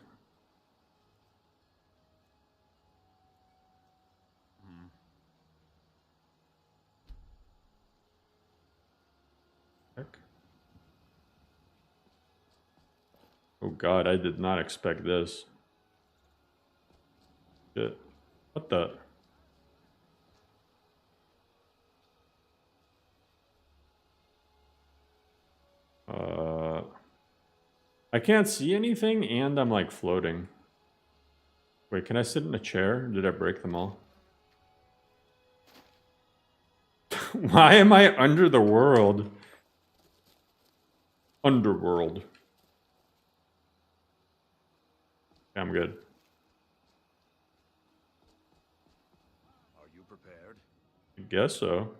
Speaker 1: Heck. Oh god, I did not expect this. Shit. What the? I can't see anything, and I'm like floating. Wait, can I sit in a chair? Did I break them all? Why am I under the world? Underworld. I'm good.
Speaker 20: Are you prepared?
Speaker 1: I guess so.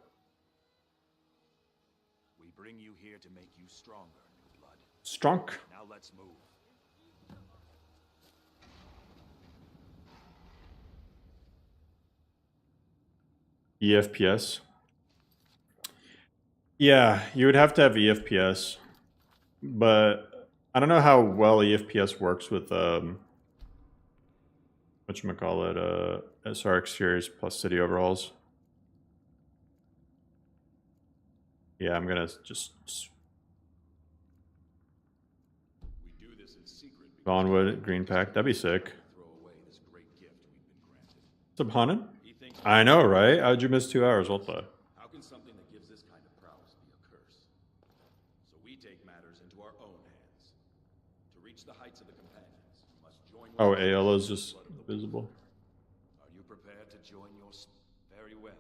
Speaker 20: We bring you here to make you stronger, new blood.
Speaker 1: Strong.
Speaker 20: Now let's move.
Speaker 1: EFPS. Yeah, you would have to have EFPS, but I don't know how well EFPS works with whatchamacallit, SR exteriors plus city overhauls. Yeah, I'm gonna just Bonwood, green pack. That'd be sick. What's up, Hanan? I know, right? How'd you miss 2 hours? What the?
Speaker 14: How can something that gives this kind of prowess be a curse? So we take matters into our own hands. To reach the heights of the companions, you must join.
Speaker 1: Oh, Ayla's just visible.
Speaker 14: Are you prepared to join your? Very well.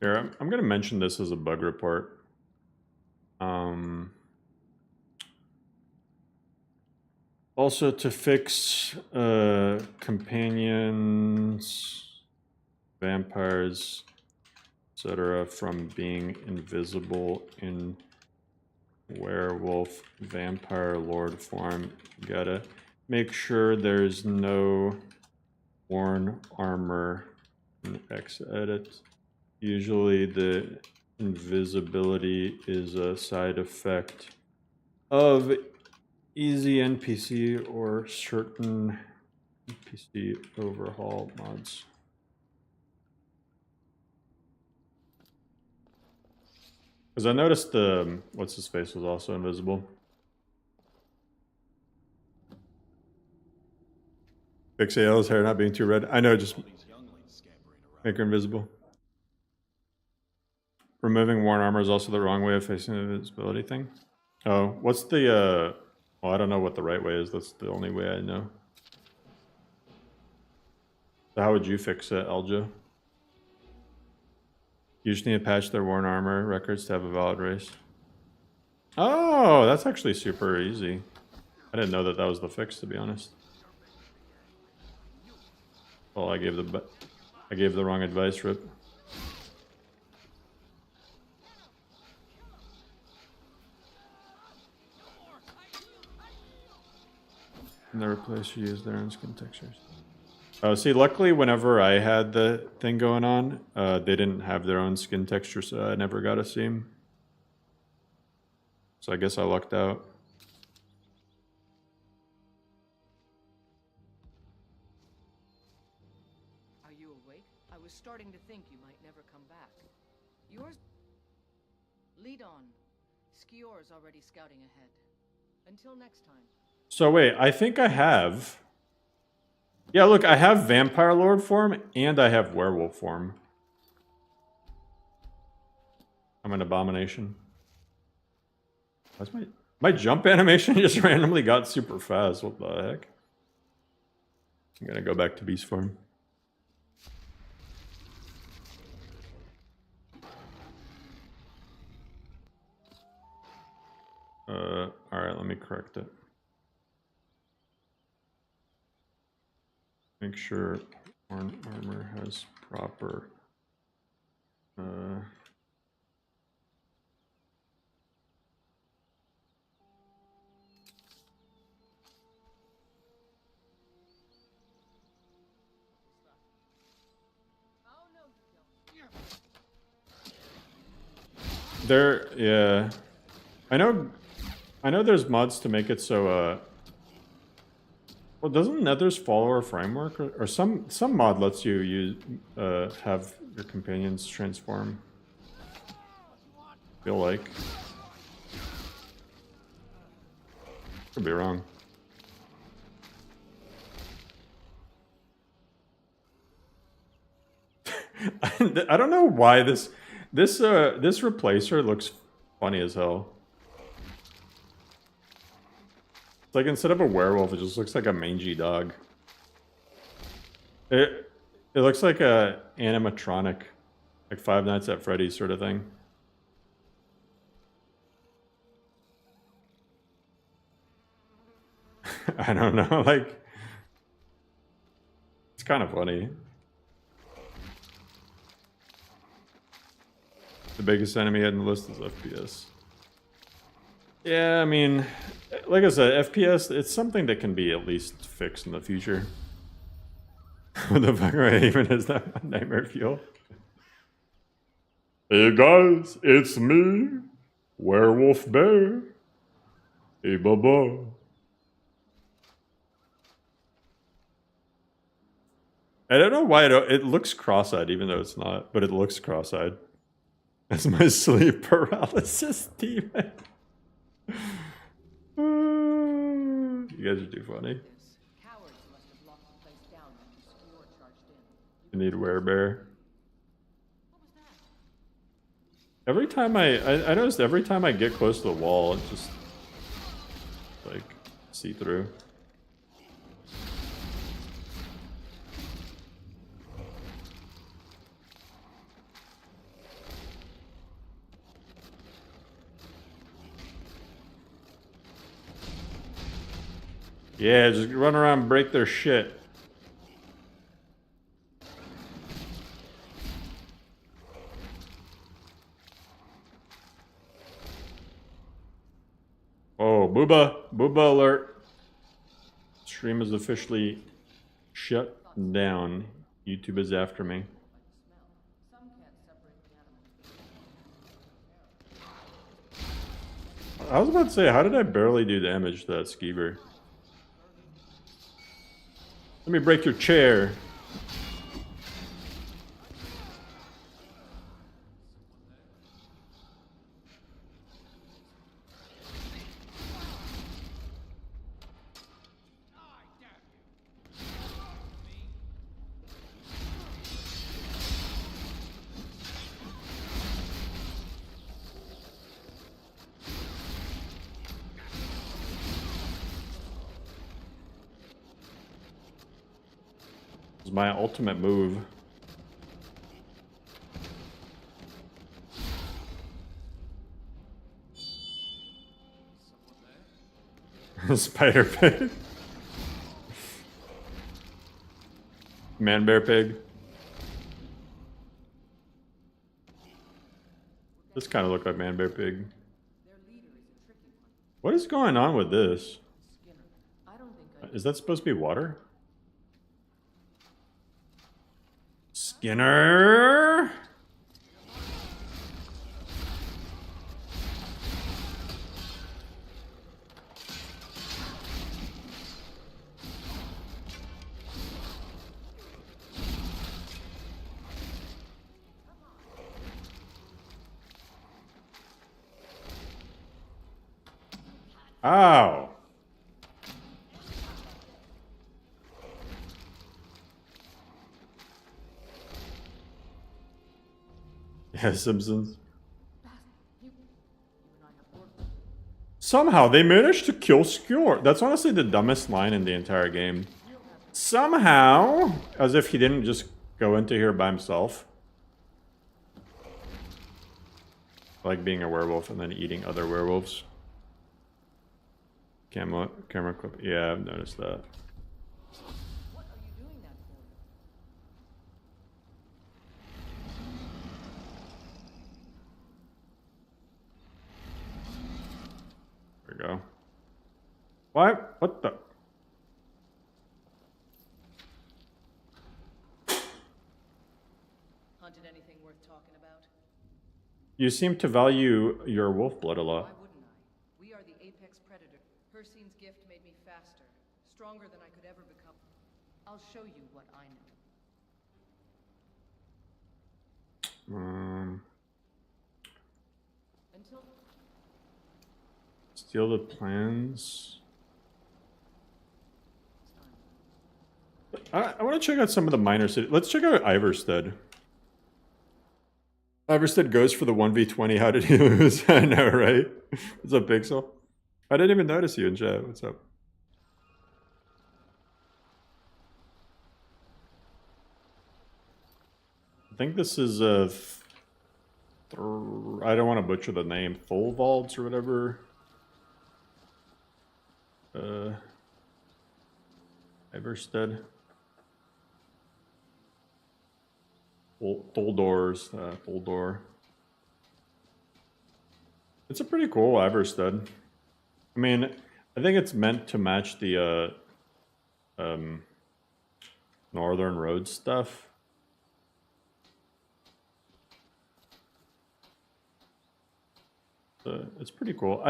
Speaker 1: Here, I'm going to mention this as a bug report. Also, to fix companions, vampires, etc., from being invisible in werewolf, vampire, lord form, you gotta make sure there's no worn armor in X edit. Usually the invisibility is a side effect of easy NPC or certain NPC overhaul mods. Because I noticed the what's his face was also invisible. Fix AL's hair not being too red. I know, just make her invisible. Removing worn armor is also the wrong way of facing the invisibility thing. Oh, what's the well, I don't know what the right way is. That's the only way I know. So how would you fix it, Aljo? You just need to patch their worn armor records to have a valid race. Oh, that's actually super easy. I didn't know that that was the fix, to be honest. Well, I gave the wrong advice, Rip. Never place you use their own skin textures. See, luckily, whenever I had the thing going on, they didn't have their own skin texture, so I never got a seam. So I guess I lucked out.
Speaker 22: Are you awake? I was starting to think you might never come back. Yours? Lead on. Skior's already scouting ahead. Until next time.
Speaker 1: So wait, I think I have... Yeah, look, I have Vampire Lord form, and I have Werewolf form. I'm an abomination. That's my jump animation just randomly got super fast. What the heck? I'm gonna go back to beast form. Alright, let me correct it. Make sure armor has proper there, yeah. I know there's mods to make it so well, doesn't Nether's follower framework or some mod lets you use have your companions transform? Feel like. Could be wrong. I don't know why this replacer looks funny as hell. Like, instead of a werewolf, it just looks like a mangy dog. It looks like a animatronic, like Five Nights at Freddy's sort of thing. I don't know, like, it's kind of funny. The biggest enemy on the list is FPS. Yeah, I mean, like I said, FPS, it's something that can be at least fixed in the future. What the fuck, right? Even is that Nightmare Fuel? Hey guys, it's me, Werewolf Bear. Hey baba. I don't know why it looks cross-eyed, even though it's not, but it looks cross-eyed. That's my sleep paralysis demon. You guys are too funny. I need werebear. Every time I noticed every time I get close to the wall, it just like see through. Yeah, just run around and break their shit. Oh, Booba. Booba alert. Stream is officially shut down. YouTube is after me. I was about to say, how did I barely do damage to that skeever? Let me break your chair. This is my ultimate move. Spider pig. Man bear pig. This kind of looked like man bear pig. What is going on with this? Is that supposed to be water? Skinner. Ow. Yeah, Simpsons. Somehow they managed to kill Skewer. That's honestly the dumbest line in the entire game. Somehow, as if he didn't just go into here by himself. Like being a werewolf and then eating other werewolves. Camera clip. Yeah, I've noticed that. There we go. What? What the?
Speaker 22: Hunted anything worth talking about?
Speaker 1: You seem to value your wolf blood a lot.
Speaker 22: We are the apex predator. Hircine's gift made me faster, stronger than I could ever become. I'll show you what I know. Until
Speaker 1: Steal the plans. I want to check out some of the minor cities. Let's check out Iverstead. Iverstead goes for the 1v20. How did he lose? I know, right? What's up, Pixel? I didn't even notice you in chat. What's up? I think this is a... I don't want to butcher the name. Thorvalds or whatever. Iverstead. Tholdor's. Tholdor. It's a pretty cool Iverstead. I mean, I think it's meant to match the Northern Road stuff. It's pretty cool.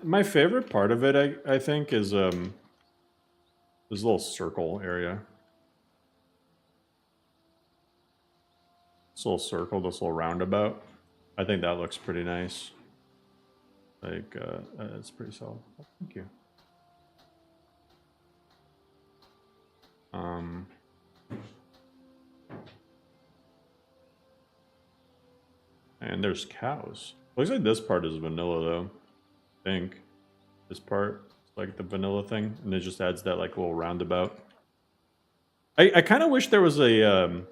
Speaker 1: My favorite part of it, I think, is this little circle area. This little circle, this little roundabout. I think that looks pretty nice. Like, it's pretty solid. Thank you. And there's cows. Looks like this part is vanilla though. I think this part is like the vanilla thing, and it just adds that like little roundabout. I kind of wish there was a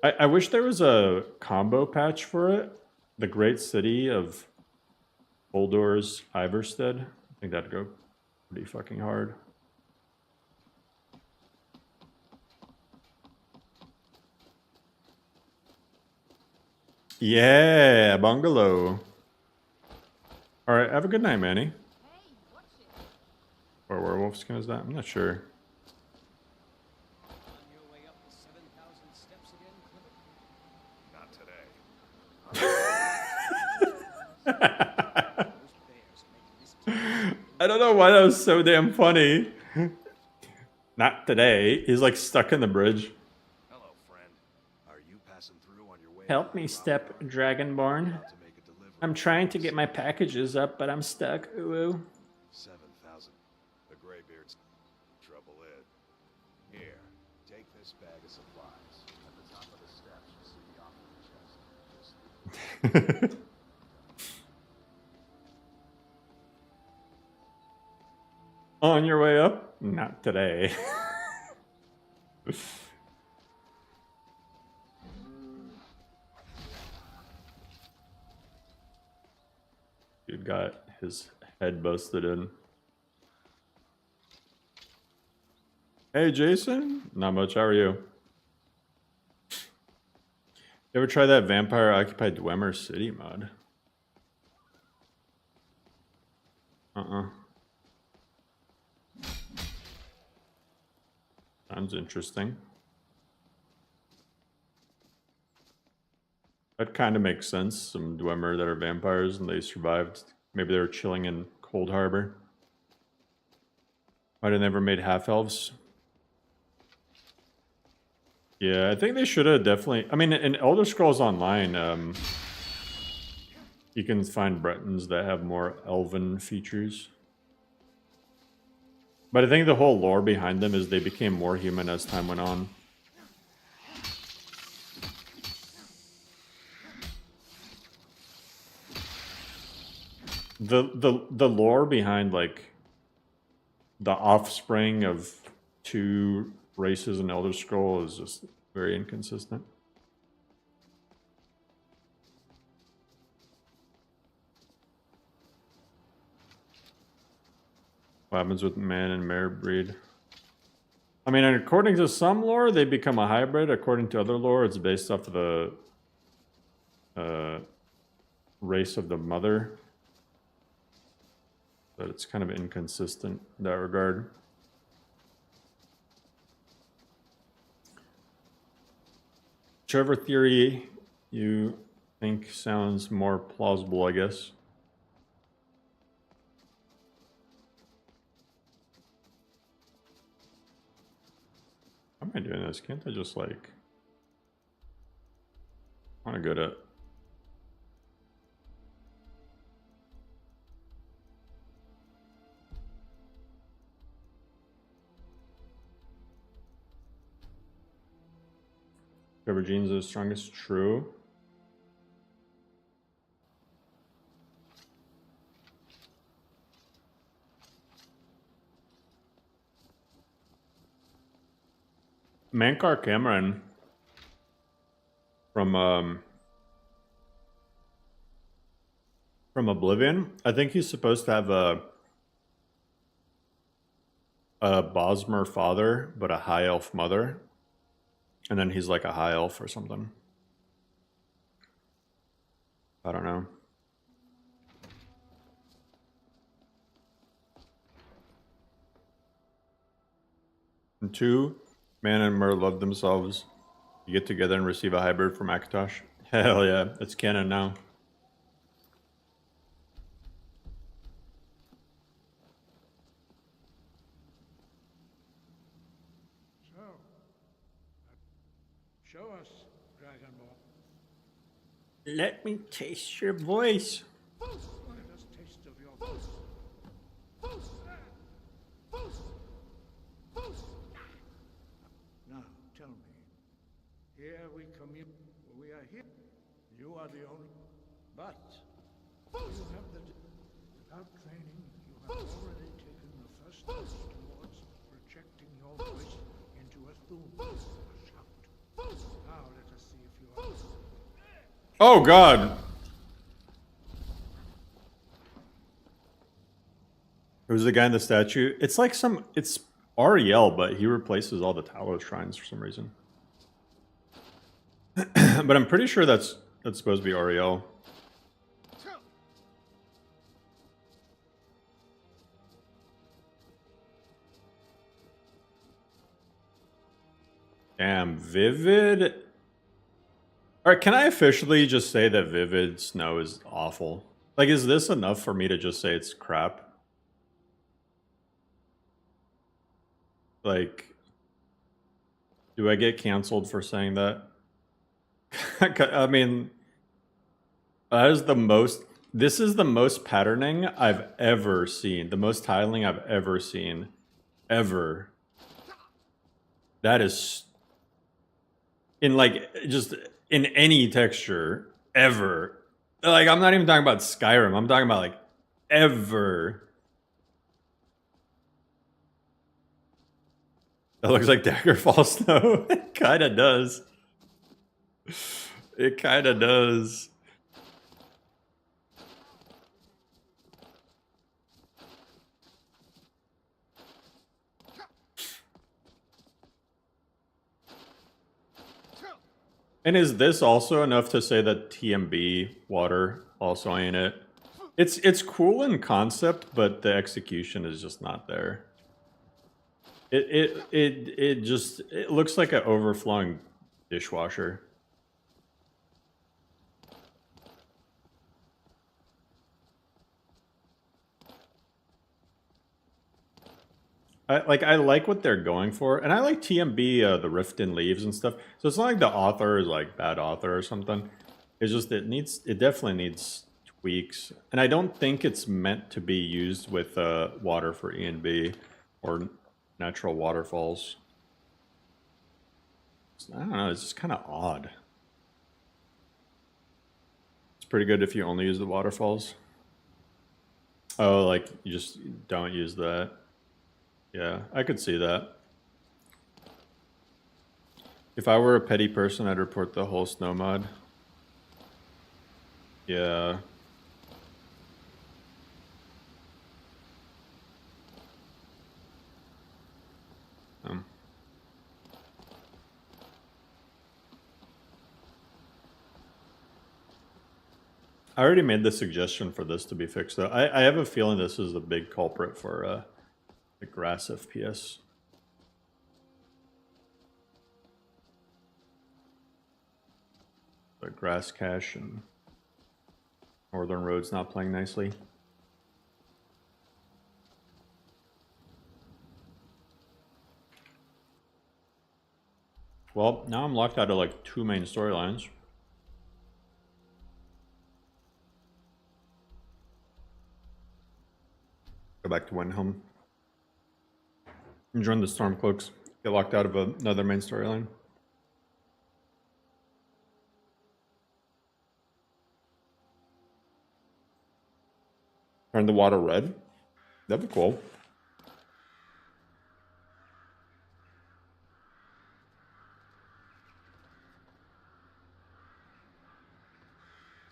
Speaker 1: I wish there was a combo patch for it. The Great City of Uldor's Iverstead. I think that'd go pretty fucking hard. Yeah, bungalow. All right, have a good night, Manny. Or werewolf skin is that? I'm not sure. I don't know why that was so damn funny. Not today. He's like stuck in the bridge.
Speaker 21: Hello, friend. Are you passing through on your way?
Speaker 1: Help me, step Dragonborn. I'm trying to get my packages up, but I'm stuck. Ooh.
Speaker 21: 7,000. The Greybeard's trouble is. Here, take this bag of supplies. At the top of the steps, you see the offering chest.
Speaker 1: On your way up? Not today. Dude got his head busted in. Hey, Jason. Not much. How are you? You ever try that Vampire Occupied Dwemer City mod? Sounds interesting. That kind of makes sense. Some Dwemer that are vampires and they survived. Maybe they were chilling in Cold Harbor. Why they never made half-elves? Yeah, I think they should have definitely... I mean, in Elder Scrolls Online, you can find Bretons that have more elven features. But I think the whole lore behind them is they became more human as time went on. The lore behind like the offspring of two races in Elder Scroll is just very inconsistent. What happens with man and mare breed? I mean, according to some lore, they become a hybrid. According to other lore, it's based off of the race of the mother. But it's kind of inconsistent in that regard. Whichever theory you think sounds more plausible, I guess. How am I doing this? Can't I just like... I want to go to... Whichever genes are the strongest, true. Mankar Cameron from Oblivion. I think he's supposed to have a Bosmer father, but a high elf mother. And then he's like a high elf or something. I don't know. And two, man and Mer love themselves. You get together and receive a hybrid from Akatosh. Hell yeah, it's canon now.
Speaker 7: So, show us, Dragonborn.
Speaker 1: Let me taste your voice.
Speaker 16: Let us taste of your voice. Now, tell me. Here we commune. We are here. You are the only. But you have the. Without training, you have already taken the first steps towards projecting your voice into a thum, a shout. Now let us see if you are.
Speaker 1: Oh God. Who's the guy in the statue? It's like it's Ariel, but he replaces all the Talos shrines for some reason. But I'm pretty sure that's supposed to be Ariel. Damn, Vivid. Alright, can I officially just say that Vivid Snow is awful? Like, is this enough for me to just say it's crap? Like, do I get canceled for saying that? I mean, this is the most patterning I've ever seen. The most tiling I've ever seen. Ever. That is... in, like, just in any texture. Ever. Like, I'm not even talking about Skyrim. I'm talking about, like, ever. That looks like Daggerfall Snow. It kinda does. It kinda does. And is this also enough to say that TMB water also ain't it? It's cool in concept, but the execution is just not there. It just looks like an overflowing dishwasher. I like what they're going for, and I like TMB, the Rift in Leaves and stuff. So it's not like the author is like bad author or something. It's just it definitely needs tweaks, and I don't think it's meant to be used with water for E and B or natural waterfalls. I don't know. It's just kind of odd. It's pretty good if you only use the waterfalls. Oh, like you just don't use that. Yeah, I could see that. If I were a petty person, I'd report the whole snow mod. Yeah. I already made the suggestion for this to be fixed, though. I have a feeling this is the big culprit for the grass FPS. The grass cache and Northern Road's not playing nicely. Well, now I'm locked out of like 2 main storylines. Go back to Windhelm. And join the Stormcloaks. Get locked out of another main storyline. Turn the water red? That'd be cool.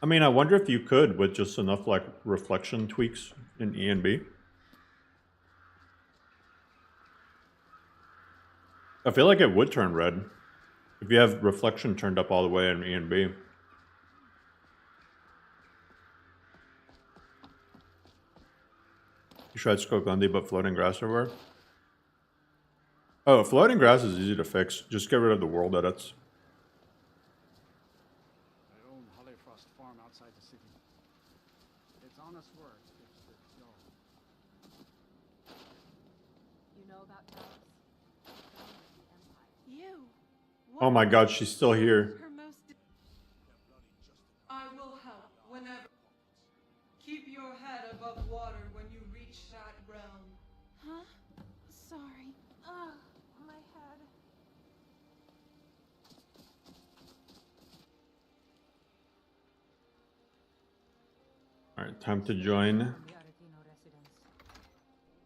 Speaker 1: I mean, I wonder if you could with just enough like reflection tweaks in E and B. I feel like it would turn red if you have reflection turned up all the way in E and B. You tried Skoglandi, but floating grass everywhere? Oh, floating grass is easy to fix. Just get rid of the world edits.
Speaker 11: I own Hollyfrost farm outside the city. It's honest work.
Speaker 13: You know about Talos?
Speaker 2: You.
Speaker 1: Oh my god, she's still here.
Speaker 2: I
Speaker 1: time to join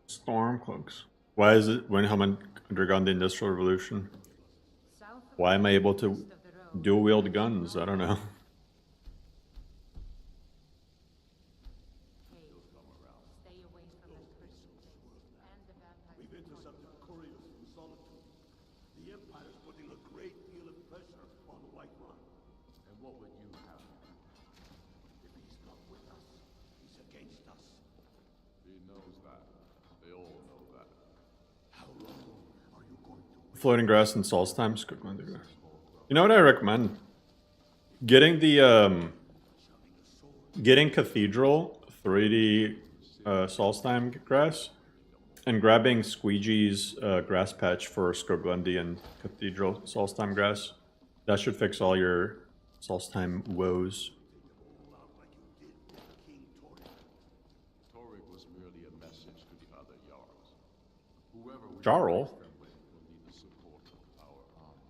Speaker 1: Stormcloaks. Why is it when Helmet undergone the Industrial Revolution? Why am I able to dual wield guns? I don't know.
Speaker 5: We've intercepted couriers from Solitude. The Empire's putting a great deal of pressure on Whiterun. And what would you have? If he's not with us, he's against us.
Speaker 16: He knows that. They all know that.
Speaker 5: How long are you going to...
Speaker 1: Floating grass and Solstheim. You know what I recommend? Getting the getting Cathedral 3D Solstheim grass and grabbing Squeegee's grass patch for Skoglendian Cathedral Solstheim grass. That should fix all your Solstheim woes.
Speaker 16: Torrig was merely a message to the other Jarls. Whoever we
Speaker 1: Jarl?
Speaker 16: will need the support of our army.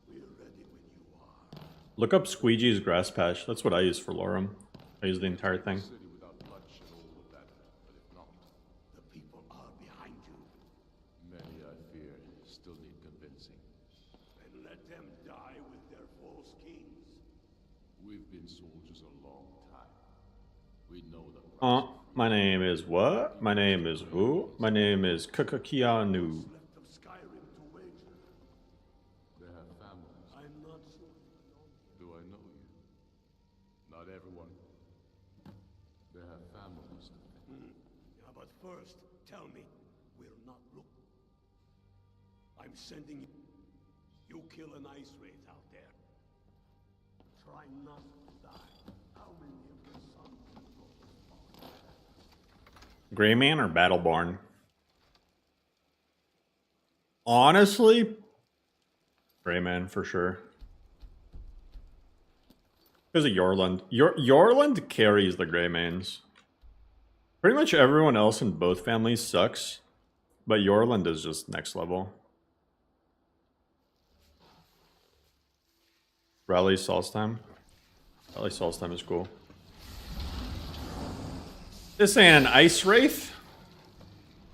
Speaker 5: We're ready when you are.
Speaker 1: Look up Squeegee's grass patch. That's what I use for Lorem. I use the entire thing.
Speaker 16: Without bloodshed, all of that. But if not,
Speaker 5: The people are behind you.
Speaker 16: many, I fear, still need convincing.
Speaker 5: And let them die with their false kings.
Speaker 16: We've been soldiers a long time. We know the
Speaker 1: My name is what? My name is who? My name is Keanu.
Speaker 16: They have families.
Speaker 5: I'm not sure.
Speaker 16: Do I know you? Not everyone. They have families to think.
Speaker 5: Yeah, but first, tell me, we're not looking. I'm sending you. You kill an ice wraith out there. Try not to die. How many of your sons will go?
Speaker 1: Greyman or Battleborn? Honestly, Greyman for sure. Because of Yorland. Yorland carries the Greymans. Pretty much everyone else in both families sucks, but Yorland is just next level. Rally Solstheim. Rally Solstheim is cool. This ain't an Ice Wraith?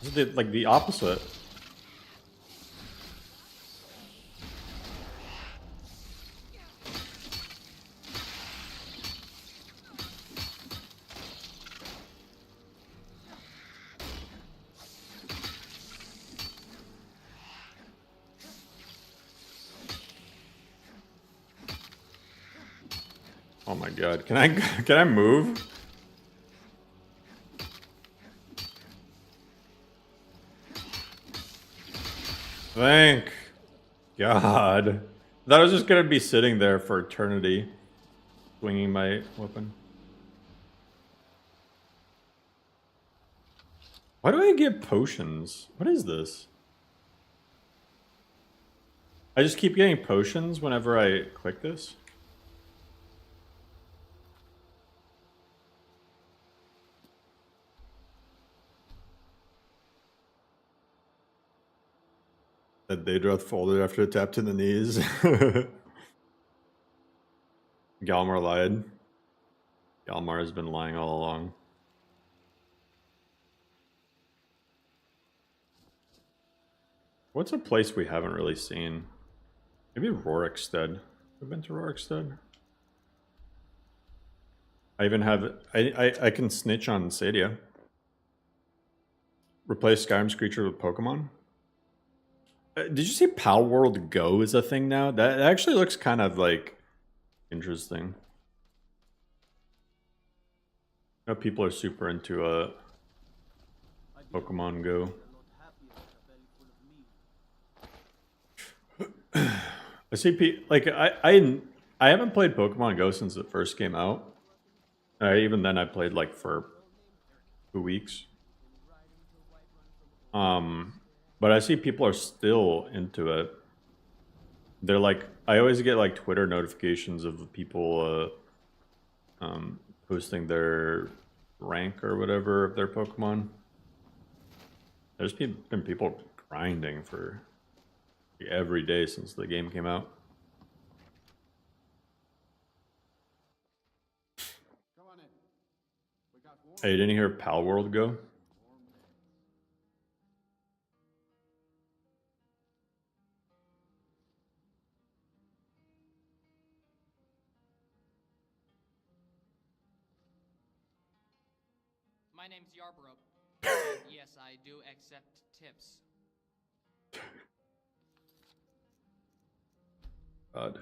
Speaker 1: This is like the opposite. Oh my god, can I move? Thank God. I thought I was just gonna be sitting there for eternity, swinging my weapon. Why do I get potions? What is this? I just keep getting potions whenever I click this. That Daedroth folded after a tap to the knees. Galmar lied. Galmar has been lying all along. What's a place we haven't really seen? Maybe Rorikstead. We've been to Rorikstead. I even have... I can snitch on Sadia. Replace Skyrim's creature with Pokemon? Did you see Pal World Go is a thing now? That actually looks kind of like interesting. I know people are super into Pokemon Go. I see like I haven't played Pokemon Go since it first came out. Even then I played like for 2 weeks. But I see people are still into it. They're like, I always get like Twitter notifications of people posting their rank or whatever of their Pokemon. There's been people grinding for every day since the game came out. Hey, didn't you hear Pal World go?
Speaker 7: My name's Yarborough. Yes, I do accept tips.
Speaker 1: God.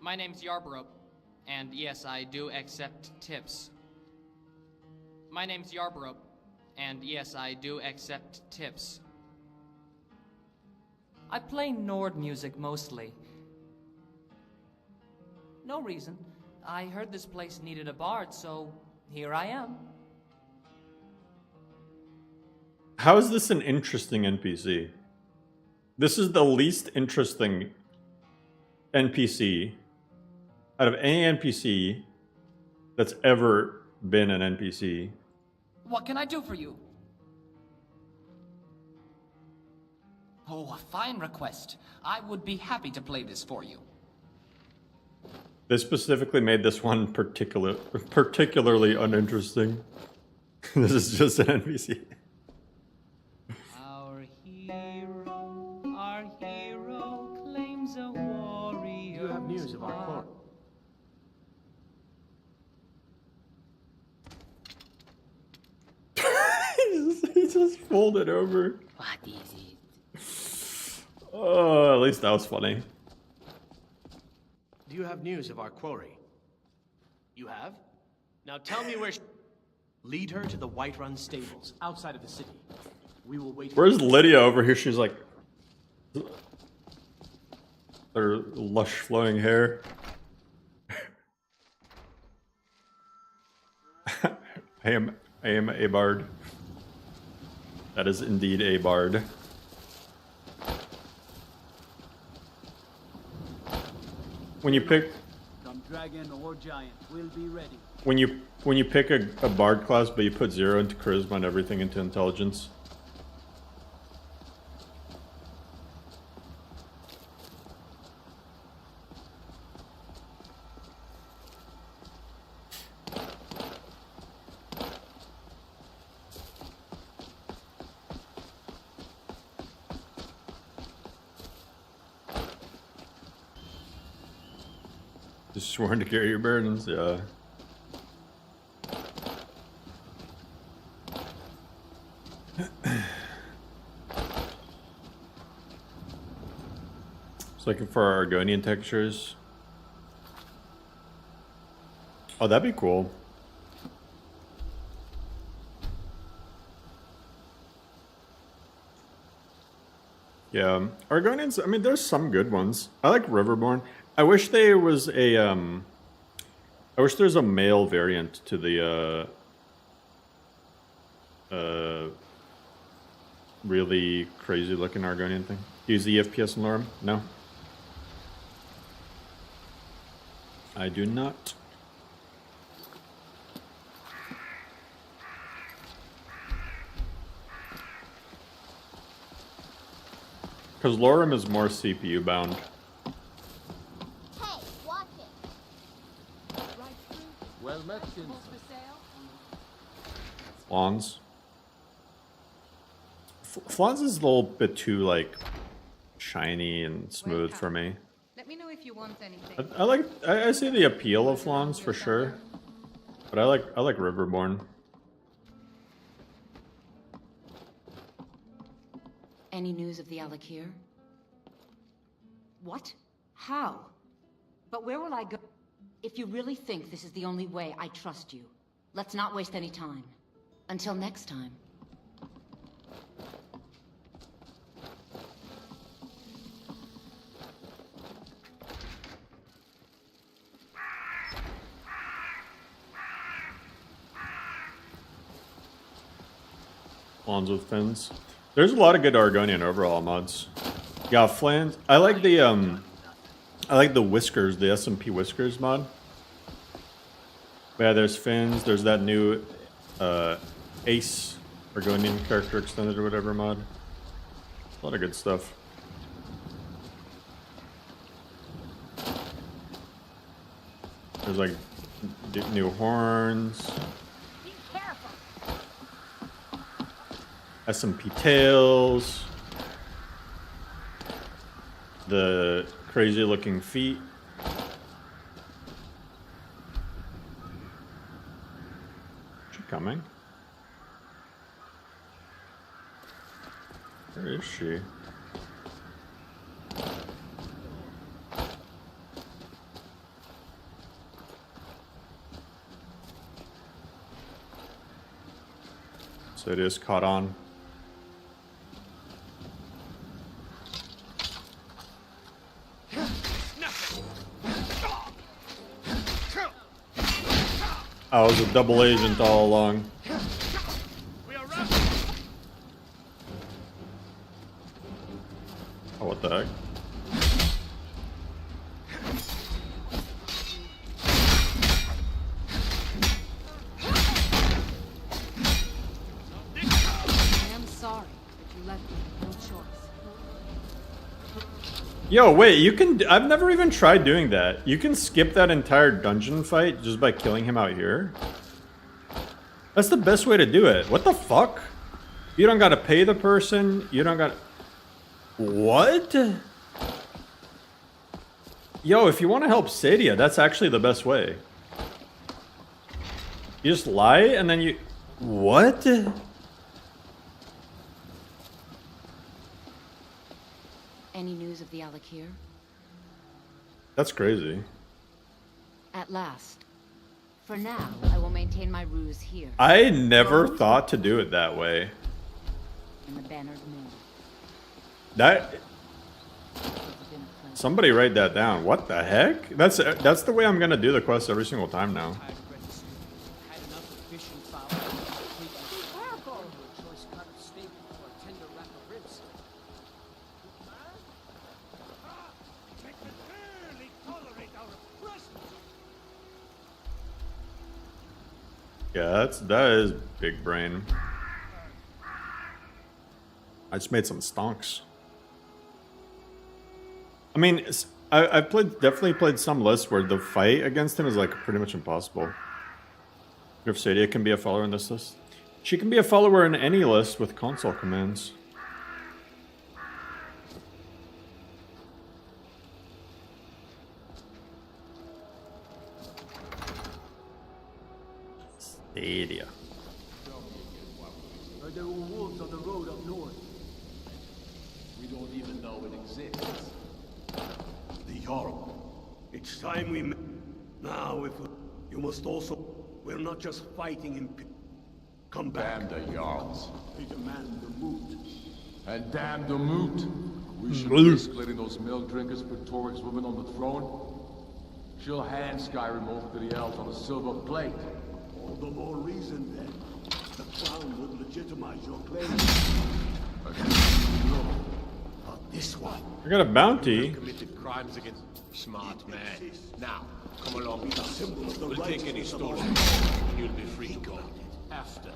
Speaker 7: My name's Yarborough, and yes, I do accept tips. My name's Yarborough, and yes, I do accept tips. I play Nord music mostly. No reason. I heard this place needed a bard, so here I am.
Speaker 1: How is this an interesting NPC? This is the least interesting NPC out of any NPC that's ever been an NPC.
Speaker 7: What can I do for you? Oh, a fine request. I would be happy to play this for you.
Speaker 1: They specifically made this one particularly uninteresting. This is just an NPC.
Speaker 7: Our hero claims a warrior.
Speaker 9: Do you have news of our quarrel?
Speaker 1: He just folded over.
Speaker 7: What is it?
Speaker 1: Oh, at least that was funny.
Speaker 17: Do you have news of our quarry? You have? Now tell me where lead her to the Whiterun stables, outside of the city. We will wait.
Speaker 1: Where's Lydia over here? She's like... her lush flowing hair. I am a bard. That is indeed a bard. When you pick...
Speaker 11: Come dragon or giant, we'll be ready.
Speaker 1: When you pick a bard class, but you put 0 into charisma and everything into intelligence. Just sworn to carry your burdens, yeah. Just looking for Argonian textures. Oh, that'd be cool. Yeah, Argonians, I mean, there's some good ones. I like Riverborn. I wish there was a, I wish there's a male variant to the, really crazy looking Argonian thing. Use the FPS and Lorem? No? I do not. Because Lorem is more CPU bound.
Speaker 10: Hey, watch it.
Speaker 6: Well met,
Speaker 1: Flans. Flans is a little bit too, like, shiny and smooth for me.
Speaker 22: Let me know if you want anything.
Speaker 1: I see the appeal of Flans for sure, but I like Riverborn.
Speaker 8: Any news of the Alakir? What? How? But where will I go? If you really think this is the only way, I trust you. Let's not waste any time. Until next time.
Speaker 1: Flans with fins. There's a lot of good Argonian overall mods. Yeah, Flans. I like the whiskers, the SMP whiskers mod. But yeah, there's fins. There's that new Ace Argonian character extended or whatever mod. A lot of good stuff. There's like new horns. SMP tails. The crazy looking feet. Is she coming? Where is she? So it is caught on. I was a double agent all along. Oh, what the heck?
Speaker 22: I am sorry that you left me no choice.
Speaker 1: Yo, wait, you can... I've never even tried doing that. You can skip that entire dungeon fight just by killing him out here. That's the best way to do it. What the fuck? You don't gotta pay the person. You don't gotta... What? Yo, if you want to help Sadia, that's actually the best way. You just lie and then you... What?
Speaker 8: Any news of the Alakir?
Speaker 1: That's crazy.
Speaker 8: At last. For now, I will maintain my ruse here.
Speaker 1: I never thought to do it that way.
Speaker 8: In the bannered moon.
Speaker 1: That... Somebody write that down. What the heck? That's the way I'm gonna do the quest every single time now. Yeah, that is big brain. I just made some stonks. I mean, I've definitely played some lists where the fight against him is like pretty much impossible. If Sadia can be a follower in this list, she can be a follower in any list with console commands. Stadia.
Speaker 11: There were wolves on the road up north.
Speaker 14: We don't even know it exists.
Speaker 5: The Jarl. It's time we met. Now, if you must also... We're not just fighting in... Come back.
Speaker 4: Damn the Jarls.
Speaker 5: We demand the moot.
Speaker 4: And damn the moot. We should risk letting those milk drinkers put Torik's woman on the throne. She'll hand Skyrim over to the elves on a silver plate.
Speaker 5: All the more reason, then. The crown would legitimize your claim. No, not this one.
Speaker 1: I got a bounty.
Speaker 17: Committed crimes against smart man. Now, come along with us. We'll take any stolen and you'll be free to go. After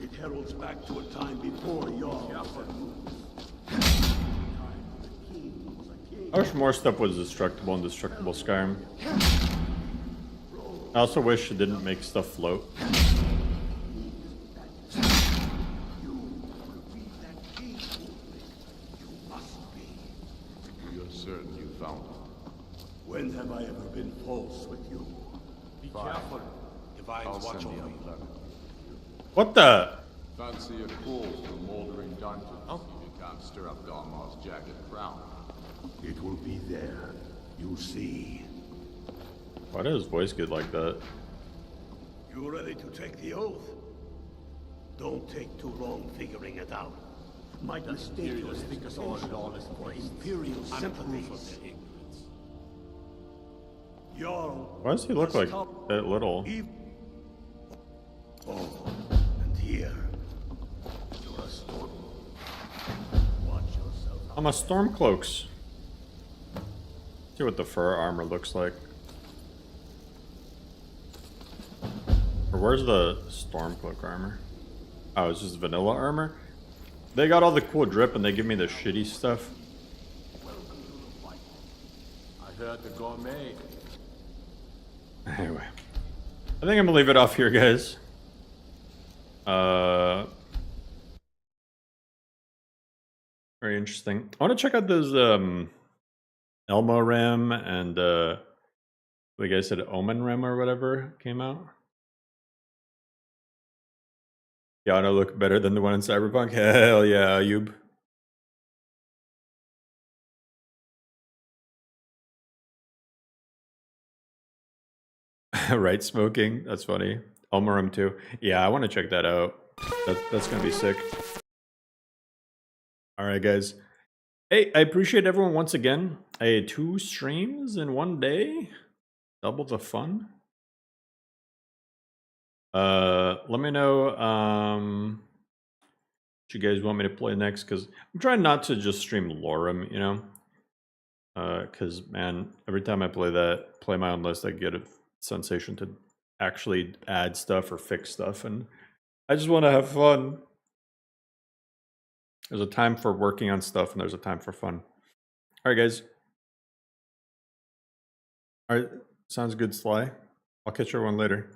Speaker 5: it heralds back to a time before Jarl.
Speaker 1: I wish more stuff was destructible in Destructible Skyrim. I also wish it didn't make stuff float.
Speaker 4: You're certain you found him?
Speaker 5: When have I ever been false with you?
Speaker 17: Be careful. Divines watch over you.
Speaker 1: What the?
Speaker 4: Fancy a crawl through moldering dungeons. Oh. You can't stir up Dalmar's jagged crown.
Speaker 5: It will be there. You see.
Speaker 1: Why does his voice get like that?
Speaker 5: You ready to take the oath? Don't take too long figuring it out. Might mistake your
Speaker 17: think us all lawless
Speaker 5: for imperial sympathies. Jarl.
Speaker 1: Why does he look like that little?
Speaker 5: Oh, and here. You're a storm. Watch yourself.
Speaker 1: I'm a Stormcloaks. See what the fur armor looks like. Or where's the Stormcloak armor? Oh, it's just vanilla armor? They got all the cool drip and they give me the shitty stuff.
Speaker 11: I
Speaker 4: Compared to gourmet.
Speaker 1: Anyway, I think I'm gonna leave it off here, guys. Very interesting. I want to check out those Elmo RAM and the guy said Omen RAM or whatever came out. Keanu look better than the one in Cyberpunk. Hell yeah, Ayub. Right, smoking. That's funny. Elmorum too. Yeah, I want to check that out. That's gonna be sick. All right, guys. Hey, I appreciate everyone once again. Hey, 2 streams in one day. Double the fun. Let me know what you guys want me to play next, because I'm trying not to just stream Lorem, you know. Because man, every time I play my own list, I get a sensation to actually add stuff or fix stuff, and I just want to have fun. There's a time for working on stuff, and there's a time for fun. All right, guys. All right, sounds good, Sly. I'll catch everyone later.